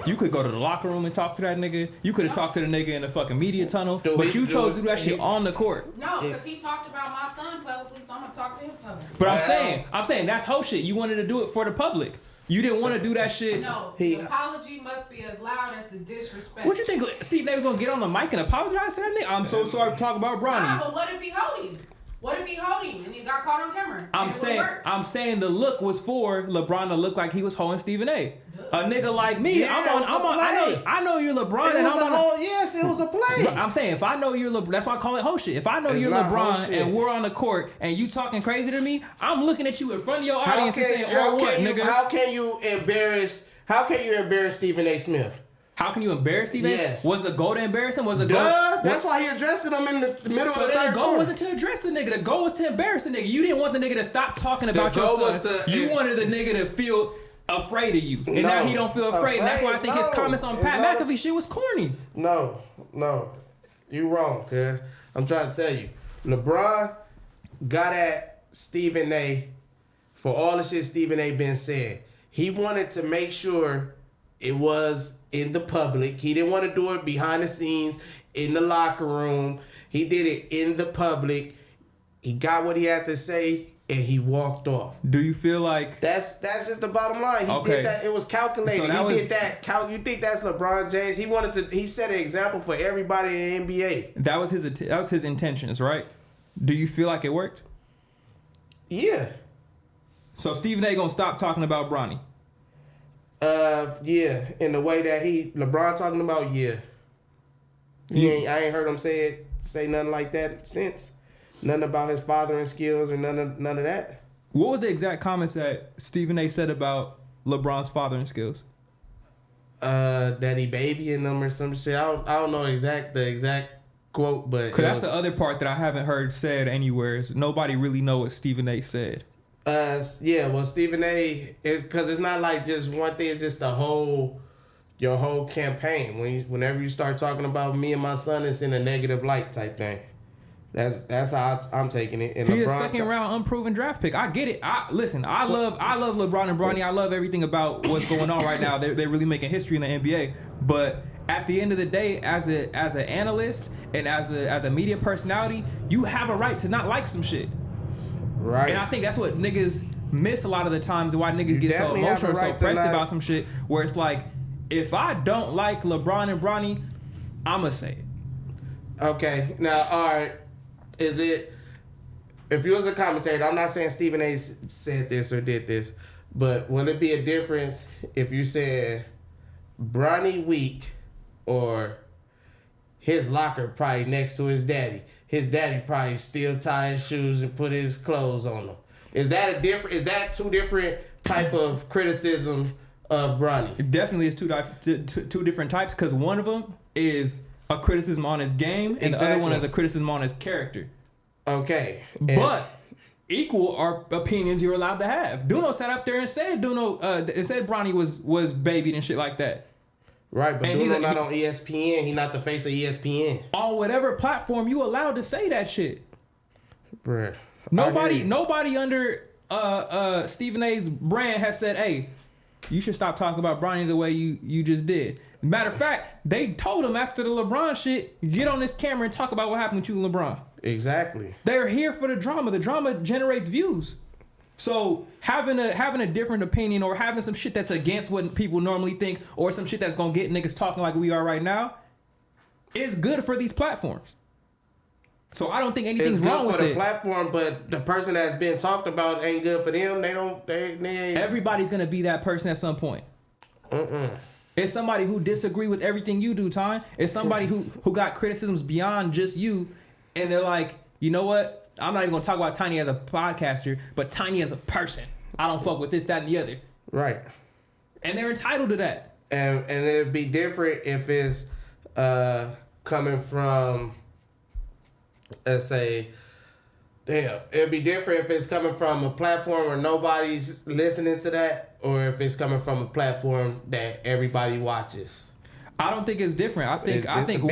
you could go to the locker room and talk to that nigga. You could have talked to the nigga in the fucking media tunnel. But you chose to do that shit on the court. No, because he talked about my son publicly, so I'm gonna talk to him publicly. But I'm saying that's whole shit. You wanted to do it for the public. You didn't want to do that shit. No, the apology must be as loud as the disrespect. What you think Steve A was gonna get on the mic and apologize to that nigga? I'm so sorry to talk about Bronny. Nah, but what if he hold him? What if he hold him and he got caught on camera? I'm saying the look was for LeBron to look like he was holding Stephen A. A nigga like me, I know you're LeBron, and I'm on. Yes, it was a play. I'm saying if I know you're LeBron, that's why I call it whole shit. If I know you're LeBron and we're on the court and you talking crazy to me, I'm looking at you in front of your audience and saying, "Oh, what, nigga? How can you embarrass Stephen A. Smith? How can you embarrass Stephen? Yes. Was the goal to embarrass him? Was the goal? That's why he addressed him in the middle of the third the goal quarter. wasn't to address the nigga. The goal was to embarrass the nigga. You didn't want the nigga to stop talking about your son. You wanted the nigga to feel afraid of you. And now he don't feel afraid. And that's why I think his comments on Pat McAfee shit was corny. No. You wrong, cuz. I'm trying to tell you. LeBron got at Stephen A. for all the shit Stephen A. been saying. He wanted to make sure it was in the public. He didn't want to do it behind the scenes, in the locker room. He did it in the public. He got what he had to say, and he walked off. Do you feel like that's just the bottom line? He did that. It was calculated. Did that. You think that's LeBron James? He set an example for everybody in the NBA. That was his intentions, right? Do you feel like it worked? Yeah. So Stephen A. gonna stop talking about Bronny? Yeah. In the way that LeBron talking about, yeah. I ain't heard him say nothing like that since. Nothing about his fathering skills or none of that. What was the exact comments that Stephen A. said about LeBron's fathering skills? That he babying them or some shit. I don't know the exact quote, but because that's the other part that I haven't heard said anywhere. Is nobody really know what Stephen A. said. Yeah. Well, Stephen A. because it's not like just one thing. It's just your whole campaign. Whenever you start talking about me and my son, it's in a negative light type thing. That's how I'm taking it. And he is second round unproven draft pick. I get it. I love LeBron and Bronny. I love everything about what's going on right now. They're really making history in the NBA. But at the end of the day, as an analyst and as a media personality, you have a right to not like some shit. Right. And I think that's what niggas miss a lot of the times, and why niggas get so emotional or so pressed about some shit, where it's like, if I don't like LeBron and Bronny, I'ma say it. Okay. Now, all right. Is it, if you was a commentator, I'm not saying Stephen A. said this or did this, but will it be a difference if you said Bronny weak or his locker probably next to his daddy? His daddy probably still tie his shoes and put his clothes on him. Is that two different type of criticism of Bronny? It definitely is two different types, because one of them is a criticism on his game, and the other one is a criticism on his character. Okay. But equal are opinions you're allowed to have. Duno sat up there and said Bronny was babied and shit like that. Right, but Duno not on ESPN. He not the face of ESPN. On whatever platform you allowed to say that shit. Bruh. Nobody under Stephen A.'s brand has said, hey, you should stop talking about Bronny the way you just did. Matter of fact, they told him after the LeBron shit, get on this camera and talk about what happened to you and LeBron. Exactly. They're here for the drama. The drama generates views. So having a different opinion or having some shit that's against what people normally think or some shit that's gonna get niggas talking like we are right now is good for these platforms. So I don't think anything's wrong with it. It's good for the platform, but the person that's been talked about ain't good for them. They ain't. Everybody's gonna be that person at some point. It's somebody who disagree with everything you do, Ty. It's somebody who got criticisms beyond just you, and they're like, you know what? I'm not even gonna talk about Tiny as a podcaster, but Tiny as a person. I don't fuck with this, that, and the other. Right. And they're entitled to that. And it'd be different if it's coming from, let's say, it'd be different if it's coming from a platform where nobody's listening to that, or if it's coming from a platform that everybody watches. I don't think it's different. I think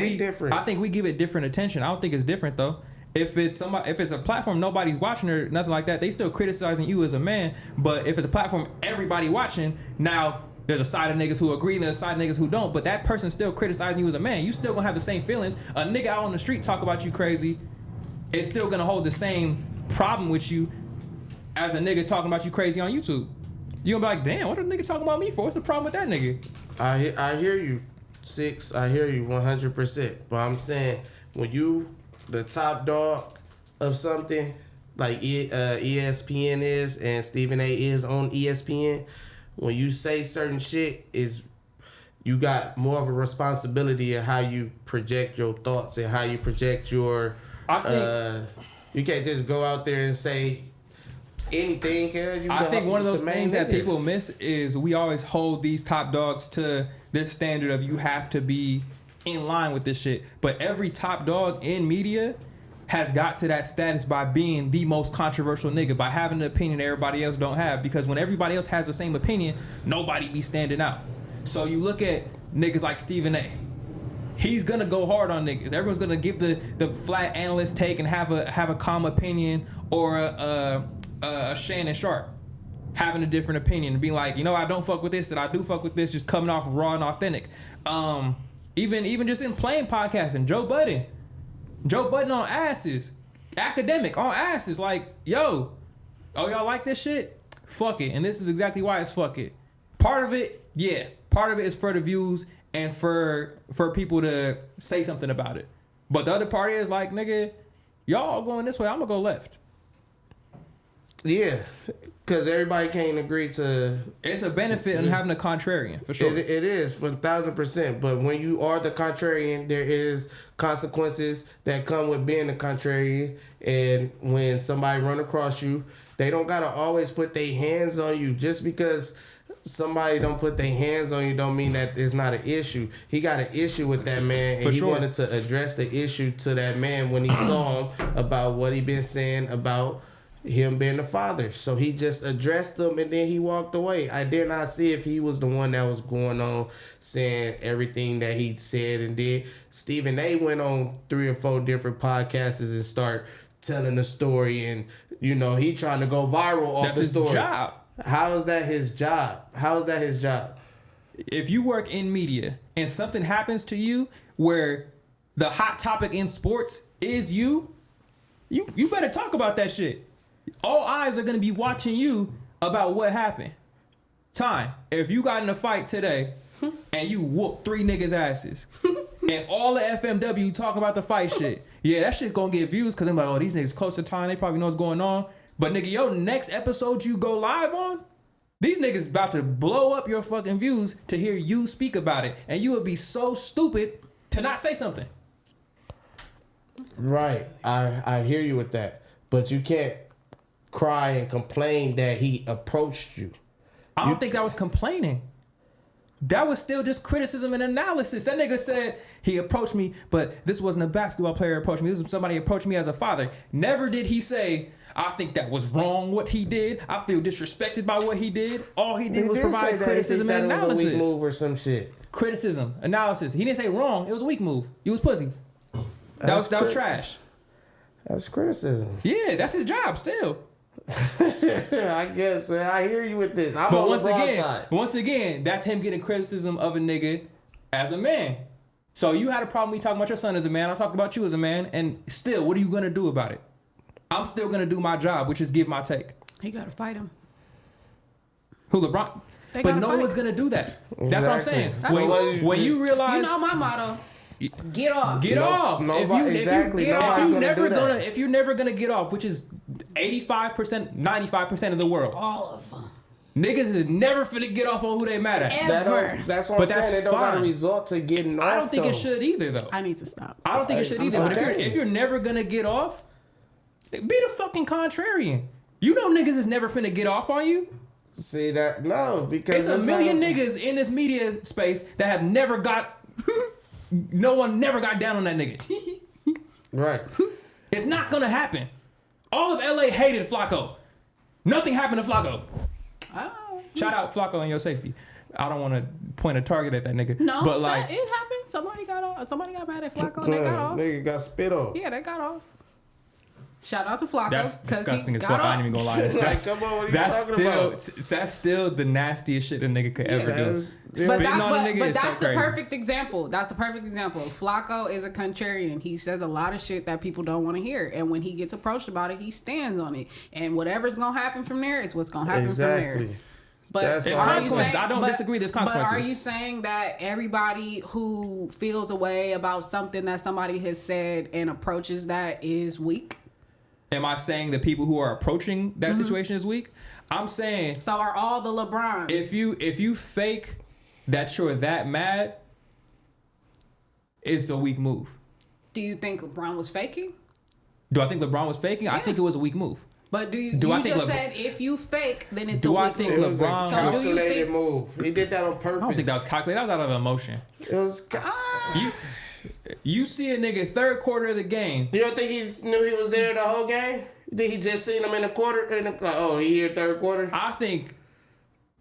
we give it different attention. I don't think it's different though. If it's a platform nobody's watching or nothing like that, they still criticizing you as a man. But if it's a platform everybody watching, now there's a side of niggas who agree and there's a side of niggas who don't. But that person's still criticizing you as a man. You still gonna have the same feelings. A nigga out on the street talk about you crazy, it's still gonna hold the same problem with you as a nigga talking about you crazy on YouTube. You gonna be like, damn, what a nigga talking about me for? What's the problem with that nigga? I hear you, Syxx. I hear you 100%. But I'm saying, when you the top dog of something like ESPN is, and Stephen A is on ESPN, when you say certain shit, you got more of a responsibility of how you project your thoughts and how you project your. I think you can't just go out there and say anything. I think one of those things that people miss is we always hold these top dogs to this standard of you have to be in line with this shit. But every top dog in media has got to that status by being the most controversial nigga, by having an opinion everybody else don't have. Because when everybody else has the same opinion, nobody be standing out. So you look at niggas like Stephen A. He's gonna go hard on niggas. Everyone's gonna give the flat analyst take and have a calm opinion, or a Shannon Sharp having a different opinion and being like, you know, I don't fuck with this and I do fuck with this, just coming off raw and authentic. Even just in playing podcasting, Joe Budden on asses, academic on asses, like, yo, oh, y'all like this shit? Fuck it. And this is exactly why it's fuck it. Part of it is for the views and for people to say something about it. But the other part is like, nigga, y'all going this way, I'm gonna go left. Yeah, because everybody can't agree to. It's a benefit in having a contrarian, for sure. It is, 1,000%. But when you are the contrarian, there is consequences that come with being a contrarian. And when somebody run across you, they don't gotta always put their hands on you. Just because somebody don't put their hands on you don't mean that it's not an issue. He got an issue with that man, and he wanted to address the issue to that man when he saw him about what he been saying about him being the father. So he just addressed them, and then he walked away. I did not see if he was the one that was going on saying everything that he said and did. Stephen A went on 3 or 4 different podcasts and start telling the story, and you know, he trying to go viral off the story. That's his job. How is that his job? If you work in media and something happens to you where the hot topic in sports is you better talk about that shit. All eyes are going to be watching you about what happened. If you got in a fight today and you whoop 3 niggas' asses and all the FMW talk about the fight shit, yeah, that shit going to get views because they're like, oh, these niggas close to Ty, they probably know what's going on. But nigga, your next episode you go live on, these niggas about to blow up your fucking views to hear you speak about it. And you would be so stupid to not say something. Right. I hear you with that. But you can't cry and complain that he approached you. I don't think that was complaining. That was still just criticism and analysis. That nigga said he approached me, but this wasn't a basketball player approached me. This was somebody approached me as a father. Never did he say, I think that was wrong what he did. I feel disrespected by what he did. All he did was provide criticism and analysis. It was a weak move or some shit. Criticism, analysis. He didn't say wrong. It was a weak move. You was pussy. That was trash. That's criticism. Yeah, that's his job still. I guess, man. I hear you with this. But once again, that's him getting criticism of a nigga as a man. So you had a problem me talking about your son as a man. I'm talking about you as a man. And still, what are you going to do about it? I'm still going to do my job, which is give my take. He got to fight him. Who, LeBron? But no one's going to do that. Exactly. That's what I'm saying. When you realize... You know my motto. Get off. Get off. If you're never gonna get off, which is 85%, 95% of the world. All of them. Niggas is never finna get off on who they mad at. Ever. That's what I'm saying. It don't got to resort to getting off. I don't think it should either, though. I need to stop. I don't think it should either. But if you're never gonna get off, be the fucking contrarian. You know niggas is never finna get off on you. See that? No, because it's a million niggas in this media space that have never got. No one never got down on that nigga. Right. It's not gonna happen. All of LA hated Flaco. Nothing happened to Flaco. Oh. Shout out Flaco and your safety. I don't want to point a target at that nigga. No, but like it happened. Somebody got off. Somebody got mad at Flaco and they got off. Nigga got spit on. Yeah, they got off. Shout out to Flaco. That's disgusting he as got fuck. off. I ain't even gonna lie. Like, come on, what are you talking about? That's still the nastiest shit a nigga could ever do. But Spitting on a nigga is that's so the crazy. perfect example. That's the perfect example. Flacco is a contrarian. He says a lot of shit that people don't want to hear. And when he gets approached about it, he stands on it. And whatever's going to happen from there is what's going to happen from there. But are you saying, I don't disagree. There's consequences. But are you saying that everybody who feels a way about something that somebody has said and approaches that is weak? Am I saying the people who are approaching that situation is weak? I'm saying. So are all the LeBrons? If you fake that you're that mad, it's a weak move. Do you think LeBron was faking? Do I think LeBron was faking? Yeah. I think it was a weak move. But do you just said if you fake, then it's a weak move. It was LeBron, a calculated move. He did that on purpose. I don't think that was calculated. That was out of emotion. It was. You see a nigga third quarter of the game. You don't think he knew he was there the whole game? You think he just seen him in the quarter? He here third quarter? I think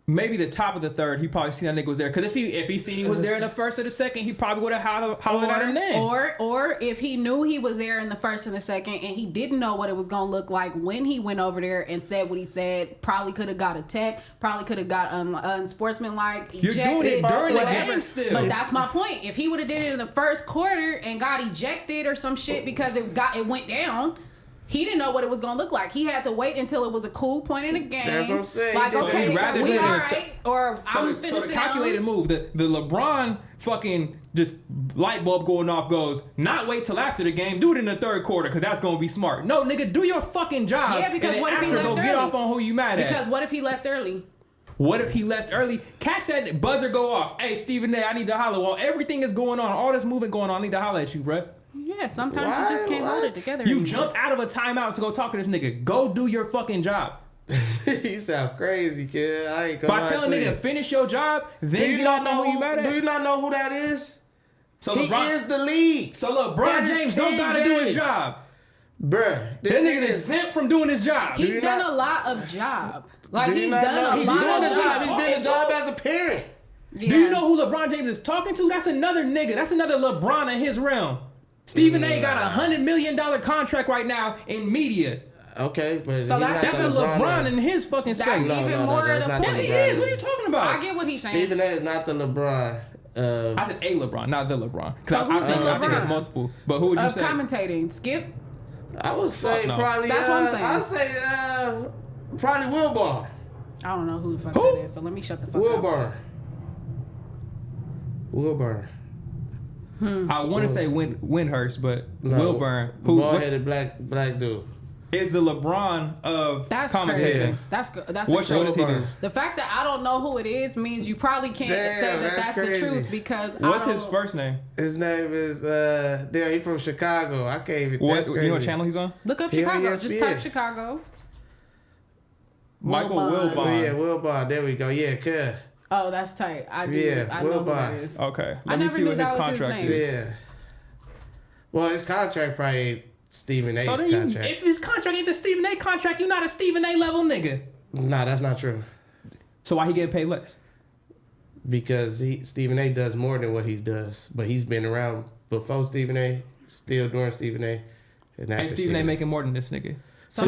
maybe the top of the third, he probably seen that nigga was there. Because if he seen he was there in the first or the second, he probably would have hollered at him then. Or if he knew he was there in the first and the second and he didn't know what it was going to look like when he went over there and said what he said, probably could have got a tech, probably could have got unsportsmanlike, You're doing it during the game still. But that's my point. If he would have did it in the first quarter and got ejected or some shit because it went down, he didn't know what it was going to look like. He had to wait until it was a cool point in the game. That's what I'm saying. Like, okay, we all right, or I'm finna So the sit calculated down. move, the LeBron fucking just light bulb going off goes, not wait till after the game, do it in the third quarter because that's going to be smart. No, nigga, do your fucking job. Yeah, because what if he left early? Get off on who you mad at. Because what if he left early? What if he left early? Catch that buzzer go off. Hey, Stephen A, I need to holler. While everything is going on, all this movement going on, I need to holler at you, bruh. Yeah, sometimes you just can't hold it together. You jumped out of a timeout to go talk to this nigga. Go do your fucking job. You sound crazy, kid. I ain't gonna By telling nigga finish your job, then get off on who you mad at. Do you not know who that is? So he is the league. So LeBron James don't gotta do his job. Bruh, this nigga is exempt from doing his job. He's done a lot of job. Like he's done a lot of job. He's been a job as a parent. Yeah. Do you know who LeBron James is talking to? That's another nigga. That's another LeBron in his realm. Stephen A got $100 million contract right now in media. Okay, but so that's a LeBron in his fucking space. That's even more of the point. Yes, he is. What are you talking about? I get what he's saying. Stephen A is not the LeBron. I said a LeBron, not the LeBron. So who's the LeBron? I think there's multiple. But who would you say? Commentating, Skip. I would say probably. That's what I'm saying. I'd say probably Wilbur. I don't know who the fuck that is. So let me shut the fuck up. Wilbur. I want to say Windhurst, but no, Wilburn, who bald-headed black dude, is the LeBron of commentating. That's good. That's what does he do? The fact that I don't know who it is means you probably can't say that that's the truth because what's his first name? His name is he's from Chicago. I can't even. You know what channel he's on? Look up Chicago. Just type Chicago. Michael Wilbon. Yeah, Wilbon. There we go. Yeah, good. Oh, that's tight. I do. Yeah, I know who that is. Okay. I never knew that was his name. Yeah. Well, his contract probably ain't Stephen A. So then contract. If his contract ain't the Stephen A. contract, you're not a Stephen A. level nigga. Nah, that's not true. So why he getting paid less? Because Stephen A. does more than what he does, but he's been around before Stephen A. Still doing Stephen A. And Stephen A. making more than this nigga. So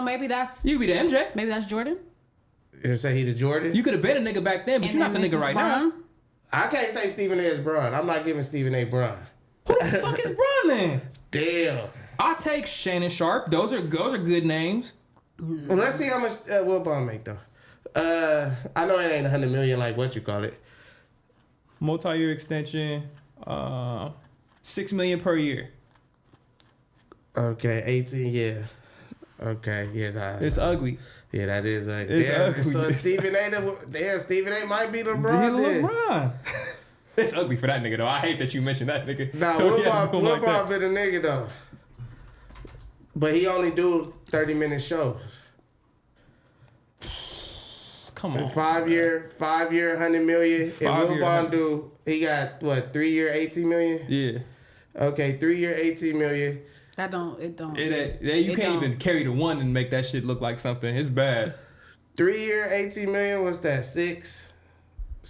maybe that's you could be the MJ. Maybe that's Jordan. You say he the Jordan? You could have been a nigga back then, but you're not the nigga right now. I can't say Stephen A. is Bron. I'm not giving Stephen A. Bron. Who the fuck is Bron then? Damn. I'll take Shannon Sharp. Those are good names. Well, let's see how much Wilbon make though. I know it ain't $100 million like what you call it. Multi-year extension, $6 million per year. Okay, 18, yeah. Okay, yeah, it's ugly. Yeah, that is ugly. It's ugly. So Stephen A might be LeBron. LeBron. It's ugly for that nigga though. I hate that you mentioned that nigga. Nah, Will Ball been a nigga though. But he only do 30-minute shows. Come on. 5 year, 100 million. If Will Ball do, he got what, 3 year, 18 million? Yeah. Okay, 3 year, 18 million. It don't. You can't even carry the one and make that shit look like something. It's bad. 3 year, 18 million. What's that? Six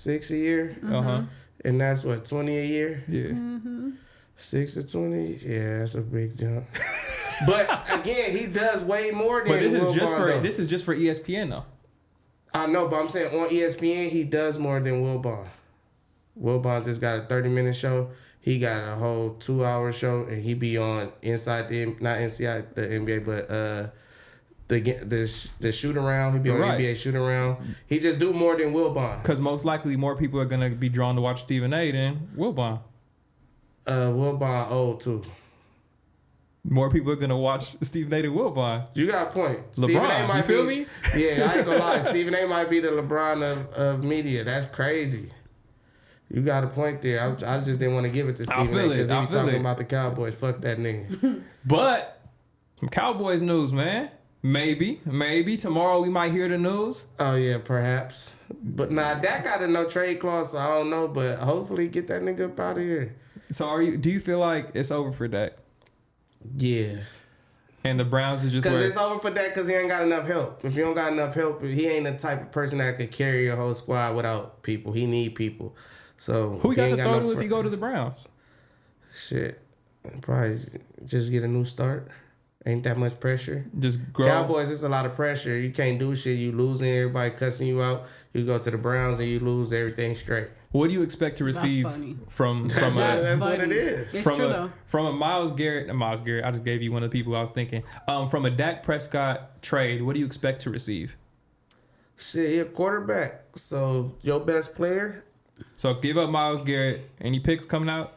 a year. Uh-huh. And that's what, 20 a year. Yeah. Mm-hmm. 6 to 20. Yeah, that's a big jump. But again, he does way more than. But this Will is just Ball for though. this is just for ESPN though. I know, but I'm saying on ESPN, he does more than Will Ball. Will Ball just got a 30-minute show. He got a whole 2-hour show, and he be on not inside the NBA, but the shoot around. He be on NBA shoot around. He just do more than Will Ball. Because most likely more people are gonna be drawn to watch Stephen A. than Will Ball. Will Ball old too. More people are gonna watch Stephen A. than Will Ball. You got a point. LeBron, you feel me? Yeah, I ain't gonna lie. Stephen A. might be the LeBron of media. That's crazy. You got a point there. I just didn't want to give it to Stephen A. because he was talking about the Cowboys. Fuck that nigga. But some Cowboys news, man. Maybe tomorrow we might hear the news. Oh yeah, perhaps. But nah, Dak got a no trade clause, so I don't know. But hopefully get that nigga up out of here. So do you feel like it's over for Dak? Yeah. And the Browns is just because it's over for Dak because he ain't got enough help. If you don't got enough help, he ain't the type of person that could carry your whole squad without people. He need people. So who he got to throw to if he go to the Browns? Shit, probably just get a new start. Ain't that much pressure. Just grow. Cowboys, it's a lot of pressure. You can't do shit. You losing, everybody cussing you out. You go to the Browns and you lose everything straight. What do you expect to receive from that's what it is. It's true though. From a Myles Garrett, I just gave you one of the people I was thinking. From a Dak Prescott trade, what do you expect to receive? Shit, he a quarterback. So your best player. So give up Myles Garrett. Any picks coming out?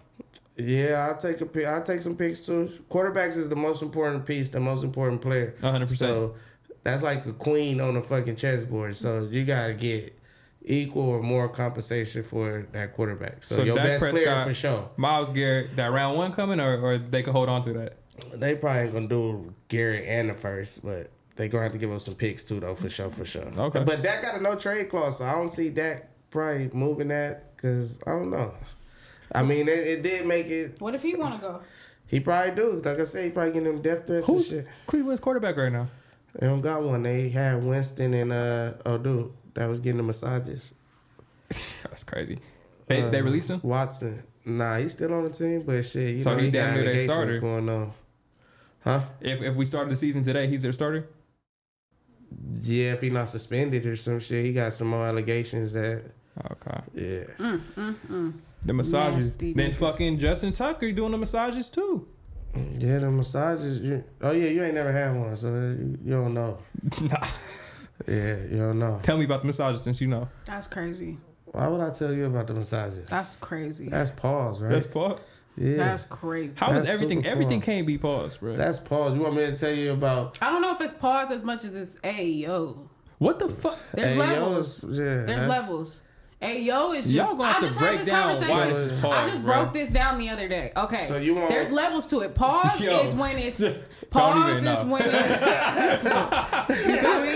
Yeah, I'll take a pick. I'll take some picks too. Quarterbacks is the most important piece, the most important player. 100%. So that's like a queen on a fucking chessboard. So you gotta get equal or more compensation for that quarterback. So your Dak best Prescott, player for sure. Myles Garrett, that round one coming, or they could hold on to that? They probably ain't gonna do Garrett and the first, but they gonna have to give us some picks too though, for sure. Okay. But Dak got a no trade clause, so I don't see Dak probably moving that because I don't know. I mean, it did make it. What if he want to go? He probably do. Like I said, he probably getting them death threats and shit. Cleveland's quarterback right now? They don't got one. They had Winston and dude that was getting the massages. That's crazy. They released him? Watson. Nah, he's still on the team, but shit. You so know, he damn near their starter. Going on. Huh? If we started the season today, he's their starter? Yeah, if he not suspended or some shit. He got some more allegations that. Okay. Yeah. The massages. Nasty then niggas. fucking Justin Tucker doing the massages too. Yeah, the massages. You ain't never had one, so you don't know. Nah. Yeah, you don't know. Tell me about the massages since you know. That's crazy. Why would I tell you about the massages? That's crazy. That's pause, right? That's pause. Yeah. That's crazy. How is That's everything? super Everything pause. can't be paused, bro. That's pause. You want me to tell you about? I don't know if it's pause as much as it's ayo. What the fuck? There's levels. Yeah, There's levels. Ayo is just. Y'all gonna have I to just break had this down why conversation. this is pause, I just bro. broke this down the other day. Okay. So you want? There's levels to it. Pause Yo. is when it's. Pause even is know. when it's. You feel me?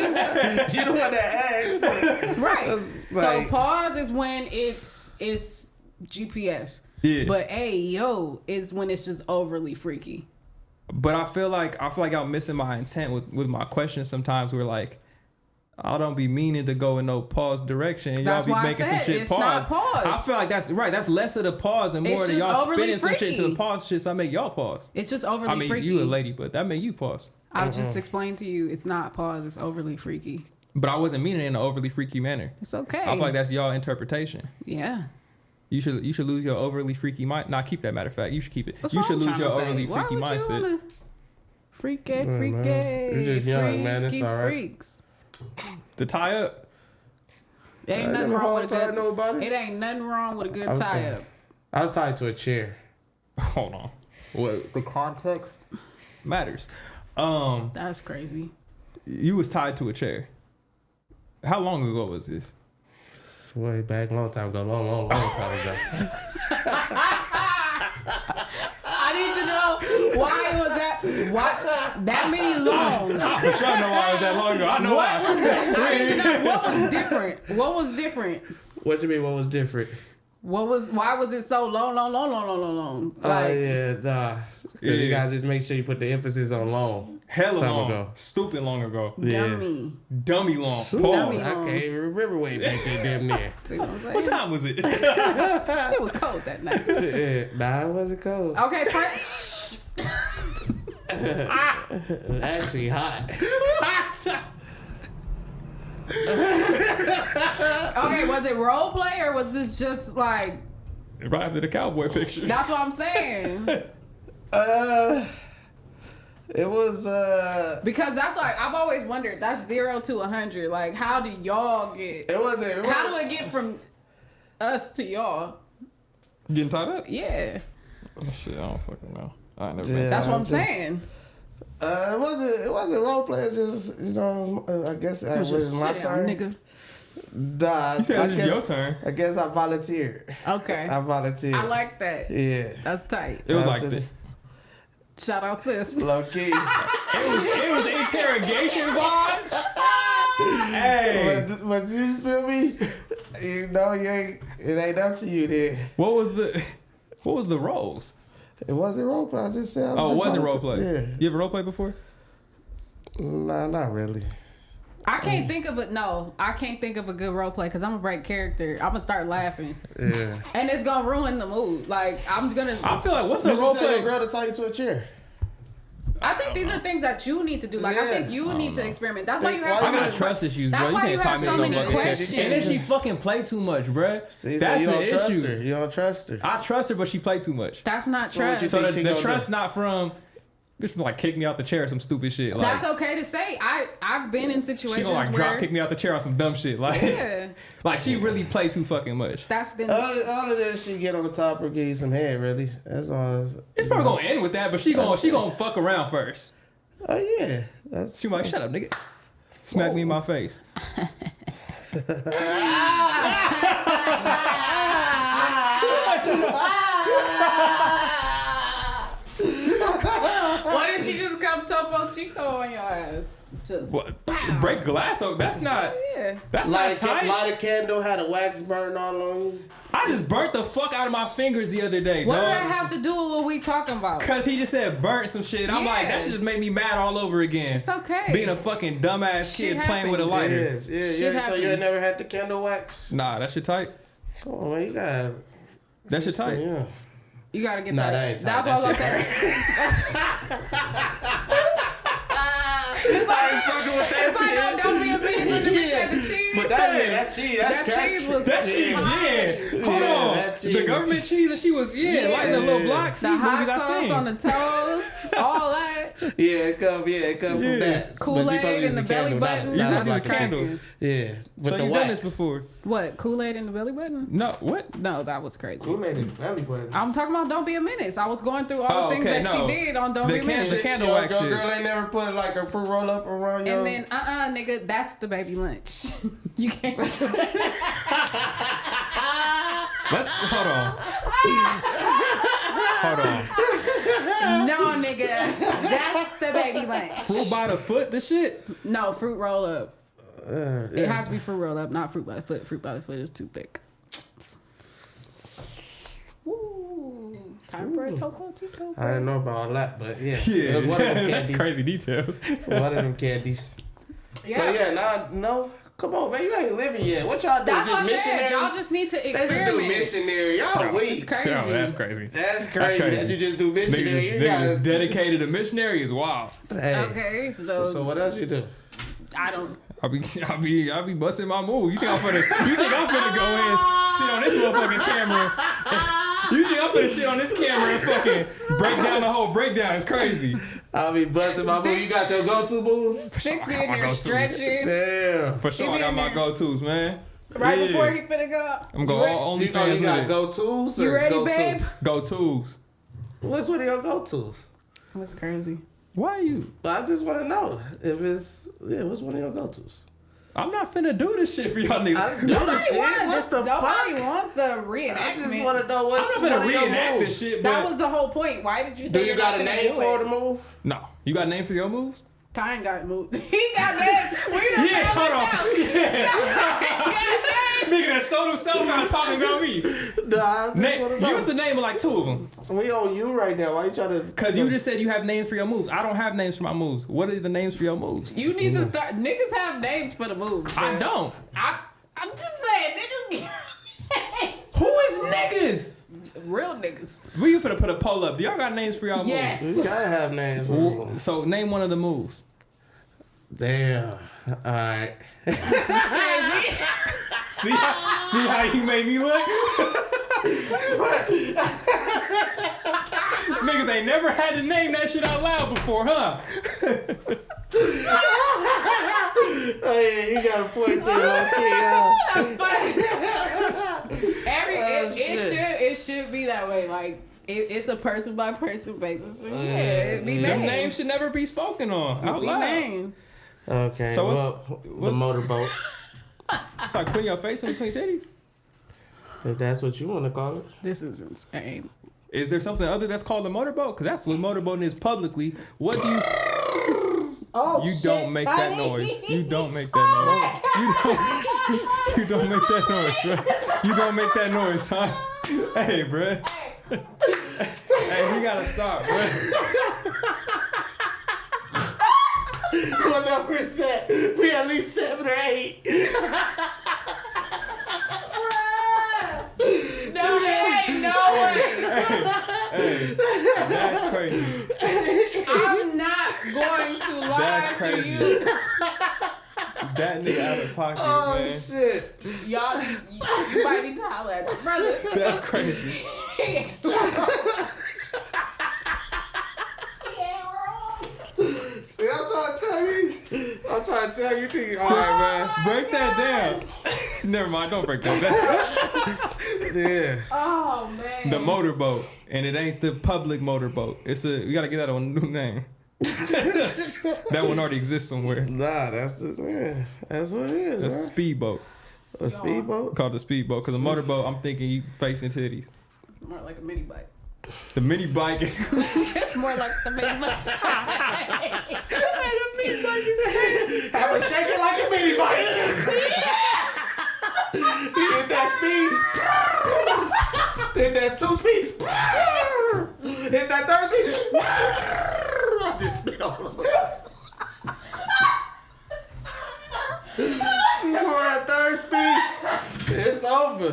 You don't want to ask. Right. That's So like- pause is when it's GPS. Yeah. But ayo is when it's just overly freaky. But I feel like I'm missing my intent with my questions sometimes. We're like, I don't be meaning to go in no pause direction. Y'all That's be why I making said some shit it's pause. not pause. I feel like that's right. That's less of the pause and more It's than just y'all overly spinning some shit to the freaky. pause shit. So I make y'all pause. It's just overly I mean, freaky. you a lady, but that made you pause. I was just explaining to you, it's not pause, it's overly freaky. But I wasn't meaning it in an overly freaky manner. It's okay. I feel like that's y'all interpretation. Yeah. You should lose your overly freaky mind. Nah, keep that. Matter of fact, you should keep it. That's You what should I'm lose your trying to say. overly Why freaky would you mindset. wanna freaky, man. You're just young, man. It's freaky all right. freaks. To tie up. There ain't I nothing never wrong with a tied good. nobody. It ain't nothing wrong with a good I was tie tied. up. I was tied to a chair. Hold on. What the context matters. That's crazy. You was tied to a chair. How long ago was this? Way back, long time ago. Long time ago. I need to know why was that many longs? I for sure know why it was that long ago. I know why. I need to know what was different. What was different? What you mean? What was different? Why was it so long? Like, yeah, nah. Because you gotta just make sure you put the emphasis on long. Hella time long. ago. Stupid long ago. Dummy long. Dummy long. I can't even remember way back there, damn near. See what I'm saying? What time was it? It was cold that night. Yeah, nah, it wasn't cold. Okay, first. Actually hot. Okay, was it role play or was this just like? Right after the cowboy pictures. That's what I'm saying. It was because that's like I've always wondered. That's 0 to 100. Like, how do y'all get? How do it get from us to y'all? Getting tied up? Yeah. Oh shit, I don't fucking know. I ain't never Yeah. been. That's what I'm saying. It wasn't role play. It's just I guess it was my turn. Nigga. Nah, You said it was your turn. I guess I volunteered. Okay. I volunteered. I like that. Yeah. That's tight. It was like this. Shout out, sis. Low key. It was interrogation vibes. Hey. But you feel me? You know, it ain't up to you then. What was the roles? It wasn't role play. I just said. It wasn't role play. Yeah. You ever role play before? Nah, not really. I can't think of it. No, I can't think of a good role play because I'm gonna break character. I'm gonna start laughing. Yeah. And it's gonna ruin the mood. Like I'm gonna. I feel like what's the You role should tell play? your girl to tie you to a chair. I think these are things that you need to do. Like I think you need to experiment. That's why you have I so got many trust issues, bro. That's You why you can't have tie so me many to no fucking questions. chair. And then she fucking play too much, bruh. See, That's so you don't the trust issue. her. You don't trust her. I trust her, but she play too much. That's not So what trust. you So think she the gonna trust do? not from. Bitch, like kick me out the chair or some stupid shit. Like, That's okay to say. I've been in situations she gonna like where drop kick me out the chair on some dumb shit. Like, yeah, like she really play too fucking much. that's the Other than she get on the top or give you some head, really. That's all. It's probably gonna end with that, but she gonna fuck around first. Oh yeah, that's. She like, shut up, nigga. Smack me in my face. What if she just come Topo Chico on your ass? Just What? pow. Break glass? Oh, that's not. Yeah. That's not tight. Light a candle, had a wax burn all on you. I just burnt the fuck out of my fingers the other day. What dog. did that have to do with what we talking about? Cause he just said burnt some shit. I'm like, that shit just made me mad all over again. It's okay. Being a fucking dumbass Shit kid playing with a happens. lighter. Yes, yeah. Shit So you happens. ain't never had the candle wax? Nah, that shit tight. Come on, man, you got. That shit tight. Yeah. You gotta get Nah, that. that ain't tight. That's what I was That gonna say. It's like, oh, don't be a bitch when the bitch had the cheese. But that cheese, That cheese was That cheese, yeah. Hold Yeah, on. that cheese. The government cheese and she was, lighting the little blocks. The hot sauce on the toes, all that. Yeah, it come from that. Kool-Aid in the belly button. That's That's a candle. Yeah. With So the you wax. done this before? What, Kool-Aid in the belly button? No, what? No, that was crazy. Kool-Aid in the belly button. I'm talking about Don't Be a Menace. I was going through all the things okay, that no. she did on Don't The Be a Menace. the candle Your wax shit. girl ain't never put like a fruit roll up around your. And then, nigga, that's the baby lunch. You can't. Let's hold on. Hold on. No, nigga, that's the baby lunch. Fruit by the foot, this shit? No, fruit roll up. Yeah. It has to be fruit roll up, not fruit by the foot. Fruit by the foot is too thick. Ooh, time for a Topo Chico. I didn't know about all that, but yeah. Yeah, It was one of them that's candies. crazy details. One of them candies. Yeah. So yeah, no. Come on, man, you ain't living yet. What y'all do? That's just what I said. missionary? Y'all just need to Let's just do experiment. missionary. Y'all No, weak. It's crazy. No, that's crazy. That's crazy crazy. that you just do missionary. You Niggas gotta, dedicated to missionary is wild. hey. Okay, So what else you do? I don't. I be busting my move. You think I'm finna go in, sit on this motherfucking camera? You think I'm finna sit on this camera and fucking break down the whole breakdown? It's crazy. I'll be busting my move. You got your go-to moves? Syxx be I got in my there go-tos. stretching Damn. For sure, He I be got in my there. go-tos, man. right Yeah. before he finna go. I'm going all You OnlyFans got with it. go-tos? You or ready, go-to? babe? Go-tos. What's one of your go-tos? That's crazy. Why you? I just want to know if it's what's one of your go-tos. I'm not finna do this shit for y'all niggas. Nobody wants a reenactment. I just want to know what. I'm not finna reenact this shit. That was the whole point. Why did you say you're not gonna do it? Do you got a name for the move? No. You got a name for your moves? Tyne got moved. He got names. Hold on. Nigga that sold himself out talking about me. Nah, I just want to know. Give us the name of like 2 of them. We on you right now. Why you trying to? Because you just said you have names for your moves. I don't have names for my moves. What are the names for your moves? You need to start. Niggas have names for the moves. I don't. I'm just saying, niggas. Who is niggas? Real niggas. We finna put a poll up. Do y'all got names for y'all yes. moves? We gotta have names for moves. So name one of the moves. Damn. All right. This is crazy. See how you made me look? Niggas ain't never had to name that shit out loud before, huh? Oh yeah, you got a point there, it should be that way. Like it's a person by person basis. So it'd be Them names. names should never be spoken on out loud. Names. Okay. So the motorboat. It's like putting your face in between titties. If that's what you want to call it. This is insane. Is there something other that's called a motorboat? Because that's what motorboating is publicly. What do you? Oh, you don't make that noise. You don't make that noise. You don't make that noise, bro. You don't make that noise, son. Hey, bro. Hey, we gotta stop, bro. What number is that? We at least 7 or 8. No, it ain't no way. Hey, that's crazy. I'm not going to lie to you. That nigga out of pocket, oh, man. Shit. Y'all, you might need to holler at your brother. That's crazy. See, I'm trying to tell you things. All right, man. Break that down. Never mind, don't break that down. Yeah. Oh, man. The motorboat. And it ain't the public motorboat. We gotta get that on a new name. That one already exists somewhere. Nah, that's what it is. That's a speedboat. A speedboat? Called the speedboat. Because a motorboat, I'm thinking you facing titties. More like a mini bike. The mini bike is. It's more like the mini bike. The mini bike is crazy. I would shake it like a mini bike. You hit that speed. Hit that 2 speed. Hit that 3rd speed. I just spit all over. You're at 3rd speed. It's over.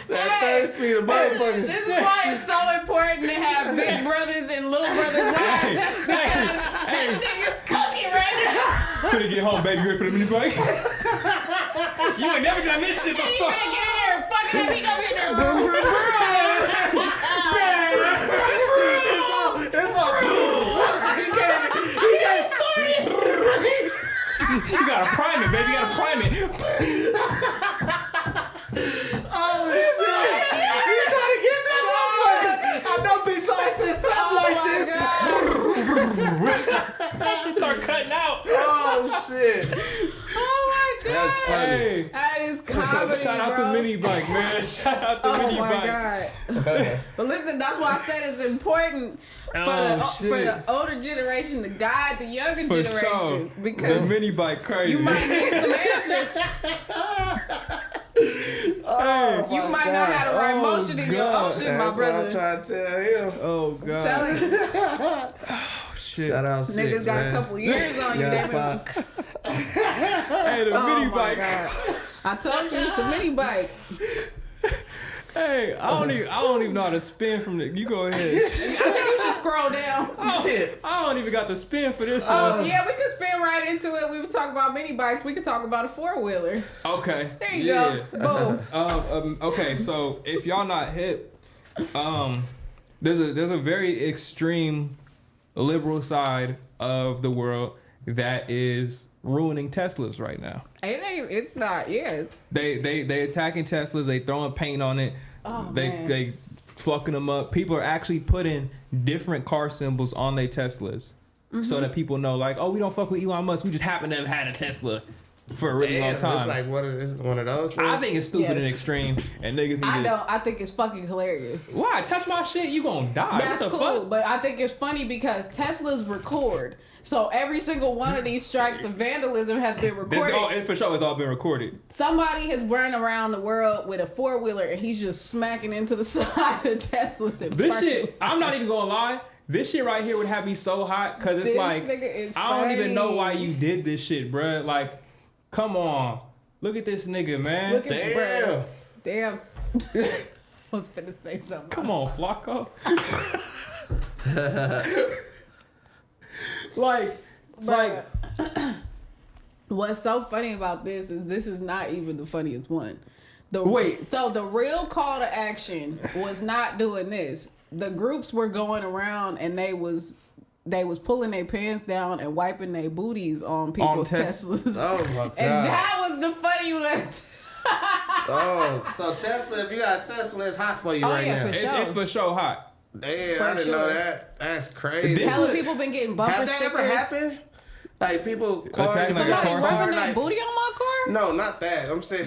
That 3rd speed of motherfucker. This is why it's so important to have big brothers and little brothers lives. Because this nigga's cooking right now. Finna get home, baby. You ready for the mini bike? You ain't never done this shit And he before. finna get in there and fucking up. He gonna be in there. Boom, boom, boom. It's all He can't start it. You gotta prime it, baby. You gotta prime it. Oh shit! You trying to get that motherfucker? I know Big Ty said something like this. Start cutting out. Oh shit! Oh my god. That's funny. Hey. That is comedy, Shout out bro. the mini bike, man. Shout out the mini Oh my bike. god. But listen, that's why I said it's important for the older generation to guide the younger For generation. sure. Because The mini bike crazy. you might need some answers. You might know how to write motion in your ocean, That's my brother. what I'm trying to tell him. Oh god. Tell him. Oh shit. Shout out Niggas Syxx, got man. a couple years on you. Yeah, They been, Hey, the mini my bike. God. I told you it's a mini bike. Hey, I don't even know how to spin from the. You go ahead. I think you should scroll down. I don't even got the spin for this Oh one. yeah, we could spin right into it. We was talking about mini bikes. We could talk about a 4-wheeler. Okay. There you go. Boom. Okay, so if y'all not hip, there's a very extreme liberal side of the world that is ruining Teslas right now. It's not. Yeah. They attacking Teslas. They throwing paint on it. Oh, they man. they fucking them up. People are actually putting different car symbols on their Teslas so that people know, like, oh, we don't fuck with Elon Musk. We just happen to have had a Tesla for a really long time. It's like this is one of those things. I think it's stupid and extreme, and niggas. I think it's fucking hilarious. Why? Touch my shit, you gonna die. That's cool, but I think it's funny because Teslas record. So every single one of these strikes of vandalism has been recorded. For sure, it's all been recorded. Somebody has run around the world with a 4-wheeler and he's just smacking into the side of Teslas. This shit, I'm not even gonna lie. This shit right here would have me so hot because it's like, I don't even know why you did this shit, bruh. Like, come on. Look at this nigga, man. Look at Damn. I was finna say something. Come on, Flaco. like, what's so funny about this is not even the funniest one. Wait. So the real call to action was not doing this. The groups were going around and they was pulling their pants down and wiping their booties on people's Teslas. Oh my God. And that was the funny one. Oh, so Tesla, if you got a Tesla, it's hot for you right now. For sure. It's for sure hot. Damn, I didn't know that. That's crazy. Hella people been getting bumper stickers. Have that ever happened? Like people, cars, somebody rubbing that booty on my car? No, not that. I'm saying,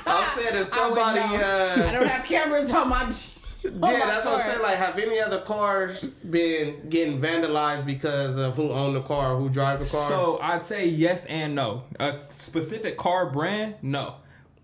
I'm saying if somebody. I don't have cameras on my. Yeah, that's what I'm saying. Like, have any other cars been getting vandalized because of who owned the car or who drive the car? So I'd say yes and no. A specific car brand, no.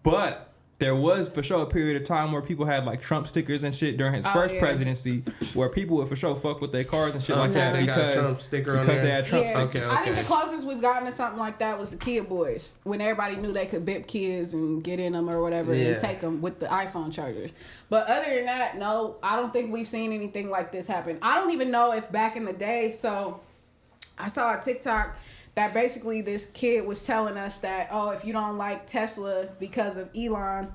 But there was for sure a period of time where people had like Trump stickers and shit during his first presidency, where people would for sure fuck with their cars and shit like that because Trump sticker on there. they had Trump. Yeah. Okay. I think the closest we've gotten to something like that was the Kid Boys, when everybody knew they could bip kids and get in them or whatever and take them with the iPhone chargers. But other than that, no, I don't think we've seen anything like this happen. I don't even know if back in the day. So I saw a TikTok that basically this kid was telling us that, oh, if you don't like Tesla because of Elon,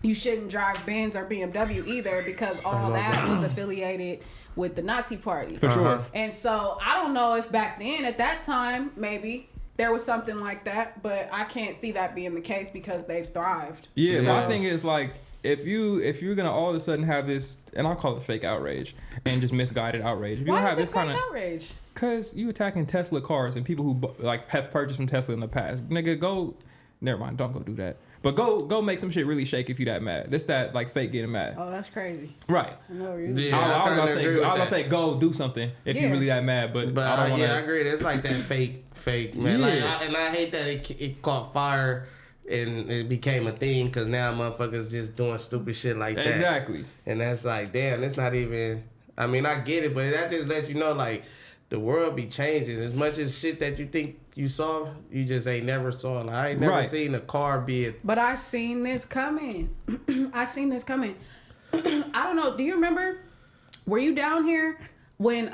you shouldn't drive Benz or BMW either because all that was affiliated with the Nazi party. For sure. And so I don't know if back then, at that time, maybe there was something like that, but I can't see that being the case because they've thrived. Yeah, so, my thing is like, if you're gonna all of a sudden have this, and I'll call it fake outrage and just misguided outrage. If you why have is this it fake kind of outrage? Cause you attacking Tesla cars and people who like have purchased from Tesla in the past. Nigga, go. Never mind. Don't go do that. But go make some shit really shake if you that mad. This that like fake getting mad. Oh, that's crazy. Right. Yeah, I was gonna say go do something if you really that mad. But I don't wanna, I agree. It's like that fake man. Yeah. Like, I hate that it caught fire and it became a thing because now motherfuckers just doing stupid shit like that. Exactly. And that's like, damn, it's not even. I mean, I get it, but that just lets you know like the world be changing. As much as shit that you think you saw, you just ain't never saw. Like, I ain't never seen a car be it. But I seen this coming. I seen this coming. I don't know. Do you remember? Were you down here when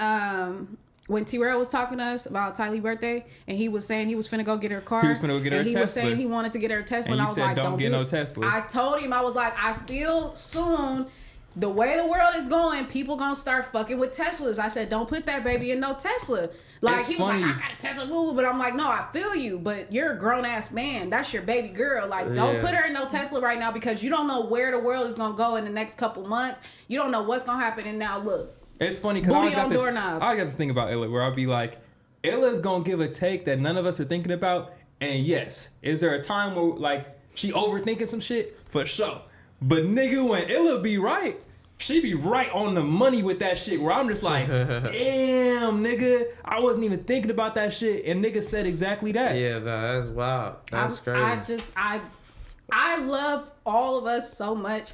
t-rell was talking to us about Tylee's birthday and he was saying he was finna go get her car? He was finna go get her a Tesla. And he was saying he wanted to get her a Tesla. And I was said, like, don't get no Tesla. I told him, I was like, I feel soon the way the world is going, people gonna start fucking with Teslas. I said, don't put that baby in no Tesla. Like, he was like, I got a Tesla, but I'm like, no, I feel you, but you're a grown ass man. That's your baby girl. Like, don't put her in no Tesla right now because you don't know where the world is gonna go in the next couple months. You don't know what's gonna happen. And now look, it's funny because I got this thing about Illa where I'll be like, Illa's gonna give a take that none of us are thinking about. And yes, is there a time where like she overthinking some shit? For sure. But nigga, when Illa be right, she be right on the money with that shit where I'm just like, damn, nigga, I wasn't even thinking about that shit. And nigga said exactly that. Yeah, that's wild. That's crazy. I love all of us so much.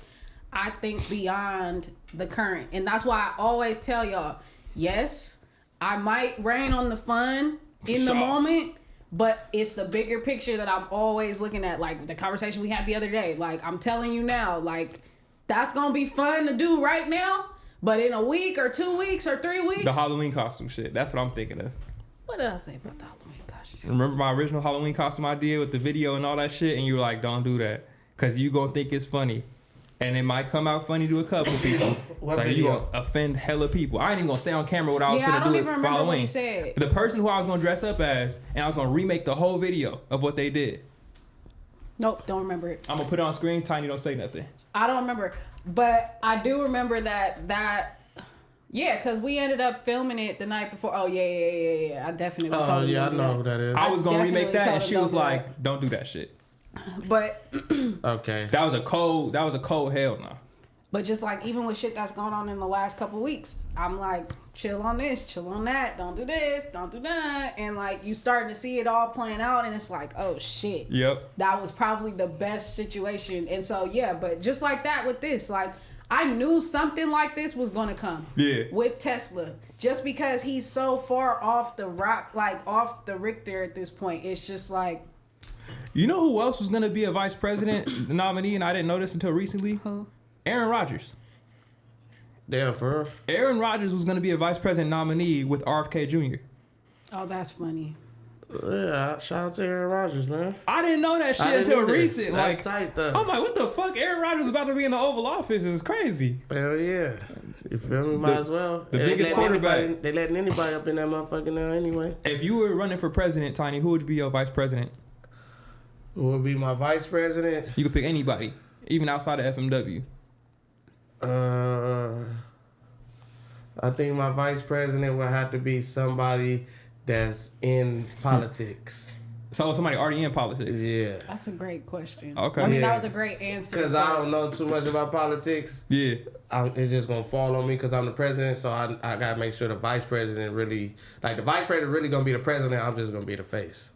I think beyond the current. And that's why I always tell y'all, yes, I might rain on the fun in the moment, but it's the bigger picture that I'm always looking at. Like the conversation we had the other day. Like, I'm telling you now, like, that's going to be fun to do right now. But in a week or 2 weeks or 3 weeks. The Halloween costume shit. That's what I'm thinking of. What did I say about the Halloween costume? Remember my original Halloween costume I did with the video and all that shit? And you were like, don't do that. Because you going to think it's funny. And it might come out funny to a couple people. So you going to offend hella people. I ain't even going to say on camera what I was going to do for Halloween. What he said. The person who I was going to dress up as, and I was going to remake the whole video of what they did. Nope, don't remember it. I'm going to put it on screen. Tiny, don't say nothing. I don't remember. But I do remember that Yeah, because we ended up filming it the night before. Oh, yeah. I definitely told him. Oh, yeah, I know who that is. I was going to remake that, and she was like, don't do that shit. But. Okay. That was a cold hell no. But just like, even with shit that's going on in the last couple weeks, I'm like, chill on this, chill on that, don't do this, don't do that. And like, you starting to see it all playing out, and it's like, oh shit. Yep. That was probably the best situation. And so, yeah, but just like that with this, like, I knew something like this was going to come. Yeah. With Tesla. Just because he's so far off the rock, like off the Richter at this point. It's just like. You know who else was going to be a vice president nominee, and I didn't know this until recently? Who? Aaron Rodgers. Damn, for real? Aaron Rodgers was going to be a vice president nominee with RFK Jr. Oh, that's funny. Yeah, shout out to Aaron Rodgers, man. I didn't know that shit until recent. That's tight, though. I'm like, what the fuck? Aaron Rodgers is about to be in the Oval Office. It's crazy. Hell yeah. You feel me? Might as well. The biggest quarterback. They letting anybody up in that motherfucker now anyway. If you were running for president, Tiny, who would be your vice president? Who would be my vice president? You could pick anybody, even outside of FMW. I think my vice president would have to be somebody that's in politics. So somebody already in politics? Yeah. That's a great question. Okay. I mean, that was a great answer. Because I don't know too much about politics. Yeah. It's just going to fall on me because I'm the president. So I got to make sure the vice president really... Like, the vice president really going to be the president. I'm just going to be the face.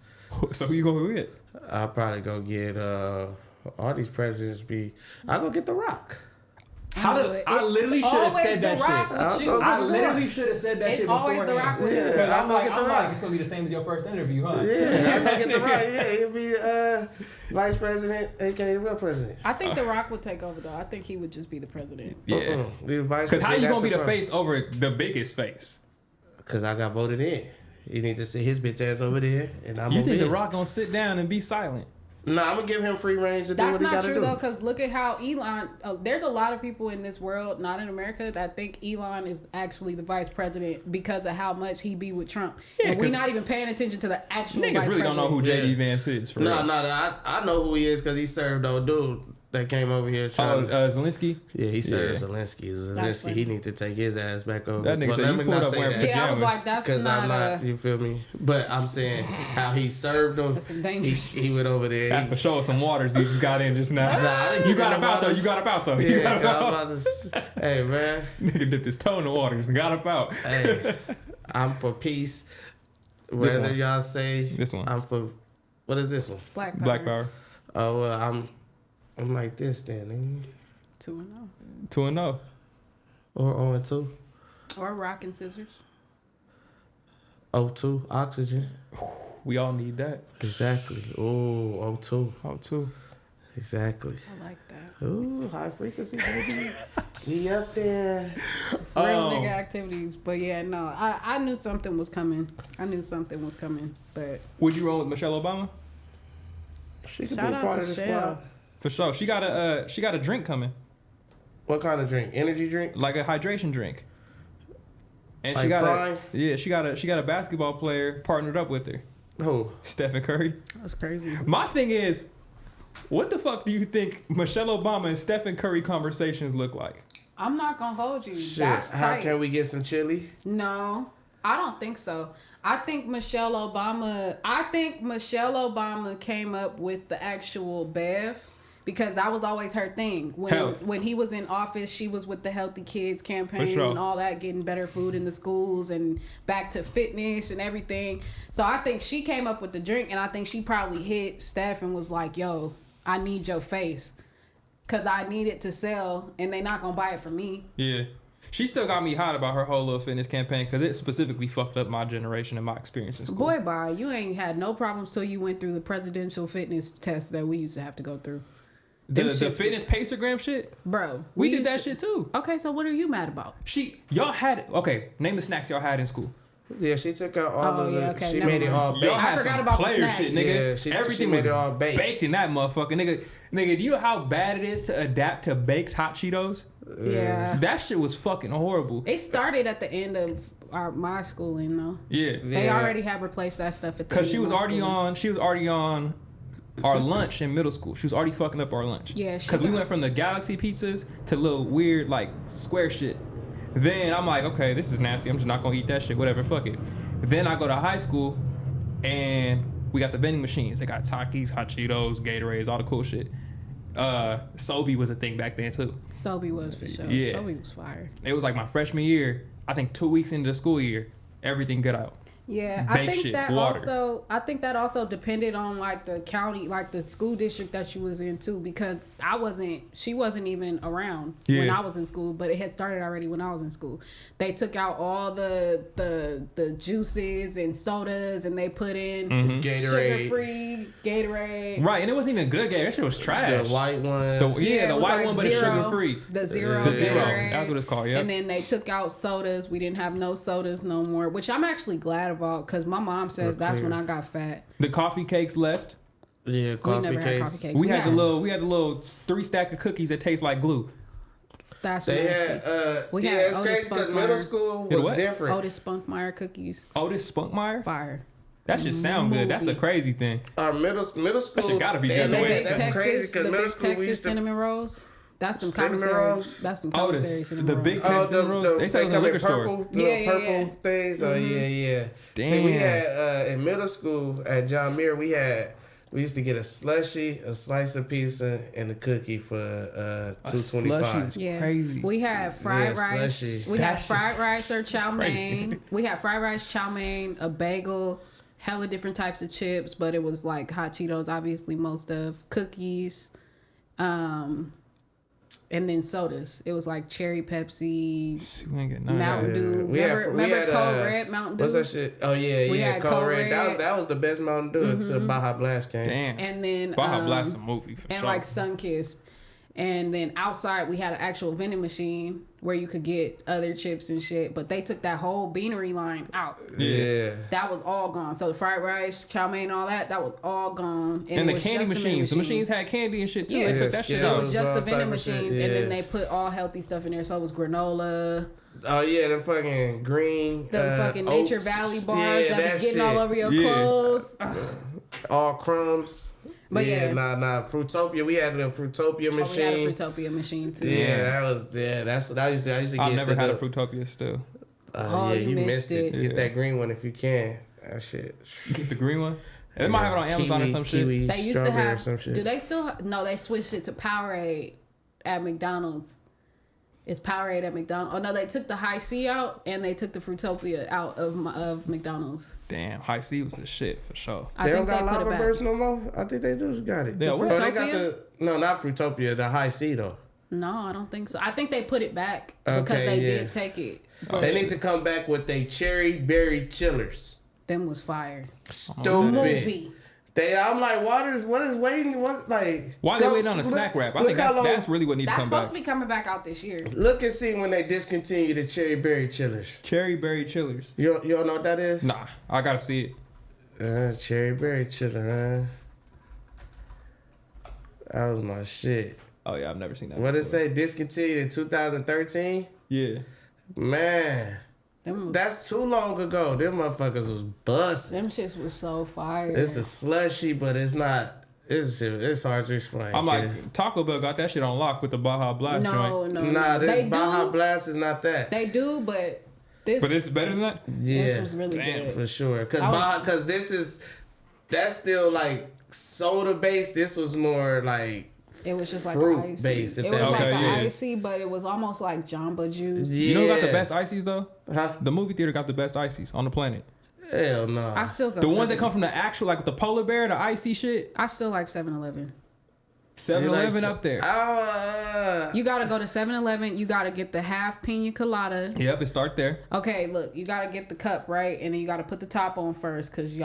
So who you going to get? I'll probably go get... all these presidents be... I'll go get The Rock. I literally should have said that shit. I literally should have said that shit. It's always The Rock with you. Yeah, I'm like, it's gonna be the same as your first interview, huh? Yeah, I'm gonna get The Rock. Yeah, he'll be vice president, aka real president. I think The Rock would take over though. I think he would just be the president. Yeah. Because how you gonna be the face over the biggest face? Because I got voted in. He needs to sit his bitch ass over there, and I'm. You think The Rock gonna sit down and be silent? No, I'm gonna give him free range to do what he gotta do. That's not true though, because look at how Elon. There's a lot of people in this world, not in America, that think Elon is actually the vice president because of how much he be with Trump. Yeah, and we're not even paying attention to the actual vice president. Niggas really don't know who JD Vance is. For real. I know who he is because he served old dude that came over here. Zelensky. Yeah, he served Zelensky. He needs to take his ass back over. That nigga said you pulled up wearing pajamas. Yeah, I was like, that's not. Because I'm not. You feel me? But I'm saying how he served him. That's dangerous. He went over there. After showing some waters, you just got in just now. You got up out though. You got up out though. Yeah, I'm about to. Hey man, nigga dipped his toe in the waters and got up out. Hey, I'm for peace. Whether y'all say this one, I'm for. What is this one? Black Power. Oh well, I'm like this then. 2-0. 2-0. Or 0-2. Or rock and scissors. O2, oxygen. We all need that. Exactly. Oh, O2. O2. Exactly. I like that. Ooh, high frequency, baby. We up there. Real nigga activities. But yeah, no. I knew something was coming. But would you roll with Michelle Obama? She could be a part of the squad. For sure. She got a drink coming. What kind of drink? Energy drink? Like a hydration drink. And like she got a basketball player partnered up with her. Who? Stephen Curry. That's crazy. My thing is, what the fuck do you think Michelle Obama and Stephen Curry conversations look like? I'm not gonna hold you. Shit. That's tight. How can we get some chili? No, I don't think so. I think Michelle Obama came up with the actual Bev. Because that was always her thing. When he was in office, she was with the Healthy Kids campaign and all that, getting better food in the schools and back to fitness and everything. So I think she came up with the drink, and I think she probably hit Steph and was like, yo, I need your face. Because I need it to sell, and they not going to buy it from me. Yeah. She still got me hot about her whole little fitness campaign because it specifically fucked up my generation and my experience in school. Boy, bye. You ain't had no problems till you went through the presidential fitness test that we used to have to go through. The fitness pacergram shit? Bro. We did that shit too. Okay, so what are you mad about? Y'all had... Okay, name the snacks y'all had in school. Yeah, she took out all of it. She made it all baked. Y'all had some player shit, nigga. Yeah, everything made was it all baked in that motherfucker. Nigga, do you know how bad it is to adapt to baked hot Cheetos? Yeah. That shit was fucking horrible. It started at the end of my schooling, though. Yeah. They already have replaced that stuff at the end. Because she was already on our lunch in middle school. She was already fucking up our lunch. Yeah. Because we went from the Galaxy pizzas to little weird, like, square shit. Then I'm like, okay, this is nasty. I'm just not gonna eat that shit. Whatever, fuck it. Then I go to high school, and we got the vending machines. They got Takis, Hot Cheetos, Gatorades, all the cool shit. Sobe was a thing back then too. Sobe was for sure. Yeah. Sobe was fire. It was like my freshman year. I think 2 weeks into the school year, everything got out. Yeah, Bake shit, water. I think that also depended on like the county, like the school district that you was in too, because she wasn't even around when I was in school, but it had started already when I was in school. They took out all the juices and sodas, and they put in sugar-free Gatorade. Right, and it wasn't even good Gatorade. That shit was trash. The white one. The white like one, but it's sugar-free. The zero. Gatorade. That's what it's called, yeah. And then they took out sodas. We didn't have no sodas no more, which I'm actually glad about, because my mom says that's when I got fat. The coffee cakes left. Yeah, coffee we never cakes. had coffee cakes. We had the little 3 stack of cookies that taste like glue. That's they nasty. Had, it's crazy because middle school was different. Otis Spunkmeyer. Otis Spunkmeyer? Fire. That should sound good. That's a crazy thing. Our middle school. That shit gotta be good. That's crazy because middle school Texas cinnamon rolls. That's them commissary. That's them commissary cinnamon rolls. The big Texas cinnamon rolls. They sell in the liquor store. Purple things. Oh yeah. Damn. See, we had in middle school at John Muir. We used to get a slushie, a slice of pizza, and a cookie for $2.25. Yeah, crazy. we had fried rice. Slushy. We had fried rice or chow mein. We had fried rice, chow mein, a bagel, hella different types of chips, but it was like hot Cheetos, obviously most of cookies, and then sodas. It was like cherry Pepsi, Mountain Dew. Remember Cold Red Mountain Dew? What's that shit? Oh yeah, Cold Red. That was the best Mountain Dew until Baja Blast came. Damn. And then Baja Blast a movie for and sure. like Sunkist. And then outside we had an actual vending machine where you could get other chips and shit. But they took that whole beanery line out. Yeah. That was all gone. So the fried rice, chow mein, all that was all gone. And the candy machines. The machines had candy and shit too. Yeah. They took that shit out. It was just the vending machines. And then they put all healthy stuff in there. So it was granola. Oh yeah, the fucking green. The fucking Nature oats. Valley bars that be getting shit. all over your clothes. All crumbs. But nah. Fruitopia. We had the Fruitopia machine. We had a Fruitopia machine too. That's what I used to get. I've never had a Fruitopia still. You missed it. Get that green one if you can. That shit. Get the green one. They might have it on Amazon or some shit. They used to have. Do they still? No, they switched it to Powerade at McDonald's. It's Powerade at McDonald's. Oh no, they took the High C out and they took the Fruitopia out of McDonald's. Damn, High C was the shit for sure. They don't got Lava Burst no more. I think they just got it. The Fruitopia? No, not Fruitopia. The High C though. No, I don't think so. I think they put it back because they did take it. They need to come back with they cherry berry chillers. Them was fire. Stupid. Movie. I'm like, what is waiting? What like? Why they waiting on a snack wrap? I think that's really what needs to come back. That's supposed to be coming back out this year. Look and see when they discontinue the cherry berry chillers. Cherry berry chillers. You don't know what that is? Nah, I gotta see it. Cherry berry chiller, man. That was my shit. Oh yeah, I've never seen that. What did it say? Discontinued in 2013? Yeah. Man. That's too long ago. Them motherfuckers was busting. Them shits was so fire. It's a slushy, but it's not. It's hard to explain. I'm like, Taco Bell got that shit on lock with the Baja Blast joint. Nah, this Baja Blast is not that. They do, but this. But it's better than that? Yeah. This was really good. For sure. Because that's still like soda based. This was more like. It was just like fruit icy. based. It was like icy, but it was almost like Jamba Juice. Yeah. You know who got the best ices though? Huh? The movie theater got the best ices on the planet. Hell no. I still go. The ones that come from the actual, like the polar bear, the icy shit. I still like 7-Eleven. 7-Eleven up there. You gotta go to 7-Eleven. You gotta get the half pina colada. Yep, it start there. Okay, look, you gotta get the cup right, and then you gotta put the top on first, cause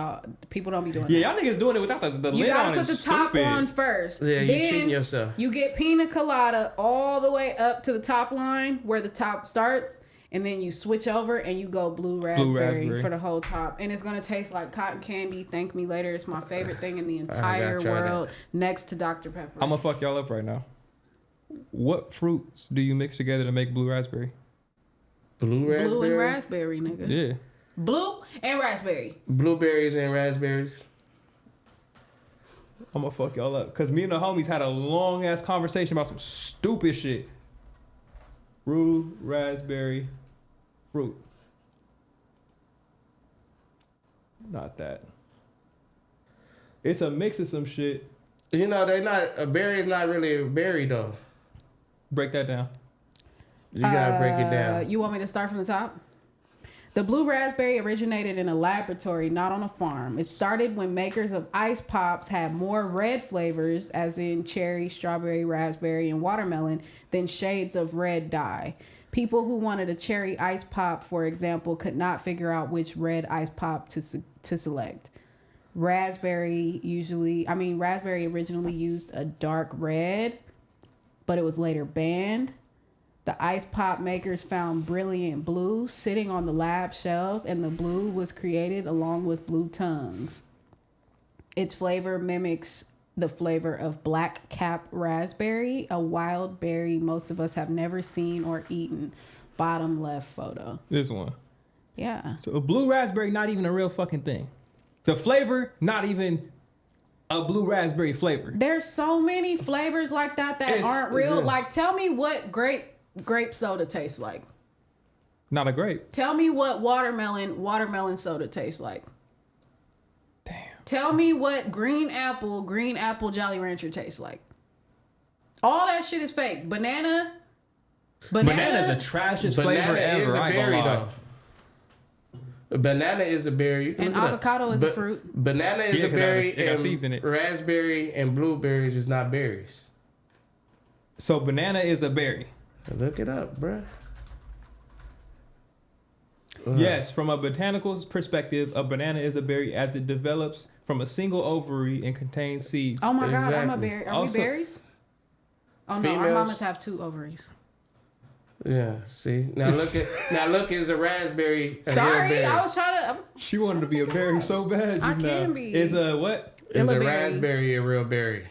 people don't be doing that. Yeah, y'all niggas doing it without the lid on. You gotta put the top on first. Yeah, you cheating yourself. You get pina colada all the way up to the top line where the top starts. And then you switch over and you go blue raspberry for the whole top. And it's going to taste like cotton candy. Thank me later. It's my favorite thing in the entire world next to Dr. Pepper. I'm going to fuck y'all up right now. What fruits do you mix together to make blue raspberry? Blue raspberry? Blue and raspberry, nigga. Yeah. Blue and raspberry. Blueberries and raspberries. I'm going to fuck y'all up. Because me and the homies had a long-ass conversation about some stupid shit. Blue raspberry fruit. Not that. It's a mix of some shit. You know, a berry is not really a berry though. Break that down. You gotta break it down. You want me to start from the top? The blue raspberry originated in a laboratory, not on a farm. It started when makers of ice pops had more red flavors, as in cherry, strawberry, raspberry, and watermelon, than shades of red dye. People who wanted a cherry ice pop, for example, could not figure out which red ice pop to select. Raspberry originally used a dark red, but it was later banned. The ice pop makers found brilliant blue sitting on the lab shelves, and the blue was created along with blue tongues. Its flavor mimics the flavor of black cap raspberry, a wild berry most of us have never seen or eaten. Bottom left photo. This one. Yeah. So a blue raspberry, not even a real fucking thing. The flavor, not even a blue raspberry flavor. There's so many flavors like that aren't real. Like, tell me what grape soda tastes like. Not a grape. Tell me what watermelon soda tastes like. Damn. Tell me what green apple Jolly Rancher tastes like. All that shit is fake. Banana's the trashiest flavor ever. Is a berry though. Banana is a berry. And avocado is a fruit. Banana is a berry. It got seeds in it. Raspberry and blueberries is not berries. So banana is a berry. Look it up, bruh. Yes, from a botanical perspective, a banana is a berry as it develops from a single ovary and contains seeds. Oh my God, I'm a berry. Are we berries? Oh no, our mamas have 2 ovaries. Yeah, see? Now look is a raspberry. Sorry, I was trying to... She wanted to be a berry so bad just now. I can be. Is a what? Is a raspberry a real berry?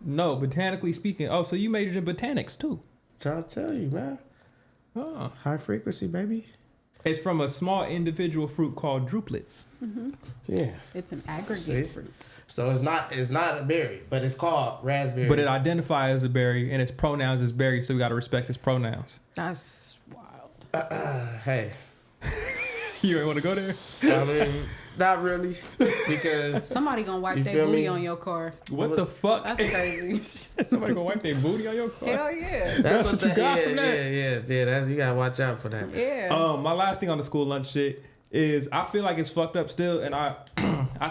No, botanically speaking. Oh, so you majored in botanics too. Trying to tell you, man. Oh. High frequency, baby. It's from a small individual fruit called druplets. Mm-hmm. Yeah. It's an aggregate fruit. So it's not a berry, but it's called raspberry. But it identifies as a berry, and its pronouns is berry, so we got to respect its pronouns. That's wild. Hey. You ain't want to go there? I mean, not really, because... Somebody gonna wipe their booty on your car. What the fuck? That's crazy. Somebody gonna wipe their booty on your car? Hell yeah. That's what you got from that? Yeah. You gotta watch out for that. Yeah. My last thing on the school lunch shit is I feel like it's fucked up still, and I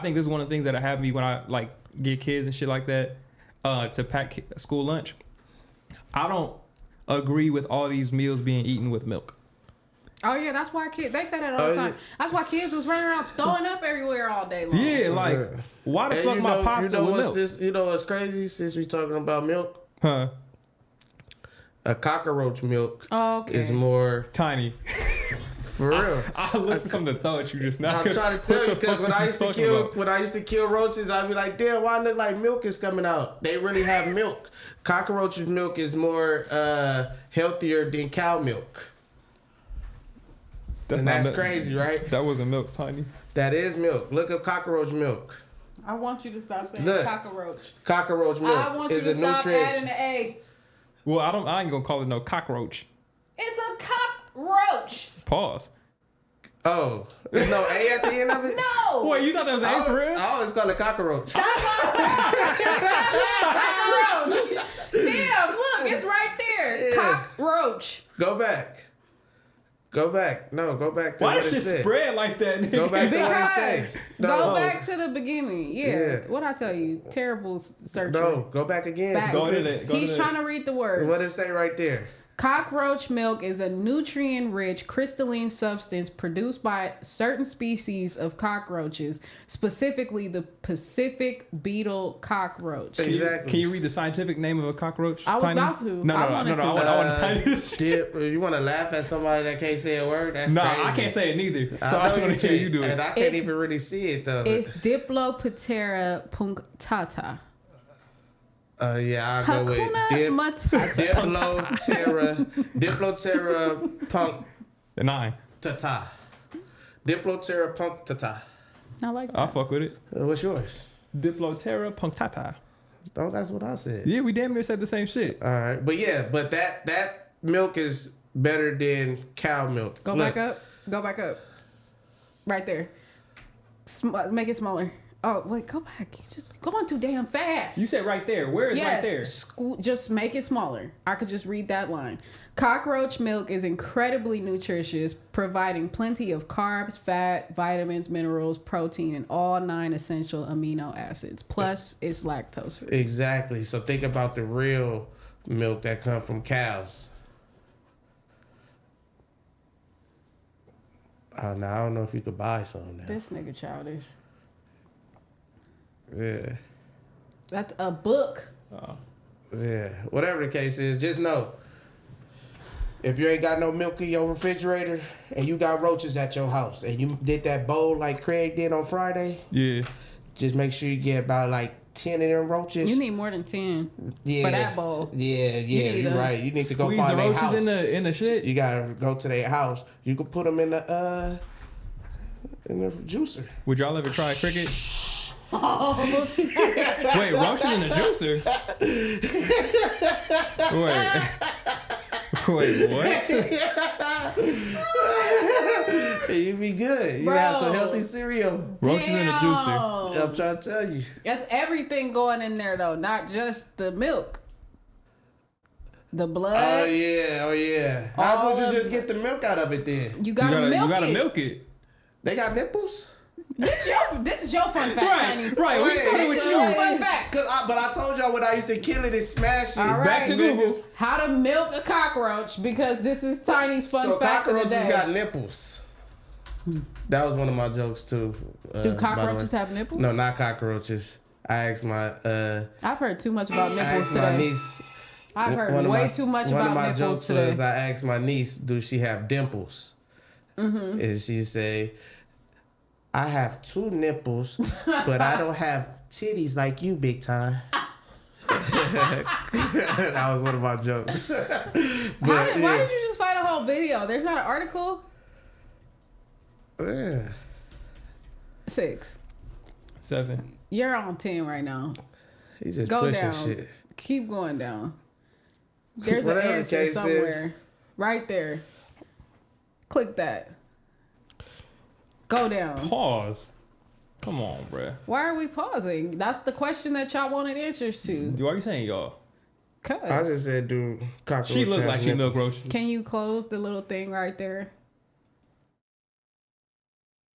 think this is one of the things that have me when I like get kids and shit like that to pack school lunch. I don't agree with all these meals being eaten with milk. Oh yeah, that's why kids. They say that all the time. That's why kids was running around throwing up everywhere all day long. Yeah, like why the fuck my pasta with milk? You know what's crazy? Since we talking about milk, Huh? A cockroach milk is more tiny. For real. I looked for something to throw at you just now. I'm trying to tell you because when I used to kill roaches, I'd be like, damn, why look like milk is coming out? They really have milk. Cockroach's milk is more healthier than cow milk. That's crazy, right? That wasn't milk, Tiny. That is milk. Look up cockroach milk. I want you to stop saying cockroach. Cockroach milk. I want you to stop adding the A. Well, I ain't gonna call it no cockroach. It's a cockroach. Pause. Oh, there's no A at the end of it? No. Wait, you thought that was A for real? I always call it cockroach. Cockroach. Damn, look, it's right there. Yeah. Cockroach. Go back. No, go back to why what it does said. It spread like that? Go back to what it says. Go back to the beginning. Yeah. What'd I tell you? Terrible search. No, go back again. He's trying to read the words. What does it say right there? Cockroach milk is a nutrient-rich crystalline substance produced by certain species of cockroaches, specifically the Pacific beetle cockroach. Exactly. Can you read the scientific name of a cockroach? I was about to. No. I want to tell you. You want to laugh at somebody that can't say a word? That's crazy. I can't say it neither. So I just want to hear you do it. And I can't even really see it, though. It's Diploptera punctata. Yeah, I'll go with Diploptera punctata. Diploptera punctata. I like that. I'll fuck with it. What's yours? Diploptera punctata. No, that's what I said. Yeah, we damn near said the same shit. All right, but that milk is better than cow milk. Go back up. Go back up. Right there. Make it smaller. Oh, wait, go back. You just going too damn fast. You said right there. Where is right there? Just make it smaller. I could just read that line. Cockroach milk is incredibly nutritious, providing plenty of carbs, fat, vitamins, minerals, protein, and all 9 essential amino acids. Plus, it's lactose free. Exactly. So think about the real milk that comes from cows. Now I don't know if you could buy some now. This nigga childish. Yeah. That's a book. Yeah. Whatever the case is, just know, if you ain't got no milk in your refrigerator and you got roaches at your house and you did that bowl like Craig did on Friday, just make sure you get about like 10 of them roaches. You need more than 10 for that bowl. Yeah, you're right. You need to go squeeze find the their roaches house. in the shit. You gotta go to their house. You can put them in the juicer. Would y'all ever try cricket? Wait, roaches in the juicer? Wait, what? You'd be good. You Bro. have some healthy cereal. Roaches in the juicer. I'm trying to tell you. That's everything going in there though, not just the milk. The blood. Oh yeah. How would you just get the milk out of it then? You gotta milk it. They got nipples? This is your fun fact, Tiny. Right, we started with This is you. your fun fact. But I told y'all when I used to kill it and smash it. All right. Back to Google. How to milk a cockroach, because this is Tiny's fun fact of the cockroaches day. got nipples. That was one of my jokes too. Do cockroaches have nipples? No, not cockroaches. I asked my I've heard too much about nipples my today. niece. I've heard way too much about nipples jokes today. was I asked my niece, "Do she have dimples?" Mm-hmm. And she say, "I have 2 nipples, but I don't have titties like you, big time." That was one of my jokes. Why did you just find a whole video? There's not an article? Yeah. 6. 7. You're on 10 right now. He's just Go pushing down. shit. Keep going down. There's an Whatever the answer case somewhere. Right there. Click that. Go down. Pause. Come on, bruh. Why are we pausing? That's the question that y'all wanted answers to. Why are you saying y'all? I Cause just said, dude, cockroach. She looked like she milk roaches. can you close the little thing right there?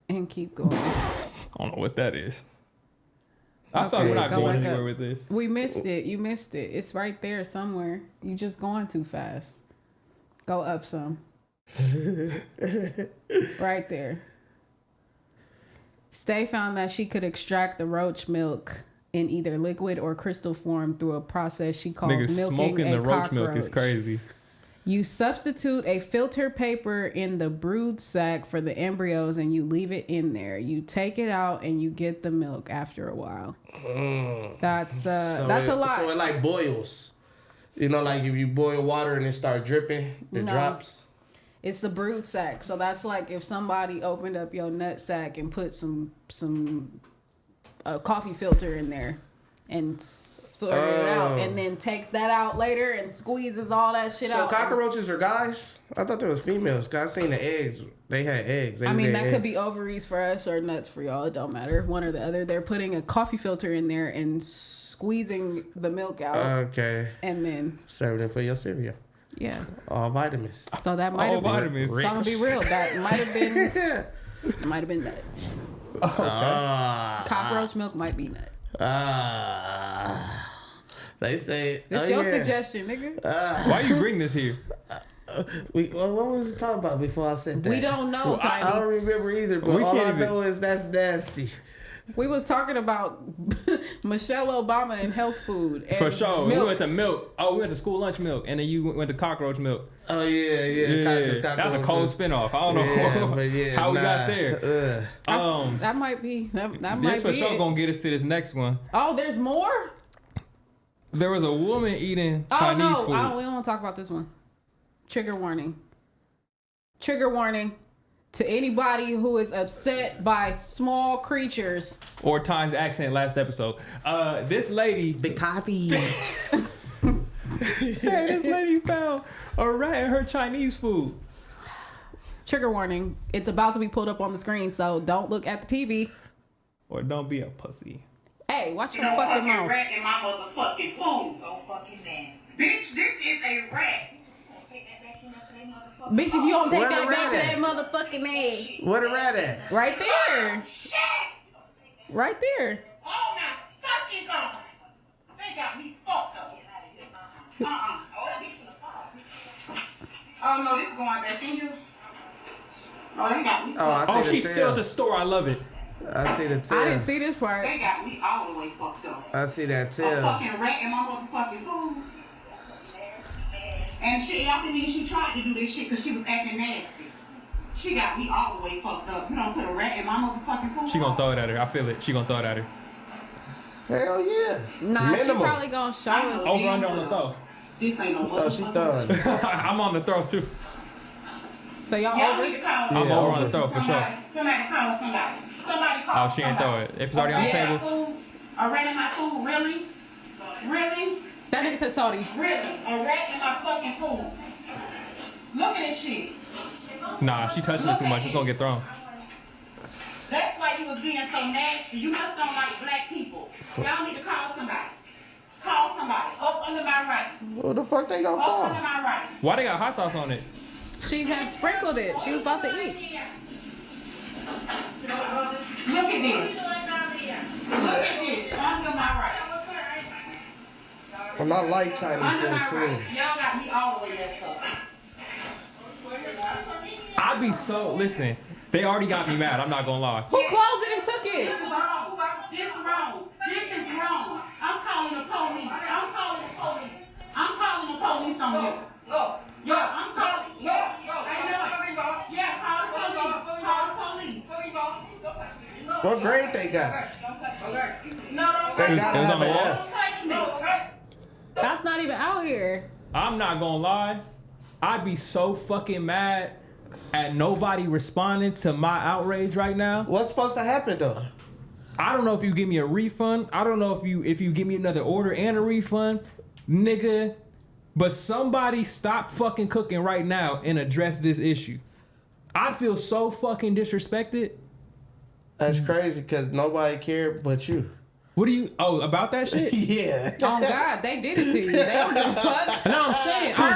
And keep going. I don't know what that is. I thought Okay, we're not go going back anywhere up. with this. We missed it. You missed it. It's right there somewhere. You just going too fast. Go up some. Right there. Stay found that she could extract the roach milk in either liquid or crystal form through a process she calls Niggas milking smoking a the roach cockroach. milk is crazy. You substitute a filter paper in the brood sac for the embryos and you leave it in there. You take it out and you get the milk after a while. That's a lot. So it like boils. You know, like if you boil water and it start dripping, it No. drops. It's the brood sac. So that's like if somebody opened up your nut sack and put some coffee filter in there and sorted it out, and then takes that out later and squeezes all that shit out. So cockroaches are guys? I thought there was females. Cause I seen the eggs. They had eggs. I mean, that could be ovaries for us or nuts for y'all. It don't matter. One or the other. They're putting a coffee filter in there and squeezing the milk out. Okay. And then Serving it for your cereal. yeah. All vitamins. So that might have been. vitamins. So I'm gonna be real. That might have been. It might have been nut. Cockroach milk might be nut. They say. This your suggestion, nigga. Why you bring this here? What was we talking about before I said that? We don't know, Tiny. I don't remember either, but We all can't I even- know is that's nasty. We was talking about Michelle Obama and health food. And For sure. milk. We went to milk. Oh, we went to school lunch milk. And then you went to cockroach milk. Oh yeah. That's a cold spinoff. I don't know how we got there. That might be. That might This be for sure it. gonna get us to this next one. Oh, there's more? There was a woman eating Oh, Chinese no. food. We don't want to talk about this one. Trigger warning. Trigger warning. To anybody who is upset by small creatures. Or Time's accent last episode. This lady. Big coffee. Hey, this lady found a rat in her Chinese food. Trigger warning. It's about to be pulled up on the screen, so don't look at the TV. Or don't be a pussy. Hey, watch your fucking mouth. Rat in my motherfucking food. So fucking nasty. Bitch, this is a rat. Bitch, if you don't take that back to that motherfucking egg. Where the rat at? Right there. Shit. Right there. Oh my fucking god. They got me fucked up. Oh no, this is going back in here. Oh, they got me. Oh, I see the she's tail. still at the store. I love it. I see the tail. I didn't see this part. They got me all the way fucked up. I see that A tail. fucking rat in my motherfucking food. And shit, y'all believe she tried to do this shit because she was acting nasty. She got me all the way fucked up. You don't put a rat in my motherfucking food. She gonna throw it at her. I feel it. She gonna throw it at her. Hell yeah. Nah, Minimal. she probably gonna show us. Over under on the throw. This ain't no Oh, she motherfucking. throwing. I'm on the throw too. So y'all Y'all over? need to call. I'm Yeah, over over. on the throw for sure. Somebody call somebody. Somebody call. Oh, she ain't throw it. If it's already on the Yeah. table. Food, a rat in my food, really? Really? That nigga said salty. Really? A rat in my fucking food. Look at this shit. Nah, she touching it too much. It's gonna get thrown. That's why you was being so nasty. You must don't like black people. Y'all need to call somebody. Call somebody. Up under my rice. What the fuck they gonna Up call? under my rice. Why they got hot sauce on it? She had sprinkled it. She was about to eat. Look at this. Look at this. Under my rice. Well, I like Chinese Under my food rice. too. Y'all got me all the way messed up. I be so listen. They already got me mad. I'm not gonna lie. Who closed it and took it? This is wrong. This is wrong. This is wrong. I'm calling the police. I'm calling the police. I'm calling the police on you. Yo, I'm calling. Yo, I know it. Yeah, call the police. Call the police. What grade they got? No, don't They It was gotta on have the an wall? F. touch me. That's not even out here. I'm not gonna lie. I'd be so fucking mad at nobody responding to my outrage right now. What's supposed to happen though? I don't know if you give me a refund. I don't know if you give me another order and a refund, nigga. But somebody stop fucking cooking right now and address this issue. I feel so fucking disrespected. That's crazy because nobody cared but you. What do you? Oh, about that shit? Yeah. Oh God, they did it to you. They don't give a fuck. No, I'm saying. Her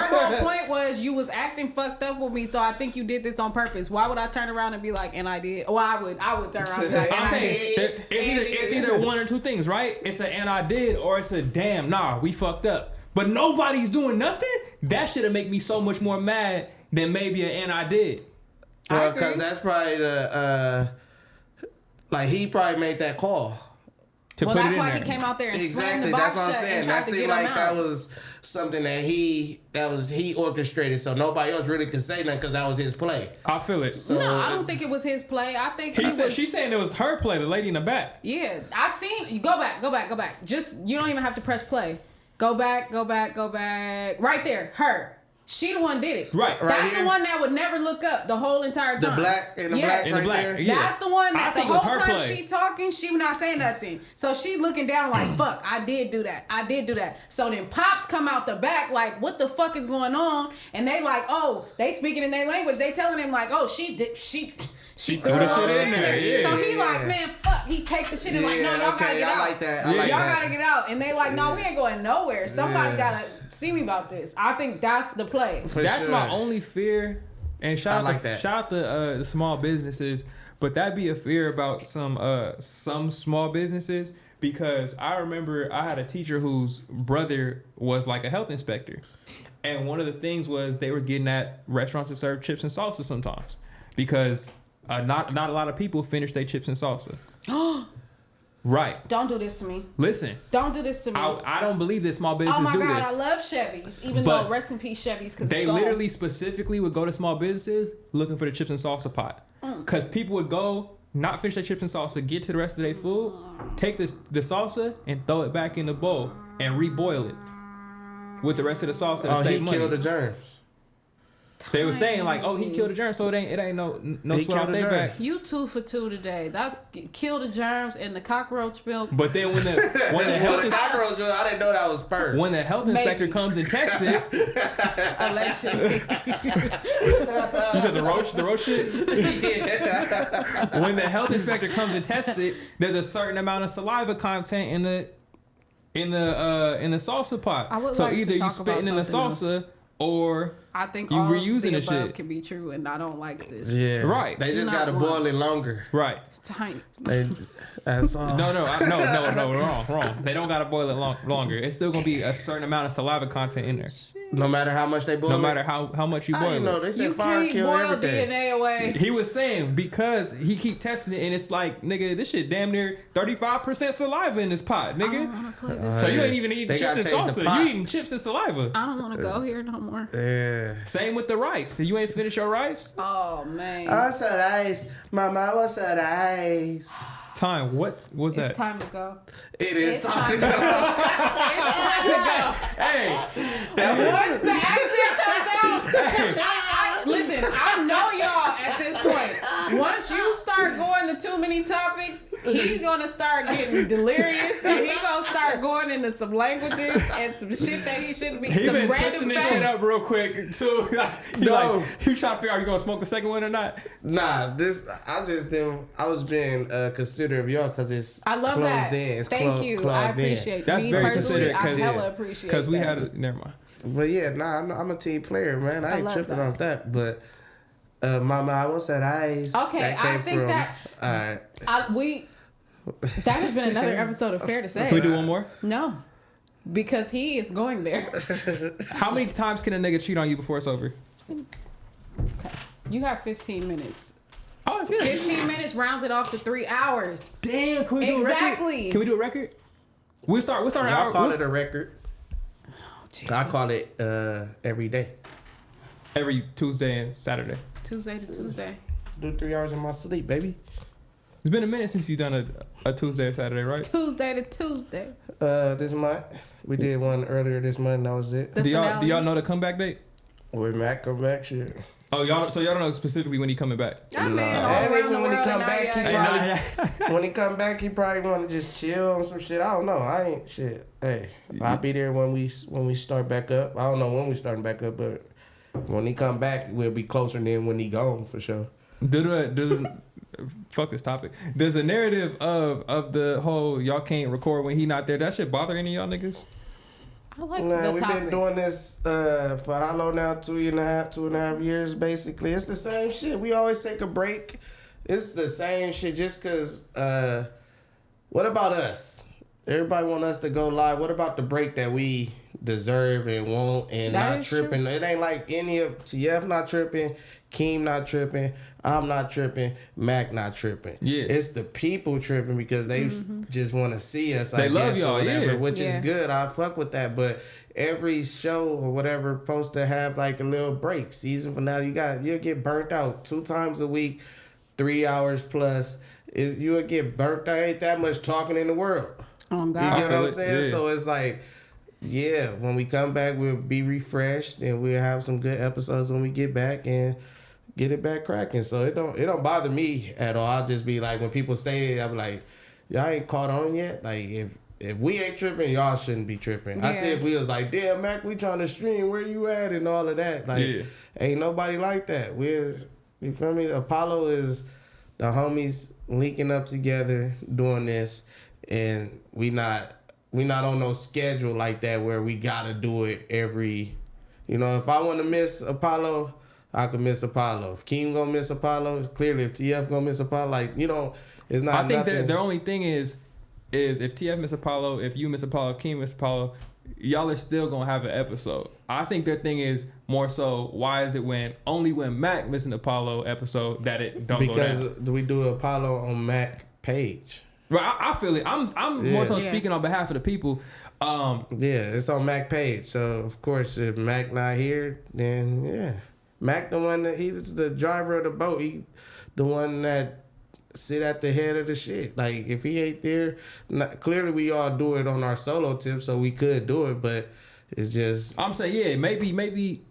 whole point was you was acting fucked up with me, so I think you did this on purpose. Why would I turn around and be like, and I did? Well, I would turn around and be like, and I'm I saying did. it's either one or two things, right? It's a and I did, or it's a damn nah, we fucked up. But nobody's doing nothing. That should have make me so much more mad than maybe an and I did. Well, agree. because that's probably the like he probably made that call. To Well, put that's it in why there. he came out there and slammed Exactly, the that's box what I'm shut saying. and tried That to seemed get him like out. that was something that he orchestrated, so nobody else really could say nothing because that was his play. I feel it. So No, I don't it's- think it was his play. I think He he said was. she's saying it was her play, the lady in the back. Yeah, I seen. You go back. Just you don't even have to press play. Go back. Right there, her. She the one did it. Right That's here? the one that would never look up the whole entire The time. black and the Yeah. black In the right black, there. yeah. That's the one I that the think it was whole her time play. she talking, she not saying nothing. So she looking down like, fuck, I did do that. So then Pops come out the back like, what the fuck is going on? And they like, oh, they speaking in their language. They telling him like, oh, she threw the shit her in there, yeah. So he Yeah. like, man, fuck. He take the shit and like, no, Yeah, y'all gotta okay, get I out. like that. I Yeah. like Y'all that. gotta get out. And they like, no, we ain't going nowhere. Somebody Yeah. gotta see me about this. I think that's the play. For That's sure. my only fear. And I shout like out that. the small businesses, but that'd be a fear about some small businesses, because I remember I had a teacher whose brother was like a health inspector, and one of the things was they were getting at restaurants that serve chips and salsa sometimes because not a lot of people finish their chips and salsa. Right. Don't do this to me. Listen, Don't do this to me. I don't believe that small businesses Oh my do God, this. I love Chevys. Even But though rest in peace Chevys, because They literally specifically would go to small businesses looking for the chips and salsa pot. Because people would go, not finish their chips and salsa, get to the rest of their food, take the salsa and throw it back in the bowl and reboil it with the rest of the salsa to Oh, he save money. killed the germs. They were saying like, oh, he killed the germs, so it ain't no sweat off their back. You 2 for 2 today. That's kill the germs and the cockroach milk. But then when the cockroach milk, I didn't know that was sperm. When the health inspector comes and tests it, allegedly. You said the roach shit. Yeah. When the health inspector comes and tests it, there's a certain amount of saliva content in the salsa pot. So either you spitting in the salsa or I think you all reusing the the above shit can be true, and I don't like this. Yeah, right. They just gotta boil it longer. Right. It's tiny. That's all. No, wrong. They don't gotta boil it longer. It's still gonna be a certain amount of saliva content in there. No matter how much they boil it? No matter how much you boil it. They said you fire can't kill boil everything. DNA away. He was saying because he keep testing it and it's like, nigga, this shit damn near 35% saliva in this pot, nigga. I don't want to play this. So you ain't even eating chips and salsa. You eating chips and saliva. I don't want to go here no more. Yeah. Same with the rice. You ain't finished your rice? Oh, man. What's that ice? Mama, what's that ice? Time. What was that? It's time to go. It is time to go. It's time to go. Hey. Once the accent comes out, listen, I know y'all at this point. Once you start going to too many topics, he's gonna start getting delirious and he's gonna start going into some languages and some shit that he shouldn't be. He some been random twisting this facts. shit up real quick too. You trying to figure out you gonna smoke the second one or not? Nah, I was being considerate of y'all because it's I love closed that. in. It's Thank you. I appreciate it. That's Me very personally, considerate I hella appreciate because we that. had never mind. But yeah, I'm a team player, man. I ain't tripping off that. But Mama, what's that ice? Okay, that I think from, that all right. That has been another episode of Fair to Say. Can we do one more? No, because he is going there. How many times can a nigga cheat on you before it's over? Okay. You have 15 minutes. Oh, that's good. 15 minutes rounds it off to 3 hours. Damn, can we do a record? Exactly. Can we do a record? We'll start an Y'all hour. call it a record. Jesus. I call it every day. Every Tuesday and Saturday. Tuesday to Tuesday. Do 3 hours in my sleep, baby. It's been a minute since you've done a Tuesday or Saturday, right? Tuesday to Tuesday. This month. We did one earlier this month and that was it. Do y'all know the comeback date? When Mac come back, shit. Oh, y'all don't know specifically when he coming back? I mean, all around the when he world come and back, when he come back, he probably want to just chill on some shit. I don't know. I ain't shit. Hey, I'll be there when we start back up. I don't know when we starting back up, but when he come back, we'll be closer than when he gone for sure. Fuck this topic. Does the narrative of the whole y'all can't record when he not there, that shit bother any of y'all niggas? I like we've been doing this for how long now? 2.5 years basically. It's the same shit. We always take a break. It's the same shit just because what about us? Everybody want us to go live. What about the break that we deserve and want and that not tripping? True. It ain't like any of TF not tripping, Keem not tripping, I'm not tripping, Mac not tripping. Yeah. It's the people tripping because they just want to see us. They love y'all, whatever, which is good. I fuck with that. But every show or whatever supposed to have like a little break. Season finale, you'll get burnt out 2 times a week, 3 hours plus. You'll get burnt out. Ain't that much talking in the world. Oh, God. You get what I'm saying? Yeah. So it's like, yeah, when we come back, we'll be refreshed and we'll have some good episodes when we get back and get it back cracking. So it don't bother me at all. I'll just be like, when people say it, I'm like, y'all ain't caught on yet. Like if we ain't tripping, y'all shouldn't be tripping. Yeah. I say if we was like, damn, Mac, we trying to stream, where you at and all of that. Like, ain't nobody like that. You feel me? Apollo is the homies linking up together doing this, and we not on no schedule like that where we gotta do it every. If I want to miss Apollo, I could miss Apollo. If Keem gonna miss Apollo, clearly if TF gonna miss Apollo, it's not. I think that the only thing is if TF miss Apollo, if you miss Apollo, if Keem miss Apollo, y'all are still gonna have an episode. I think their thing is more so, why is it only when Mac missing Apollo episode that it don't go down? Because we do Apollo on Mac page. Right, I feel it. I'm more so speaking on behalf of the people. It's on Mac page. So of course, if Mac not here, then Mac the one that he's the driver of the boat. He the one that sit at the head of the shit. Like if he ain't there, clearly we all do it on our solo tip, so we could do it, but it's just. I'm saying maybe.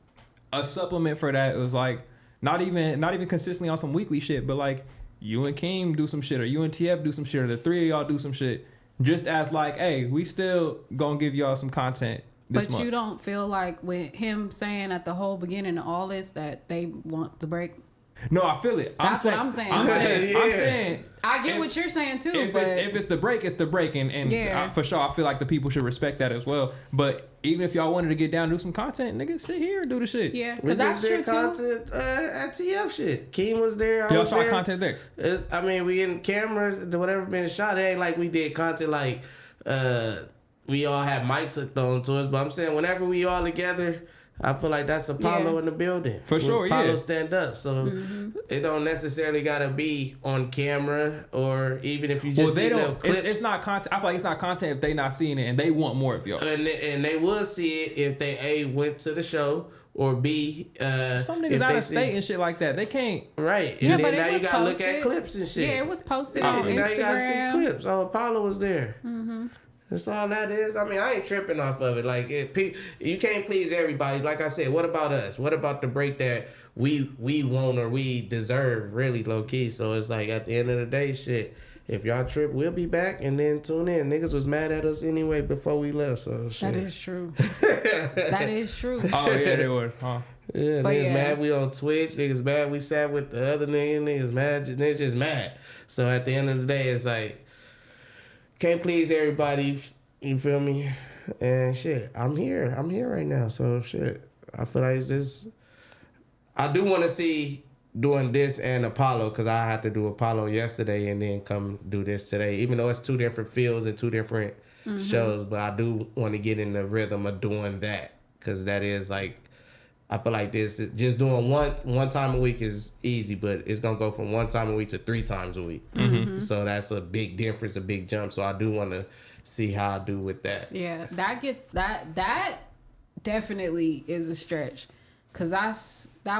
a supplement for that was like not even consistently on some weekly shit, but like you and Keem do some shit, or you and TF do some shit, or the three of y'all do some shit, just as like, hey, we still gonna give y'all some content this month. But you don't feel like with him saying at the whole beginning of all this that they want the break? No, I feel it. That's what I'm saying. I'm saying. I get what you're saying too. If it's the break, it's the break, and for sure, I feel like the people should respect that as well. But even if y'all wanted to get down and do some content, nigga, sit here and do the shit. Yeah, because that's true too. Content at TF shit. Keem was there. Y'all shot content there. I mean, we in cameras, whatever been shot. It ain't like we did content like we all had mics hooked on to us. But I'm saying whenever we all together, I feel like that's Apollo in the building. For sure, Apollo stand up. So it don't necessarily gotta be on camera, or even if you just see the clips. It's not content. I feel like it's not content if they not seeing it and they want more of y'all. And they will see it if they A, went to the show, or B, some niggas out of state and shit like that. They can't. Right. Yeah, And but then now you gotta posted. look at clips and shit. Yeah, it was posted on Instagram. Now you gotta see clips. Oh, Apollo was there. That's all that is. I mean, I ain't tripping off of it. Like, you can't please everybody. Like I said, what about us? What about the break that we want or we deserve, really, low key? So it's like, at the end of the day, shit, if y'all trip, we'll be back, and then tune in. Niggas was mad at us anyway before we left, so shit. That is true. That is true. Oh, yeah, they were. Huh? Yeah, niggas mad we on Twitch. Niggas mad we sat with the other nigga. Niggas mad. Niggas just mad. So at the end of the day, it's like, can't please everybody, you feel me? And shit, I'm here right now. So shit, I feel like it's just, I do want to see doing this and Apollo, because I had to do Apollo yesterday and then come do this today. Even though it's two different fields and two different shows, but I do want to get in the rhythm of doing that, because that is like, I feel like this just doing one time a week is easy, but it's gonna go from one time a week to 3 times a week. So that's a big difference, a big jump. So I do want to see how I do with that. Yeah, that definitely is a stretch, cause I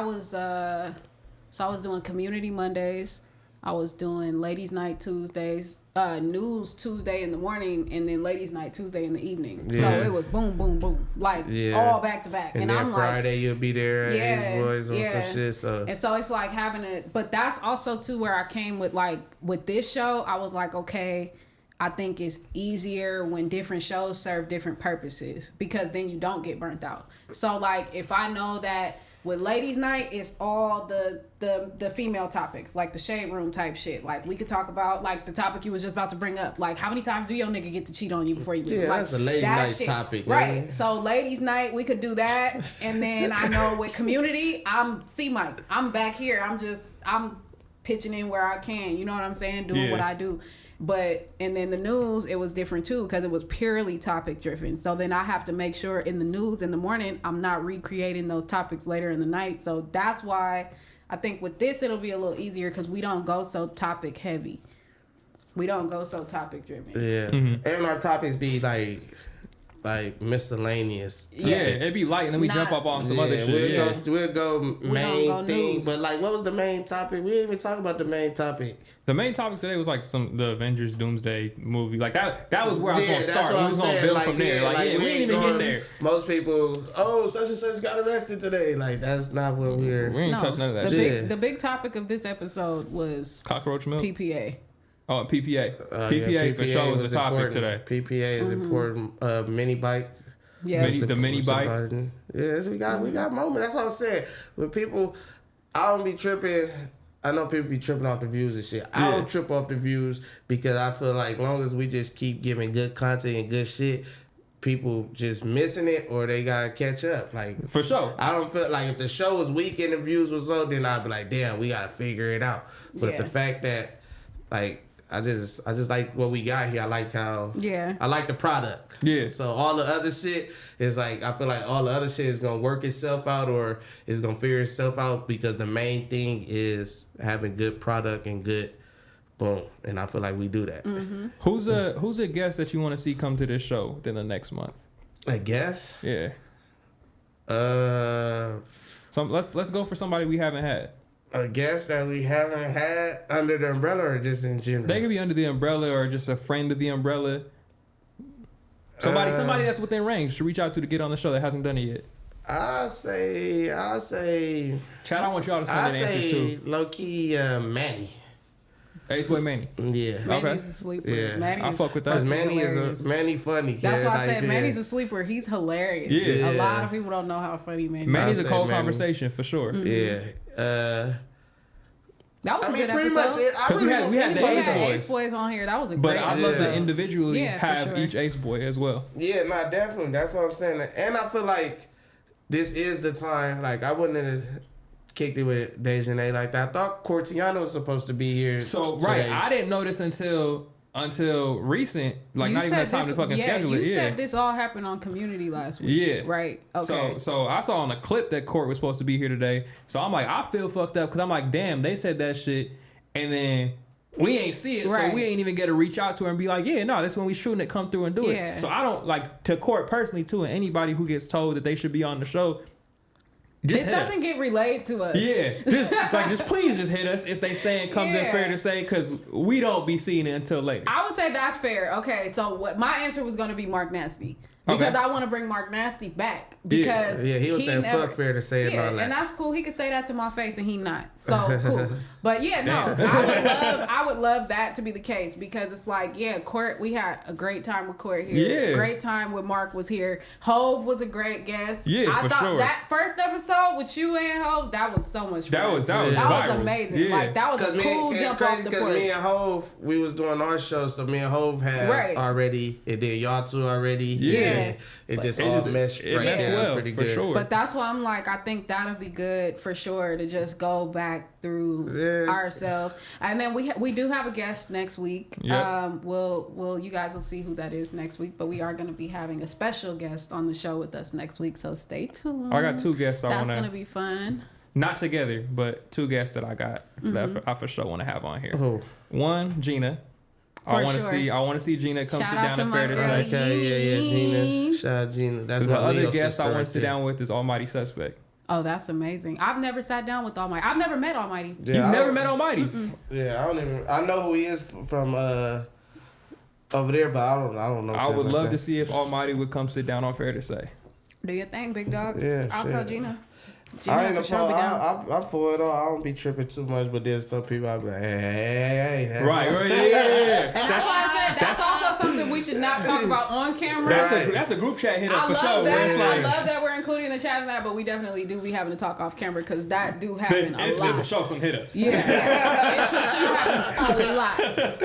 was doing Community Mondays, I was doing Ladies Night Tuesdays, News Tuesday in the morning, and then Ladies Night Tuesday in the evening. So it was boom, boom, boom, like all back to back. And then I'm Friday you'll be there at His Boys on some shit. So and so it's like having a, but that's also too where I came with, like with this show, I was like, okay, I think it's easier when different shows serve different purposes, because then you don't get burnt out. So like if I know that with Ladies Night, it's all the female topics, like the shade room type shit. Like we could talk about like the topic you was just about to bring up. Like how many times do your nigga get to cheat on you before you leave? Yeah, like, that's a Ladies Night topic. Right. Man. So Ladies Night, we could do that. And then I know with Community, I'm C-Mike. I'm back here. I'm pitching in where I can. You know what I'm saying? Doing what I do. But, and then the news, it was different too, because it was purely topic driven. So then I have to make sure in the news in the morning, I'm not recreating those topics later in the night. So that's why I think with this, it'll be a little easier, because we don't go so topic heavy. We don't go so topic driven. Yeah. And our topics be like miscellaneous topics. Yeah, it'd be light, and then we jump up on some other shit. We'll go main thing, news. but like, what was the main topic? We didn't even talk about the main topic. The main topic today was like the Avengers Doomsday movie. Like that was where I was going to start. We was going to build from there. Like we didn't even get there. Most people, such and such got arrested today. Like that's not what we ain't touch none of that shit. The big topic of this episode was cockroach milk. PPA. Oh, PPA. PPA for sure was the topic today. PPA is important. Mini bike. Yeah, the mini bike. Yes, we got moments. That's what I'm saying. When people, I don't be tripping. I know people be tripping off the views and shit. I don't trip off the views, because I feel like long as we just keep giving good content and good shit, people just missing it, or they gotta catch up. Like for sure. I don't feel like if the show was weak and the views was low, then I'd be like, damn, we gotta figure it out. But the fact that like I just like what we got here. I like how I like the product. Yeah. So all the other shit is like, I feel like all the other shit is gonna work itself out, or is gonna figure itself out, because the main thing is having good product and good boom. And I feel like we do that. Who's a guest that you want to see come to this show within the next month? A guest? Yeah. Let's go for somebody we haven't had. A guest that we haven't had under the umbrella, or just in general? They could be under the umbrella, or just a friend of the umbrella. Somebody that's within range to reach out to get on the show that hasn't done it yet. I say. Chad, I want y'all to send in answers too. Low key, Manny. Ace Boy Manny. Yeah. Manny's a sleeper. Yeah. Manny's I fuck with that. Because Manny funny. That's why I said yeah. Manny's a sleeper. He's hilarious. Yeah. A lot of people don't know how funny Manny is. Manny's a say cold Manny. conversation for sure. Mm-hmm. Yeah. That was a good pretty episode. much. We had the We Ace had Boys. Ace Boys on here. That was a But great I love episode. to individually Yeah, for have sure. each Ace Boy as well. Yeah, nah, definitely. That's what I'm saying. And I feel like this is the time. Like, I wouldn't have kicked it with Dejanay like that. I thought Cortiana was supposed to be here. So, today. right, I didn't know this until recent. Like, You not even said had time to fucking schedule it. You Yeah. said this all happened on Community last week. Yeah. Right. Okay. So I saw on a clip that Court was supposed to be here today. So I'm like, I feel fucked up because I'm like, damn, they said that shit, and then we ain't see it, Right. so we ain't even get to reach out to her and be like, yeah, no, that's when we shooting it, come through and do Yeah. it. So I don't like to Court personally too, and anybody who gets told that they should be on the show. Just this hit doesn't us. get relayed to us. Yeah, just please just hit us if they saying come then Yeah. fair to say, because we don't be seeing it until later. I would say that's fair. Okay, so what my answer was going to be Mark Nasty. Because Okay. I want to bring Mark Nasty back. Because Yeah, he was saying fuck fair to say and all that. and that's cool. He could say that to my face and he not. So cool. But yeah, no, I would love that to be the case because it's like, yeah, Court, we had a great time with Court here. Yeah. Great time with Mark was here. Hove was a great guest. Yeah, I for thought sure. that first episode with you and Hove, that was so much fun. That was viral. amazing. Yeah. Like that was a cool jump off the Because porch. me and Hove, we was doing our show, so me and Hove had Right. already, and then y'all two already. Yeah. And it just all meshed it right meshed there. well, Pretty for good. sure. But that's why I'm like, I think that'll be good for sure to just go back through ourselves. And then we do have a guest next week. Yep. We'll you guys will see who that is next week. But we are going to be having a special guest on the show with us next week. So stay tuned. I got two guests That's going to be fun. not together, but two guests that I got that I for sure want to have on here. Oh. One, Gina. I For want to sure. I want to see Gina come Shout sit out down to and my fair to girl, say. Okay, yeah, Gina. Shout out Gina. That's The my other Leo guest I sister want right to sit there. down with is Almighty Suspect. Oh, that's amazing. I've never sat down with Almighty. I've never met Almighty. Yeah, You've I never don't- met Almighty? Yeah, I don't even. I know who he is from over there, but I don't know. I him would like love that. to see if Almighty would come sit down on Fair to Say. Do your thing, big dog. Yeah, I'll shit. tell Gina. I Gina ain't for sure be down. I'm for it all. I don't be tripping too much, but there's some people I be like, hey. That's Right, yeah. And that's why I said that's also something we should not talk about on camera. That's a group chat hit up I for love sure. that. where it's I like- love that we're including the chat in that, but we definitely do be having to talk off camera because that do happen a It's lot. for sure some hit ups. Yeah, it's for sure happens a lot.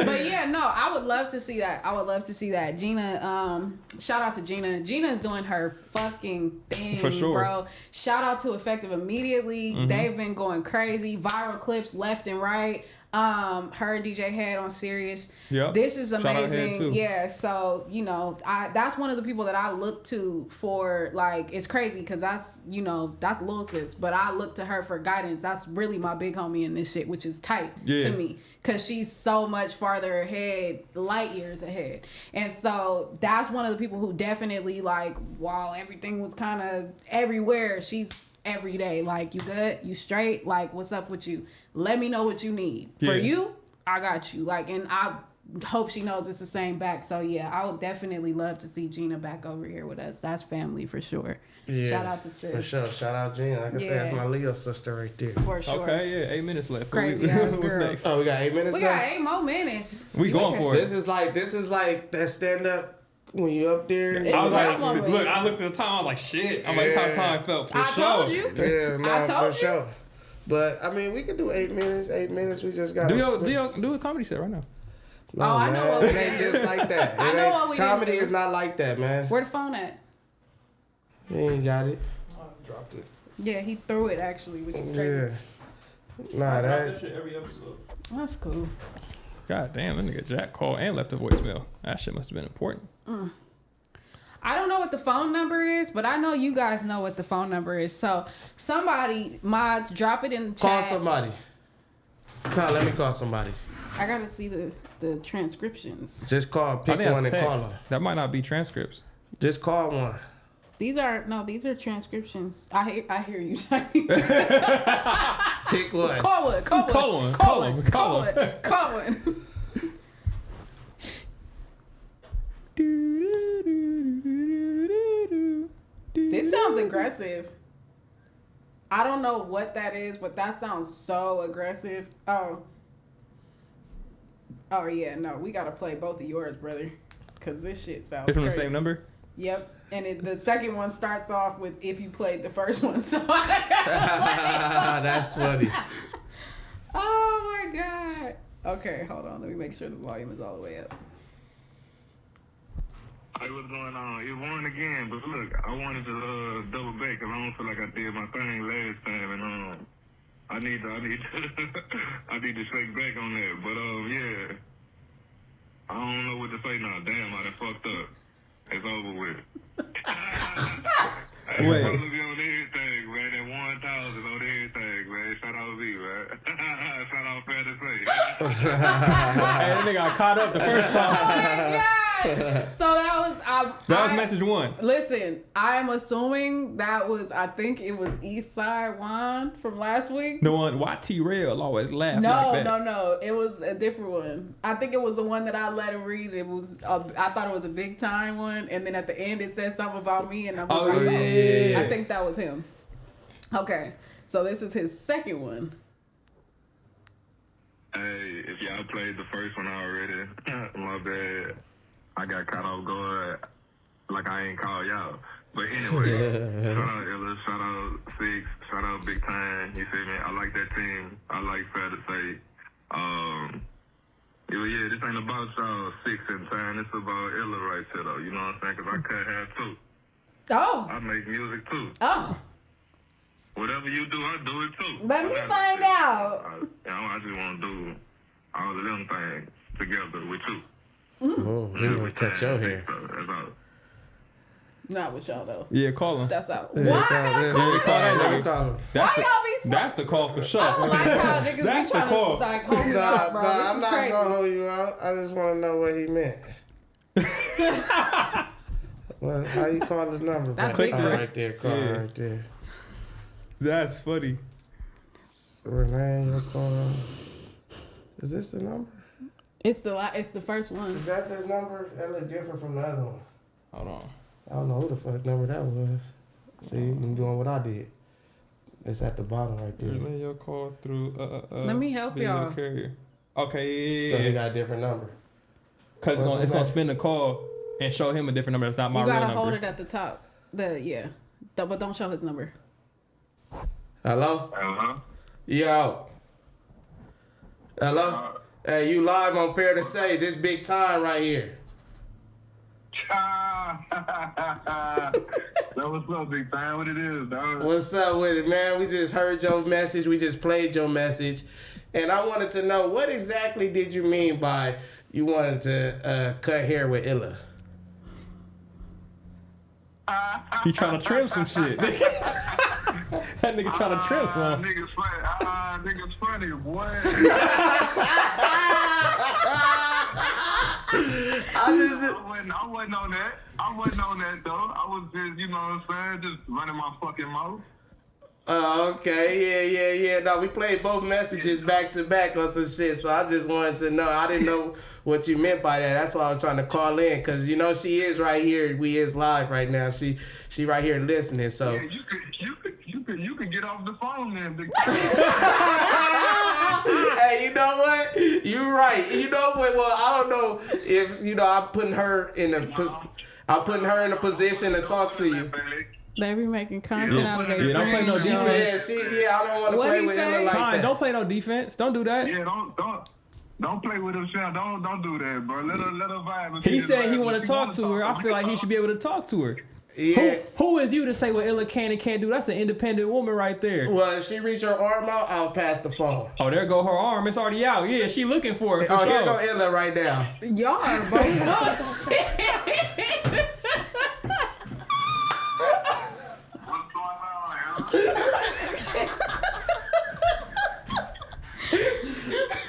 But yeah, no, I would love to see that. I would love to see that. Gina, shout out to Gina. Gina's doing her fucking thing, For sure. bro. Shout out to Effective Immediately. They've been going crazy. Viral clips left and right. Her and DJ Head on Sirius. Yep. This is Shout out Head, amazing. too. Yeah, so that's one of the people that I look to for, like, it's crazy because that's Lil Sis, but I look to her for guidance. That's really my big homie in this shit, which is tight to me because she's so much farther ahead, light years ahead. And so that's one of the people who definitely, like, while everything was kind of everywhere, she's every day like, you good, you straight, like, what's up with you, let me know what you need. For you, I got you. Like, and I hope she knows it's the same back. So yeah, I would definitely love to see Gina back over here with us. That's family for sure. Yeah, Shout out to Sis. for sure. Shout out Gina. Like I said, that's my Leo sister right there. For sure. Okay, yeah, 8 minutes left. Crazy ass What's girl. next? Oh, we got 8 minutes We left? got 8 more minutes. We going for it. This is like that stand up when you up there. I was like, moment. look, I looked at the time, I was like, shit. I'm like, that's how time felt for I sure. told you. Yeah, no, I told for you. sure. But I mean, we could do 8 minutes. 8 minutes. We just got. Do a comedy set right now. No, Oh, I man, know what we it ain't just like that. I It know ain't- what we didn't Comedy do. is not like that, man. Where the phone at? You ain't got it. Dropped it. Yeah, he threw it actually, which is crazy. Yeah. Nah, that. shit every episode. That's cool. God damn, that nigga Jack called and left a voicemail. That shit must have been important. I don't know what the phone number is, but I know you guys know what the phone number is. So somebody, mods, drop it in the Call chat. somebody. No, let me call somebody. I gotta see the transcriptions. Just call. I Pick think one that's and call text. them. That might not be transcripts. Just call one. These are transcriptions. I hear you. Pick one. Call one. Call one. This sounds aggressive. aggressive. I don't know what that is, but that sounds so aggressive. Oh yeah, no, we gotta play both of yours, brother, because this shit sounds. It's on the crazy. same number. Yep, and the second one starts off with if you played the first one, so I gotta That's funny. Oh my god. Okay, hold on. Let me make sure the volume is all the way up. Hey, what's going on? It won again, but look, I wanted to double back because I don't feel like I did my thing last time, and I need to I need to shake back on that. But yeah, I don't know what to say now. Damn, I done fucked up. It's over with. Wait. Follow me on everything, man. That 1,000 on everything, man. Shout out me, man. Shout out Fantasy. Hey, that nigga got caught up the first time. Oh my god. So that was message one. Listen, I'm assuming that was, I think it was Eastside Juan from last week. The one, why t-rell always laugh No, like that? no. It was a different one. I think it was the one that I let him read. It was, I thought it was a big time one. And then at the end it said something about me. And I was like, yeah. I think that was him. Okay. So this is his second one. Hey, if y'all played the first one already, my bad. I got caught off guard like I ain't called y'all. But anyway, shout out Illa, shout out Syxx, shout out Big Time. You feel me? I like that team. I like Fair to Say. Yeah, this ain't about y'all Syxx and Time. It's about Illa right here, though. You know what I'm saying? Because I cut hair too. Oh. I make music too. Oh. Whatever you do, I do it too. Let me find out. I just want to do all of them things together with you. Oh, we gonna cut your hair. That's all. Not with y'all though. Yeah, call him. That's out. Yeah, Why I call gotta him. call Yeah, call that him? nigga. Call him. That's Why y'all be so- That's the call for sure. I don't like how niggas That's be the trying call. to like hold me up, bro. Nah, This I'm is not crazy. gonna hold you out. I just want to know what he meant. Well, how you call his number? That's bro? big, Call bro. right there. Call Yeah. right there. That's funny. Renee, your call. Is this the number? It's the first one. Is that this number? That look different from the other one. Hold on. I don't know who the fuck number that was. See, I'm doing what I did. It's at the bottom right there. Relay your call through. Let me help video y'all. Carrier. Okay, So he yeah. got a different number. Because What's it's his gonna name? spin the call and show him a different number. That's not my You real gotta number. hold it at the top. But don't show his number. Hello? Uh-huh. Yo. Hello? Hey, you live on Fair to Say. This Big Time right here. That was so Big Time. What it is, dog? What's up with it, man? We just heard your message. We just played your message. And I wanted to know, what exactly did you mean by you wanted to cut hair with Illa? He trying to trim some shit. That nigga trying to trim some. Niggas funny. Niggas funny, boy. I wasn't on that. I wasn't on that, though. I was just, you know what I'm saying, just running my fucking mouth. Oh, okay. Yeah. No, we played both messages back to back on some shit, so I just wanted to know. I didn't know what you meant by that. That's why I was trying to call in, because, you know, she is right here. We is live right now. She right here listening, so. Yeah, you could get off the phone then, Big Time. Hey, you know what? You right. You know what? Well, I don't know if, you know, I'm putting her in a position to talk to you. They be making content out of their Yeah, don't play no friends, defense. y'all. I don't want to What'd play he with say? him like Time, that. don't play no defense. Don't do that. Yeah, don't play with him, Sean. Don't do that, bro. Let her vibe. He said he want to talk to her. I feel like he should be able to talk to her. Yeah. Who is you to say what Illa can and can't do? That's an independent woman right there. Well, if she reach her arm out, I'll pass the phone. Oh, there go her arm. It's already out. Yeah, she looking for it for Oh, here go sure. Illa right now. Y'all are both bullshit. What's going on, man?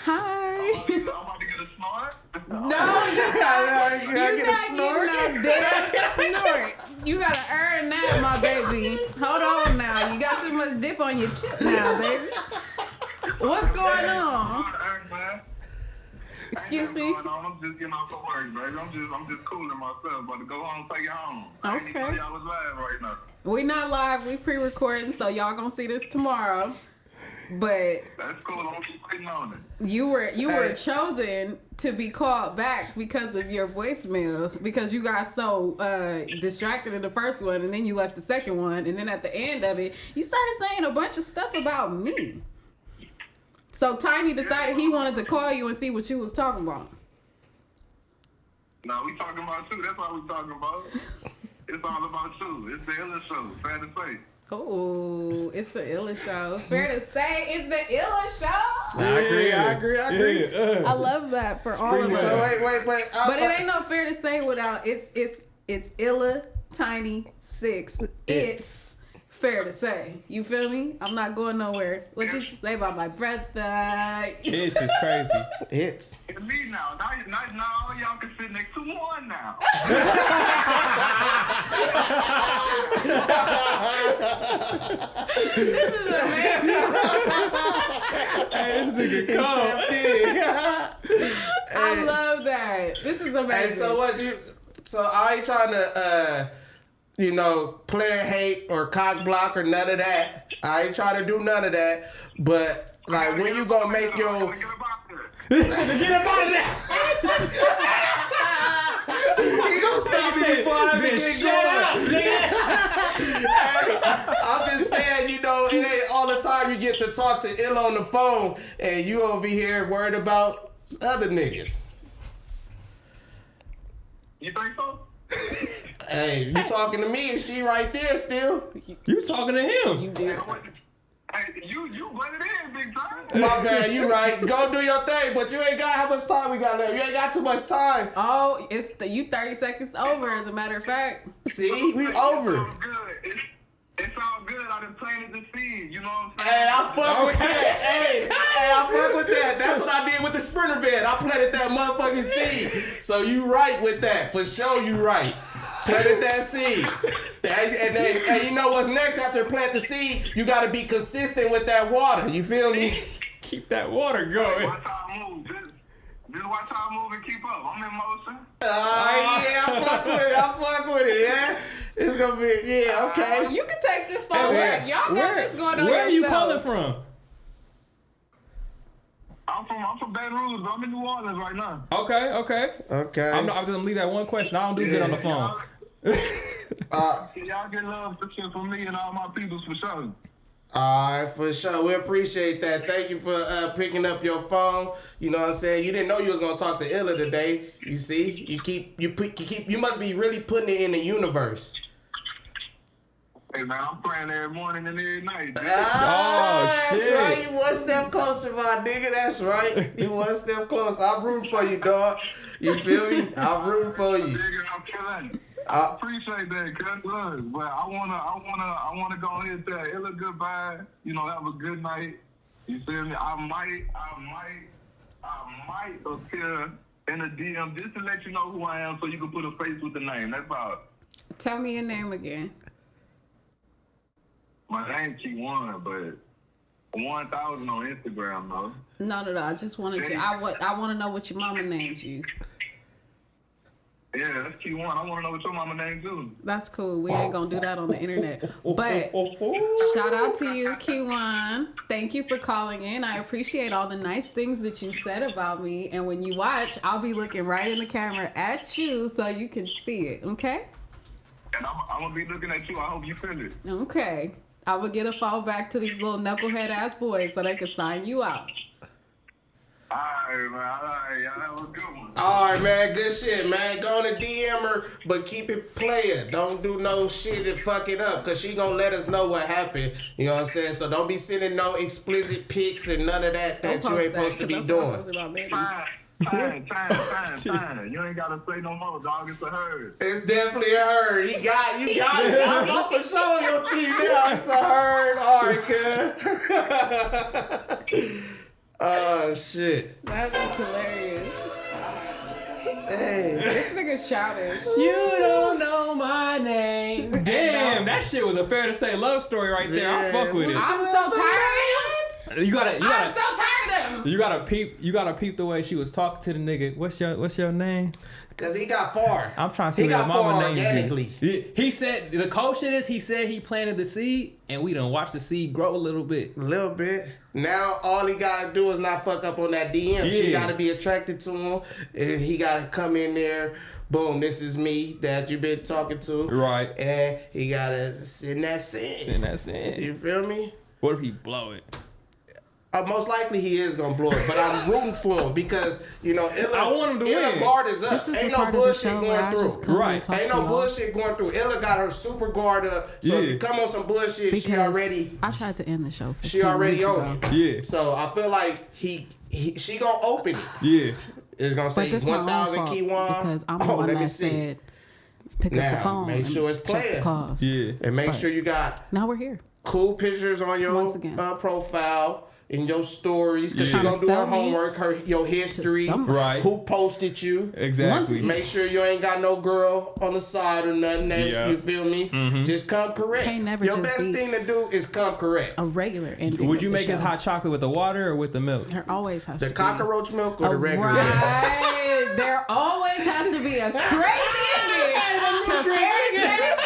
Hi. I'm about to get a snort. No, you're not getting no damn snort. You gotta earn that, my baby. Hold on now. You got too much dip on your chip now, baby. What's going on? Excuse me? I'm just getting off of work, baby. I'm just cooling myself, about to go home, take it home. Okay. I ain't know y'all was live right now. We not live. We pre-recording, so y'all gonna see this tomorrow. But that's cool. I'm just waiting on it. You were chosen to be called back because of your voicemail, because you got so distracted in the first one, and then you left the second one, and then at the end of it, you started saying a bunch of stuff about me. So Tiny decided he wanted to call you and see what you was talking about. No, we talking about you. That's what we talking about. It's all about you. It's the illest show. Fair to say. Oh, it's the illest show. Fair to say, it's the illest show. I agree. Yeah. I love that for all of us. So wait. But it ain't no fair to say without it's Illa, Tiny, Syxx. It's fair to say. You feel me? I'm not going nowhere. What did you say about my brother? It's is crazy. It's me now. Now all y'all can sit next to one now. This is amazing. Hey, this nigga cold. I love that. This is amazing. Hey, so I ain't trying to player hate or cock block or none of that. I ain't trying to do none of that. But like, when you gonna make your Get up out of there. you gonna stop me before I even get going? I'm just saying, it ain't all the time you get to talk to Illa on the phone and you over here worried about other niggas. You think so? Hey, you talking to me and she right there still. You talking to him? You did. Hey, you run it in, big time. My bad, you right. Go do your thing, but you ain't got how much time we got left. You ain't got too much time. Oh, you 30 seconds over, as a matter of fact. See, we over. It's all good. It's all good. I done planted the seed. You know what I'm saying? Hey, I fuck with that. Hey, I fuck with that. That's what I did with the sprinter bed. I planted that motherfucking seed. So you right with that. For sure you right. Planted that seed. And you know what's next after plant the seed? You got to be consistent with that water. You feel me? Keep that water going. Watch how I move. Just watch how I move and keep up. I'm in motion. Yeah, I fuck with it, yeah. It's gonna be, okay. You can take this phone back. Y'all got this going on Where are you yourself. calling from? I'm from Baton Rouge, but I'm in New Orleans right now. Okay. I'm gonna leave that one question. I don't do good on the phone. Y'all get love for shit from me and all my peoples for sure. Alright, for sure. We appreciate that. Thank you for picking up your phone. You know what I'm saying? You didn't know you was gonna talk to Illa today. You see? You must be really putting it in the universe. Hey man, I'm praying every morning and every night. Oh, that's shit. right. You one step closer, my nigga. That's right. You one step closer. I'm rooting for you, dog. You feel me? I'm rooting for you. I appreciate that, cuz look, but I wanna go ahead and tell Illa goodbye. Have a good night. You feel me? I might appear in a DM just to let you know who I am, so you can put a face with the name. That's all. Tell me your name again. My name's T1, but 1,000 on Instagram, though. No. I just wanted to. I want to know what your mama names you. Yeah, that's Q1. I want to know what your mama name too. That's cool. We ain't gonna do that on the internet. But shout out to you, Q1. Thank you for calling in. I appreciate all the nice things that you said about me. And when you watch, I'll be looking right in the camera at you so you can see it. Okay? And I'm gonna be looking at you. I hope you feel it. Okay. I will get a phone back to these little knucklehead ass boys so they can sign you out. Alright, man. Alright, y'all have a good one. Alright, man. Good shit, man. Go to DM her, but keep it player. Don't do no shit and fuck it up, because she gonna let us know what happened. You know what I'm saying? So don't be sending no explicit pics or none of that you ain't supposed to be doing. Time. You ain't gotta say no more, dog. It's a herd. It's definitely a herd. You got it. I'm for sure on your team now. It's a herd. Alright, cuz. Oh, shit. That is hilarious. Hey. This nigga's childish. You don't know my name. Damn, that shit was a fair to say love story right there. Yeah. I fuck with it. I'm so tired of him. You gotta. I'm so tired of him. him. You gotta peep the way she was talking to the nigga. What's your name? Cause he got far. I'm trying to see he what got far mama named organically. you. He said the cold shit is he said he planted the seed and we done watched the seed grow a little bit. A little bit. Now all he gotta do is not fuck up on that DM. Yeah. She gotta be attracted to him. And he gotta come in there. Boom, this is me that you been talking to. Right. And he gotta send that sin. You feel me? What if he blow it? Most likely he is gonna blow it, but I'm rooting for him because Illa, I want him to win. Guard is up. Ain't no bullshit going through. Right. Ain't no bullshit going through. Illa got her super guard up. So if you come on some bullshit, because she already. I tried to end the show. She already on it. Yeah. So I feel like she gonna open it. Yeah. It's gonna say 1,000 Kiwan. Because I'm the one that said pick up the phone. Make sure it's playing. Yeah. And make sure you got now we're here. Cool pictures on your profile. In your stories, because she's gonna do her homework, your history, right? Who posted you? Exactly. Make sure you ain't got no girl on the side or nothing. You feel me? Mm-hmm. Just come correct. Your best thing to do is come correct. A regular ending. Would you make his hot chocolate with the water or with the milk? There always has the to cockroach be. milk or the regular. Right. There always has to be a crazy ending to fairy tale.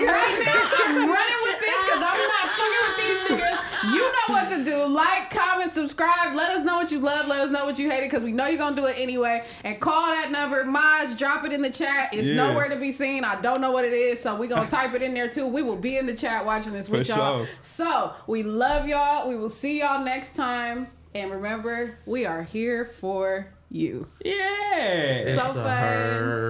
Right now, I'm running with this because I'm not fucking with these niggas. You know what to do. Like, comment, subscribe. Let us know what you love. Let us know what you hated because we know you're going to do it anyway. And call that number. Maj, drop it in the chat. It's nowhere to be seen. I don't know what it is, so we're going to type it in there too. We will be in the chat watching this with y'all. Sure. So, we love y'all. We will see y'all next time. And remember, we are here for you. Yeah. It's so fun.